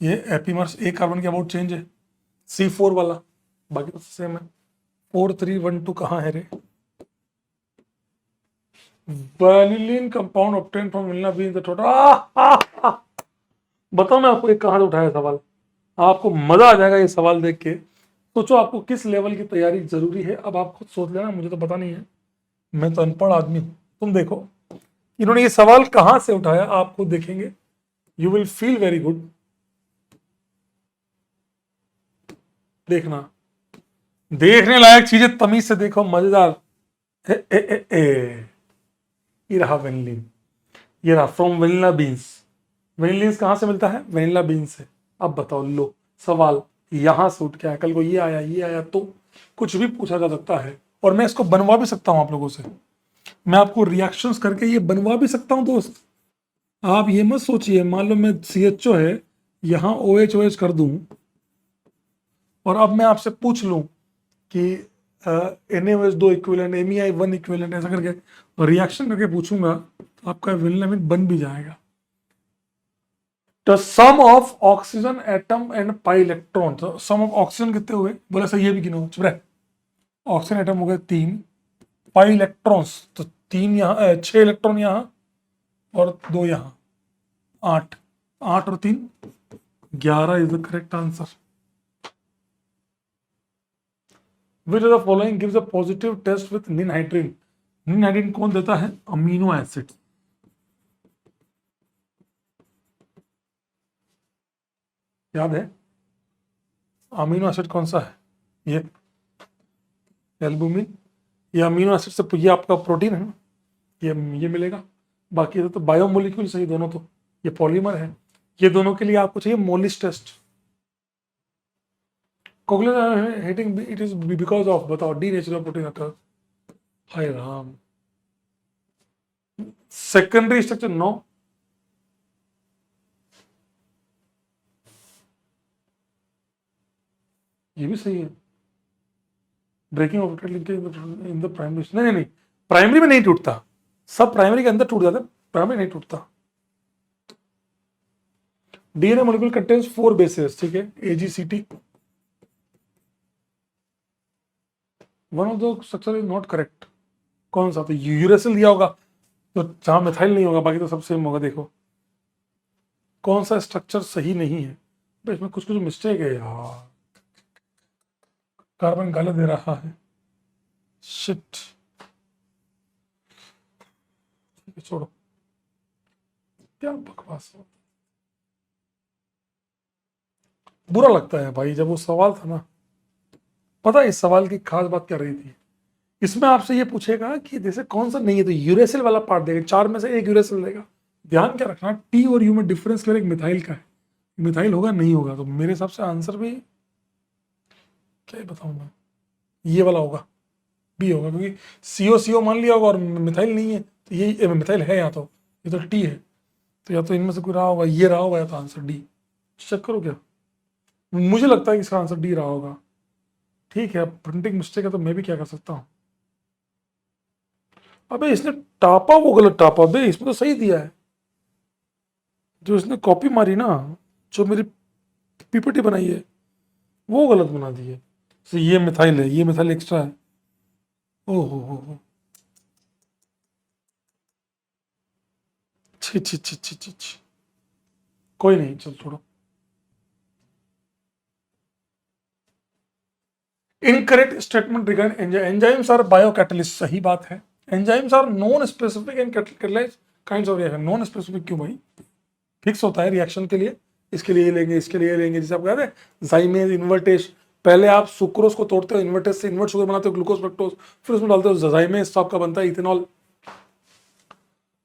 ये एपीमर्स एक कार्बन के अबाउट चेंज है, C4 वाला। बाकी तो सेम है। 4 3 1 2 कहाँ है रे? Vanillin compound obtain from vanilla bean the total. बताओ मैं आपको एक कहाँ से उठाया सवाल, आपको मजा आ जाएगा ये सवाल देख के। सोचो आपको किस लेवल की तैयारी जरूरी है। अब आप खुद सोच लेना, मुझे तो पता नहीं है, मैं तो अनपढ़ आदमी हूं। तुम देखो इन्होंने ये सवाल कहां से उठाया, आप खुद देखेंगे, you will feel very good. देखना, देखने लायक चीजें तमीज से देखो, मजेदार। ये रहा वेनिलिन, ये रहा फ्रॉम वेनिला बीन्स। वेनिलिन कहां से मिलता है? वेनिला बीन से। अब बताओ, लो सवाल यहां से उठ के आया, कल को ये आया तो कुछ भी पूछा जा सकता है। और मैं इसको बनवा भी सकता हूं आप लोगों से, मैं आपको रिएक्शंस करके ये बनवा भी सकता हूं दोस्त। आप ये मत सोचिए, मान लो मैं CHO है यहां OH कर दूं, और अब मैं आपसे पूछ लूं कि NaOH2 इक्विवेलेंट, MEI1 इक्विवेलेंट, ऐसा करके रिएक्शन करके पूछूंगा तो आपका विनिलामिन बन भी जाएगा। The sum of oxygen atom and pi electron, तो सम ऑफ ऑक्सीजन कितने हुए? बोले सर ये भी गिनो, चुप रहे। ऑक्सीजन एटम हो गए 3, पाई इलेक्ट्रॉन्स तो 3 यहाँ, 6 इलेक्ट्रॉन यहाँ और 2 यहाँ, 8, 8 और 3 11 is the correct answer. Which of the following gives a positive test with ninhydrin? ninhydrin कौन देता है? Amino acid. याद है अमीनो एसिड कौन सा है? ये एल्बुमिन। ये अमीनो एसिड से, ये आपका प्रोटीन है ना, ये मिलेगा। बाकी तो बायोमोलिक्यूल सही दोनों, तो ये पॉलीमर है। ये दोनों के लिए आपको चाहिए Molisch test. Coagulation heating it is because of, बताओ, डी नेचुरल प्रोटीन अकर। हाय राम, सेकेंडरी स्ट्रक्चर नो, ये भी सही है। Breaking of linkage in the primary, नहीं नहीं, प्राइमरी में नहीं टूटता, सब प्राइमरी के अंदर टूट जाता है, प्राइमरी नहीं टूटता। डीएनए मॉलिक्यूल कंटेन्स 4 बेसेस, ठीक है, AGCT। One of the structure is not correct. कौन सा? तो यूरेसिल दिया होगा, तो जहां मिथाइल नहीं होगा, बाकी तो सब सेम होगा। देखो कौन सा स्ट्रक्चर सही नहीं है, तो इसमें कुछ कुछ मिस्टेक है यार, कार्बन गलत दे रहा है, शिट, छोड़ो, क्या बकवास है। बुरा लगता है भाई, जब वो सवाल था ना, पता है इस सवाल की खास बात क्या रही थी, इसमें आपसे ये पूछेगा कि जैसे कौन सा नहीं है तो यूरेसिल वाला पार्ट देगा, 4 में से एक यूरेसिल देगा। ध्यान क्या रखना, टी और यू में डिफरेंस केवल एक मिथाइल का है, मिथाइल होगा नहीं होगा, तो मेरे हिसाब से आंसर भी क्या बताऊं मैं, ये वाला होगा, बी होगा, क्योंकि CO मान लिया होगा और मिथाइल नहीं है, तो ये मिथाइल है यहाँ, तो ये तो टी है, तो या तो इनमें से कोई रहा होगा, ये रहा होगा, या तो आंसर डी। चेक करो क्या, मुझे लगता है कि इसका आंसर डी रहा होगा। ठीक है, प्रिंटिंग मिस्टेक है तो मैं भी क्या कर सकता हूँ। अबे इसने टापा वो गलत टापा, बे इसमें तो सही दिया है, जो इसने कॉपी मारी ना, जो मेरी PPT बनाई है वो गलत बना दी है। तो ये मिथाइल है, ये मिथाइल एक्स्ट्रा है। ओहो हो, छी छी छी छी छी छी। कोई नहीं, चल छोड़ो। Incorrect statement regarding enzymes are biocatalyst, सही बात है। Enzymes are non specific and catalyse kinds of reaction. Non specific क्यों भाई, फिक्स होता है रिएक्शन के लिए, इसके लिए ये लेंगे, इसके लिए ये लेंगे, जैसे आप कहते हैं जाइमेज इन्वर्टेज, पहले आप सुक्रोज को तोड़ते हो, इन्वर्टेज से इन्वर्ट शुगर बनाते हो, ग्लूकोज फ्रक्टोज, फिर उसमें डालते हो जाइमेज, तो आपका बनता है इथेनॉल।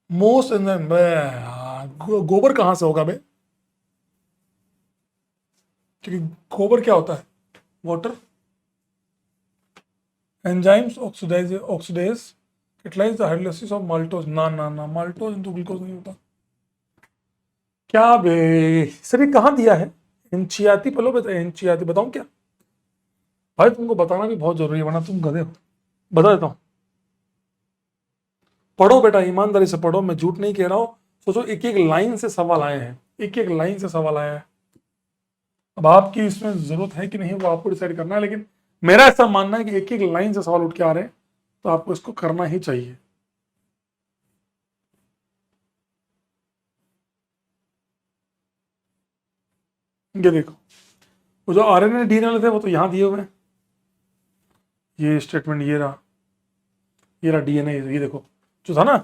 मोस्ट एंजाइम, गोबर कहां से होगा बे, क्योंकि गोबर क्या होता है, water. Enzymes oxidise catalyse the hydrolysis of maltose, ना ना ना, माल्टोज इनटू ग्लूकोज नहीं होता। क्या बे, सर ये कहाँ दिया है, एनसीईआरटी पढ़ो बेटा, एनसीईआरटी बताऊं क्या भाई, तुमको बताना भी बहुत जरूरी है, वरना तुम गधे हो। बता देता हूँ, पढ़ो बेटा, ईमानदारी से पढ़ो, मैं झूठ नहीं कह रहा हूँ। सोचो एक एक लाइन से सवाल आए हैं, एक एक लाइन से सवाल आया है। अब आपकी इसमें जरूरत है कि नहीं वो आपको डिसाइड करना है, लेकिन मेरा ऐसा मानना है कि एक एक लाइन से सवाल उठ के आ रहे हैं, तो आपको इसको करना ही चाहिए। ये देखो, वो जो RNA DNA थे वो तो यहाँ दिए हुए हैं, ये स्टेटमेंट ये रहा, ये रहा DNA, ये देखो जो था ना,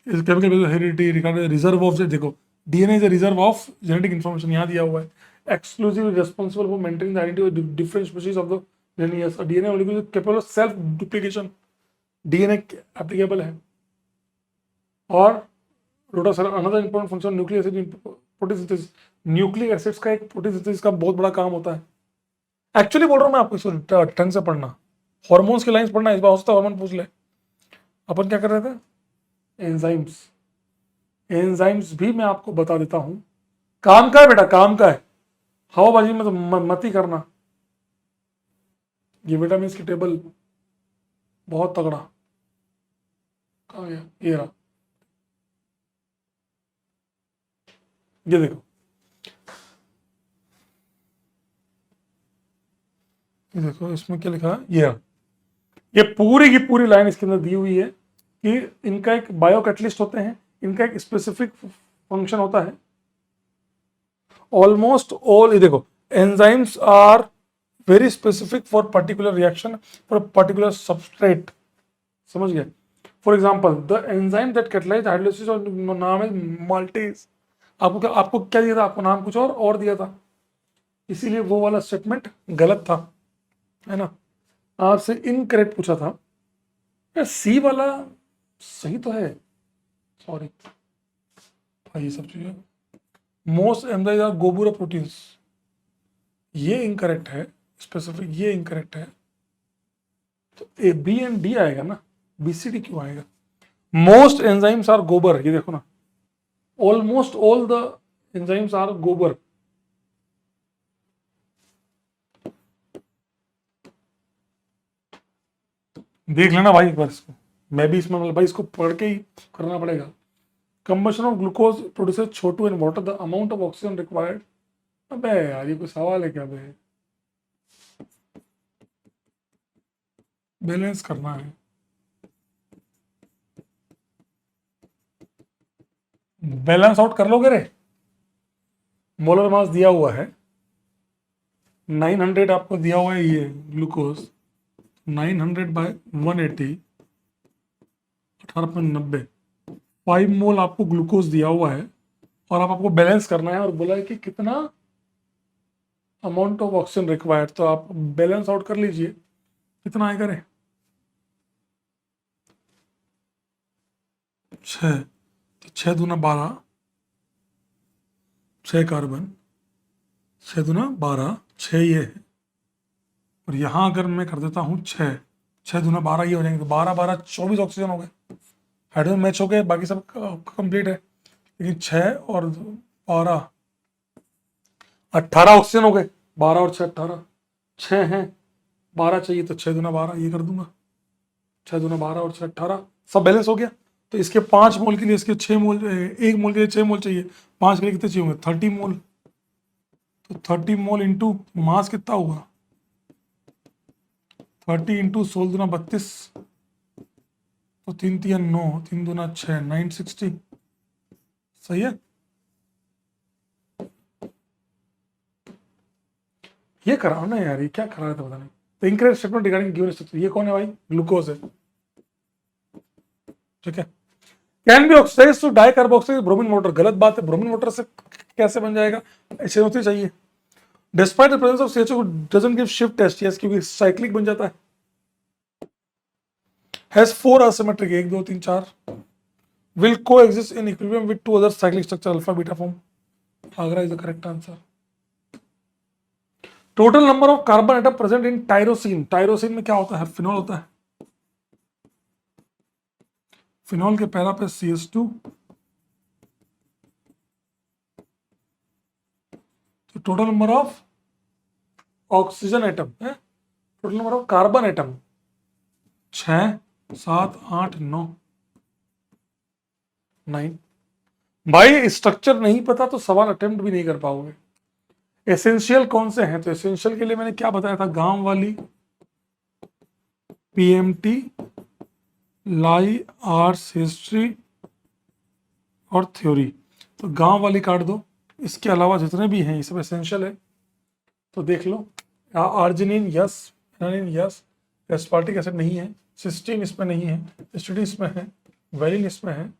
chemical heredity regarding reserve of, देखो DNA is a reserve of genetic information, यहाँ दिया हुआ है। Exclusive responsible for maintaining the identity of different species of the DNA molecule capable of self duplication, DNA applicable है। और रोटासेल another important function nucleic acid protein synthesis, nucleic acids का एक protein synthesis का बहुत बड़ा काम होता है। एक्चुअली बोल रहा हूँ मैं आपको, इसको ढंग से पढ़ना, हॉर्मोन्स की लाइंस पढ़ना, इस बार हो सकता है हार्मोन पूछ ले। अपन क्या कर रहे थे, एंजाइम्स, एंजाइम्स भी मैं आपको बता देता हूं, काम का है बेटा, काम का है, हवाबाजी में तो मत ही करना। ये विटामिन की टेबल बहुत तगड़ा, कहाँ गया, ये रहा, ये देखो, ये देखो इसमें क्या लिखा है, ये रहा, ये पूरी की पूरी लाइन इसके अंदर दी हुई है कि इनका एक बायो कैटलिस्ट होते हैं, इनका एक स्पेसिफिक फंक्शन होता है। ऑलमोस्ट ऑल, ये देखो, enzymes are very specific for particular reaction for particular substrate, समझ गए। For example the enzyme that catalyse hydrolysis, और नाम है माल्टेज। आपको क्या दिया था, आपको नाम कुछ और दिया था, इसीलिए वो वाला स्टेटमेंट गलत था, है ना। आपसे इनकरेक्ट पूछा था, यार सी वाला सही तो है, सॉरी भाई, ये सब चीजें मोस्ट एम्जाइज आर गोबुरा प्रोटीन्स, ये इनकरेक्ट है, स्पेसिफिक, ये इनकरेक्ट है। तो ए बी एंड डी आएगा ना, बी सी डी क्यों आएगा? मोस्ट एंजाइम्स आर गोबर, ये देखो ना, almost all the enzymes are गोबर। देख लेना भाई एक बार इसको, मैं भी इसमें मतलब भाई इसको पढ़ के ही करना पड़ेगा। Combustion of glucose produces Chhotu and water, the amount of oxygen required. अबे यार ये कोई सवाल है क्या बे? बैलेंस करना है, बैलेंस आउट कर लोगे रे। मोलर मास दिया हुआ है 900, आपको दिया हुआ है ये ग्लूकोज 900 बाय 180, 18.90, 5 मोल आपको ग्लूकोज दिया हुआ है और आपको बैलेंस करना है और बोला है कि कितना अमाउंट ऑफ ऑक्सीजन रिक्वायर्ड। तो आप बैलेंस आउट कर लीजिए, कितना आएगा रे? 6, तो 6 दूना 12, 6 कार्बन, 6 दूना 12, 6 ये है, और यहाँ अगर मैं कर देता हूँ 6, 6 दूना 12 ये हो जाएंगे, तो 12 12 24 ऑक्सीजन हो गए, हाइड्रोजन मैच हो गए, बाकी सब कंप्लीट है। लेकिन 6 और 12 18 ऑक्सीजन हो गए, 12 और 6 18, 6 हैं, 12 चाहिए तो 6 दूना 12 ये कर दूंगा, 6 दूना 12 और 6 18, सब बैलेंस हो गया। तो इसके 5 मोल के लिए इसके 6 मोल, 1 मोल के लिए 6 मोल चाहिए, 5 के लिए कितने चाहिए होंगे? 30 मोल। तो 30 मोल इंटू मास कितना हुआ? 30 इंटू 16 दूना 32, तो 3 3 9, 3 दूना 6, 960। सही है। ये कराओ ना यार, ये क्या करा रहा था पता नहीं। तो incorrect statement regarding given structure, ये कौन है भाई? ग्लूकोज है, ठीक है। Can be oxide to dicarboxylic bromine water, गलत बात है, ब्रोमीन वाटर से कैसे बन जाएगा? ऐसे होती चाहिए। Despite the presence of CH2 doesn't give शिफ्ट टेस्ट, यस, क्योंकि साइक्लिक बन जाता है। Has 4 asymmetric, 1 2 3 4, will coexist in equilibrium with 2 other cyclic structure alpha beta form. Agra is the correct answer. Total number of carbon atom present in tyrosine, tyrosine में क्या होता है? Phenol होता है। फिनॉल के पैरा पे CH2, तो total number of oxygen atom है, total number of carbon atom 6 7 8 9 9। भाई स्ट्रक्चर नहीं पता तो सवाल अटेम्प्ट भी नहीं कर पाओगे। एसेंशियल कौन से हैं? तो एसेंशियल के लिए मैंने क्या बताया था? गांव वाली, PMT, लाई, आर्ट्स, हिस्ट्री और थ्योरी। तो गांव वाली काट दो, इसके अलावा जितने भी हैं ये सब एसेंशियल है। तो देख लो, arginine yes, alanine yes, aspartic acid नहीं है, सिस्टीन इसमें नहीं है, एस्टिडीन इसमें है, वेलिन इसमें है,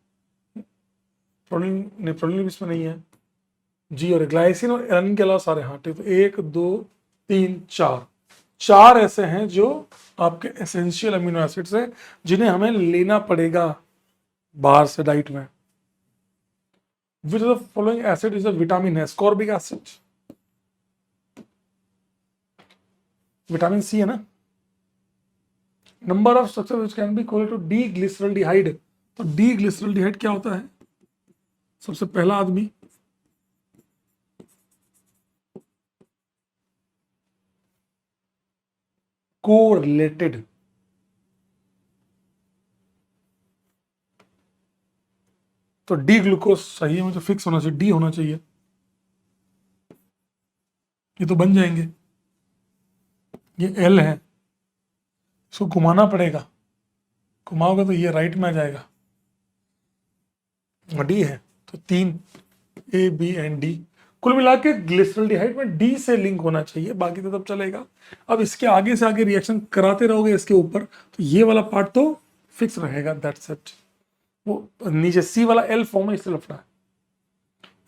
प्रोलिन नेप्रोलिन इसमें नहीं है, जी, और ग्लाइसिन और एलानिन के अलावा सारे। हाँ ठीक, तो 1 2 3 4 ऐसे हैं जो आपके एसेंशियल अमीनो एसिड्स हैं जिन्हें हमें लेना पड़ेगा बाहर से डाइट में। Which of the following acid is a vitamin? है स्कॉर्बिक एसिड, विटामिन सी है ना। Number of structure which can be correlate to D glyceraldehyde, तो डी ग्लिसरल्डिहाइड क्या होता है? सबसे पहला आदमी कोरिलेटेड, तो डी ग्लूकोज सही है, मुझे फिक्स होना चाहिए, डी होना चाहिए, ये तो बन जाएंगे। ये एल है, इसको घुमाना पड़ेगा, घुमाओगे तो ये राइट में आ जाएगा, डी है, तो 3 ए बी एंड डी। कुल मिला के ग्लिसरल्डिहाइड में डी से लिंक होना चाहिए, बाकी तो तब चलेगा। अब इसके आगे से आगे रिएक्शन कराते रहोगे इसके ऊपर, तो ये वाला पार्ट तो फिक्स रहेगा, दैट्स इट। वो नीचे सी वाला एल फॉर्म है, इसलिए लफड़ा है।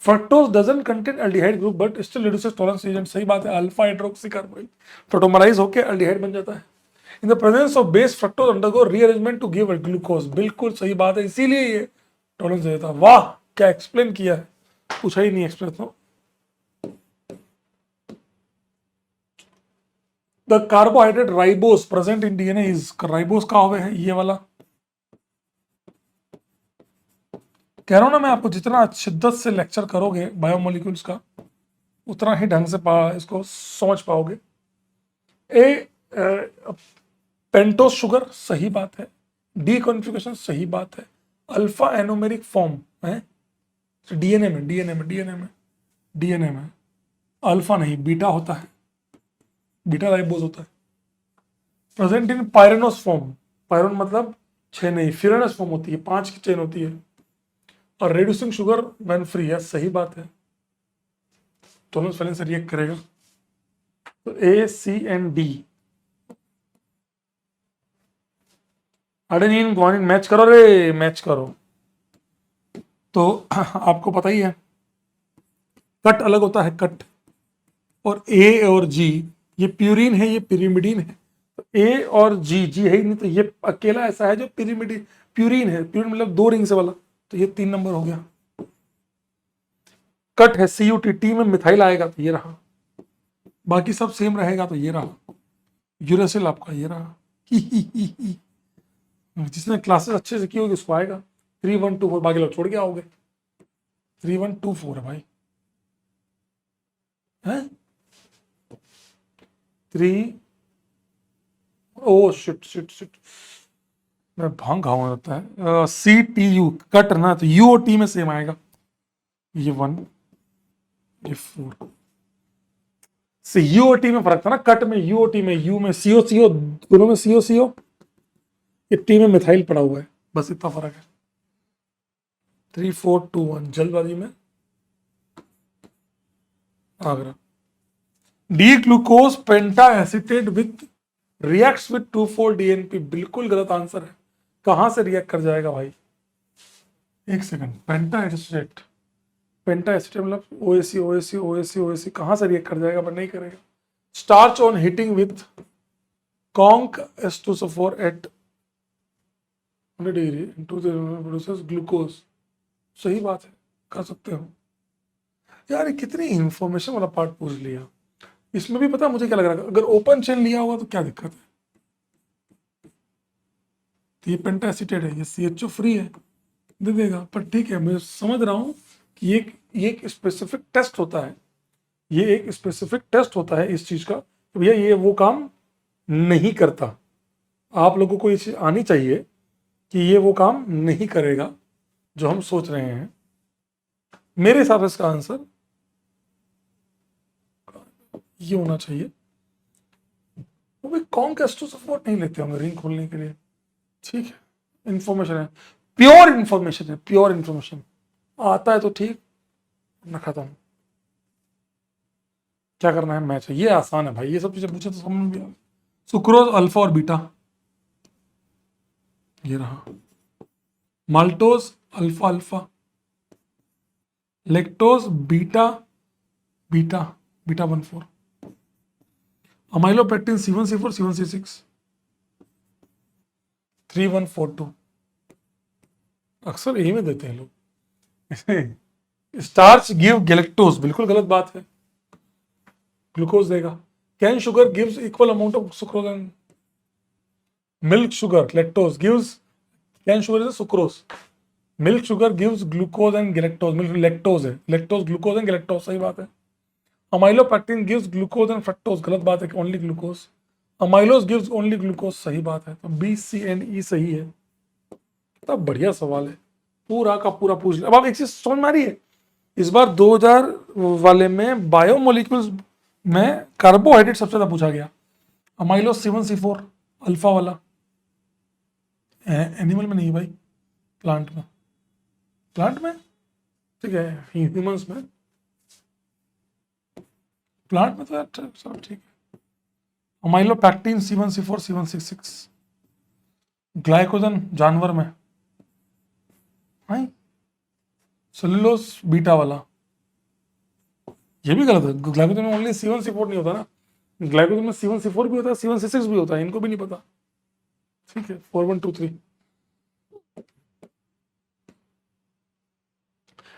Fructose doesn't contain aldehyde group but still reduces Tollens agent, सही बात है, अल्फा हाइड्रोक्सी कार्बोइल टोटोमराइज होकर एल्डिहाइड बन जाता है। In the presence of base fructose undergo rearrangement to give glucose, बिल्कुल सही बात है, इसीलिए ये टॉलरेंस देता है। वाह क्या एक्सप्लेन किया है, पूछा ही नहीं एक्सप्लेन तो। The carbohydrate ribose present in DNA is, ribose का होवे है ये वाला। कह रहा हूं ना मैं आपको, जितना शिद्दत से लेक्चर करोगे बायोमोलिक्यूल्स का उतना ही ढंग से इसको समझ पाओगे। ए पेंटोस शुगर सही बात है, डी कॉन्फ़िगरेशन सही बात है, अल्फा एनोमेरिक फॉर्म है डीएनए में, डीएनए में अल्फा नहीं बीटा होता है, बीटा राइबोस होता है। Present in pyranose form, pyrone मतलब 6 नहीं, फिरेनस फॉर्म होती है, 5 की चेन होती है। और रेड्यूसिंग शुगर व्हेन फ्री है, सही बात है, दोनों स्पेलिंग से रिएक्ट करेगा। तो A C and D, adenine guanine match करो रे, मैच करो। तो आपको पता ही है कट अलग होता है, कट, और ए और जी, ये प्यूरिन है, ये पिरिमिडीन है। तो ए और जी, जी है ही नहीं, तो ये अकेला ऐसा है जो पिरिमिडीन, प्यूरिन है, प्यूरिन मतलब 2 रिंग से वाला, तो ये 3 नंबर हो गया। कट है सी यू टी, टी में मिथाइल आएगा तो ये रहा, बाकी सब सेम रहेगा तो ये रहा, यूरेसिल आपका ये रहा। जिसने क्लासेस अच्छे से की होगी उसको आएगा 3124, बाकी लोग छोड़ के आओगे। 3124 है भाई, है 3, ओ शिट शिट शिट, मैं भांग खाऊंगा लगता है। सी टी यू कट ना, तो यू और टी में सेम आएगा, ये 1 ये 4 से, यू और टी में फर्क था ना, कट में यू और टी में, यू में सीओ सीओ, दोनों में सीओ सीओ, ये टी में मिथाइल पड़ा हुआ है, बस इतना फर्क है। 3421 जल्दबाजी में Agra. D glucose penta acetate with reacts with 2,4 DNP, बिल्कुल गलत आंसर है। कहां से रिएक्ट कर जाएगा भाई, एक सेकंड, पेंटा एसिटेट, पेंटा एसिटेट मतलब ओएसी ओएसी ओएसी ओएसी, कहां से रिएक्ट कर जाएगा, पर नहीं करेगा। Starch on heating with conc H2SO4 at 100 degree into the produces glucose, सही बात है, कर सकते हो। यार ये कितनी इंफॉर्मेशन वाला पार्ट पूछ लिया। इसमें भी पता मुझे क्या लग रहा है, अगर ओपन चेन लिया होगा तो क्या दिक्कत है। तो ये पेंटा एसिटेट है, ये CHO फ्री है, दे देगा, पर ठीक है, मैं समझ रहा हूँ कि ये एक स्पेसिफिक टेस्ट होता है, ये एक स्पेसिफिक टेस्ट होता है इस चीज का, तो भैया ये वो काम नहीं करता। आप लोगों को ये चीज आनी चाहिए कि ये वो काम नहीं करेगा जो हम सोच रहे हैं। मेरे हिसाब से इसका आंसर ये होना चाहिए। वो भी कॉन्केस्ट टू सपोर्ट नहीं लेते होंगे रिंग खोलने के लिए, ठीक है, इंफॉर्मेशन है, प्योर इंफॉर्मेशन है, प्योर इंफॉर्मेशन आता है तो ठीक, न खत्म। क्या करना है, मैच है, ये आसान है भाई, ये सब चीजें पूछे तो समझ भी आ। सुक्रोज अल्फा और बीटा, ये रहा, maltose alpha alpha, lactose beta beta beta 1,4, amylopectin C1C4 C1C6 3142, अक्सर यही में देते हैं लोग। स्टार्च गिव गैलेक्टोज, बिल्कुल गलत बात है, ग्लूकोज देगा। Cane sugar gives equal amount of sucrose and milk sugar, lactose gives, cane sugar is sucrose, milk sugar gives glucose and galactose, milk lactose है, लैक्टोज ग्लूकोज एंड गैलेक्टोज, सही बात है। Amylopectin gives glucose and fructose, गलत बात है, only glucose. Amylose gives only glucose, सही बात है। तो B C and E सही है। तब बढ़िया सवाल है, पूरा का पूरा पूछ लिया। अब आप एक चीज समझ में आ रही है, इस बार 2000 वाले में बायोमोलिक्यूल्स में कार्बोहाइड्रेट सबसे ज्यादा पूछा गया, अमाइलो C1C4 अल्फा वाला, एनिमल में नहीं भाई, प्लांट में, प्लांट में ठीक है, ह्यूमंस में, प्लांट में तो यार सब ठीक है। अमाइलोपैक्टिन C1C4 C1C6, ग्लाइकोजन जानवर में, सेलुलोस बीटा वाला, ये भी गलत है, ग्लाइकोजन में ओनली C1C4 नहीं होता ना, ग्लाइकोजन में C1C4 भी होता है, C1C6 भी होता है, इनको भी नहीं पता, ठीक है। 4123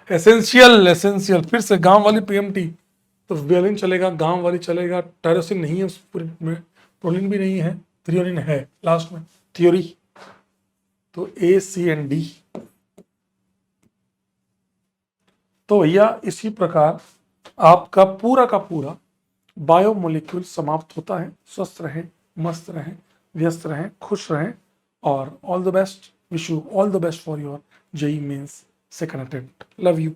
एसेंशियल, एसेंशियल फिर से गांव वाली PMT, तो वेलिन चलेगा, गांव वाली चलेगा, टायरोसिन नहीं है उस पूरे में, टोलिन भी नहीं है, थ्रियोनिन है लास्ट में, थ्योरी। तो ए, सी एंड डी। तो भैया इसी प्रकार आपका पूरा बायोमोलिक्यूल समाप्त होता है। स्वस्थ रहें, मस्त रहें, व्यस्त रहें, खुश रहें, और all the best, wish you all the best for your JEE mains second attempt. Love you.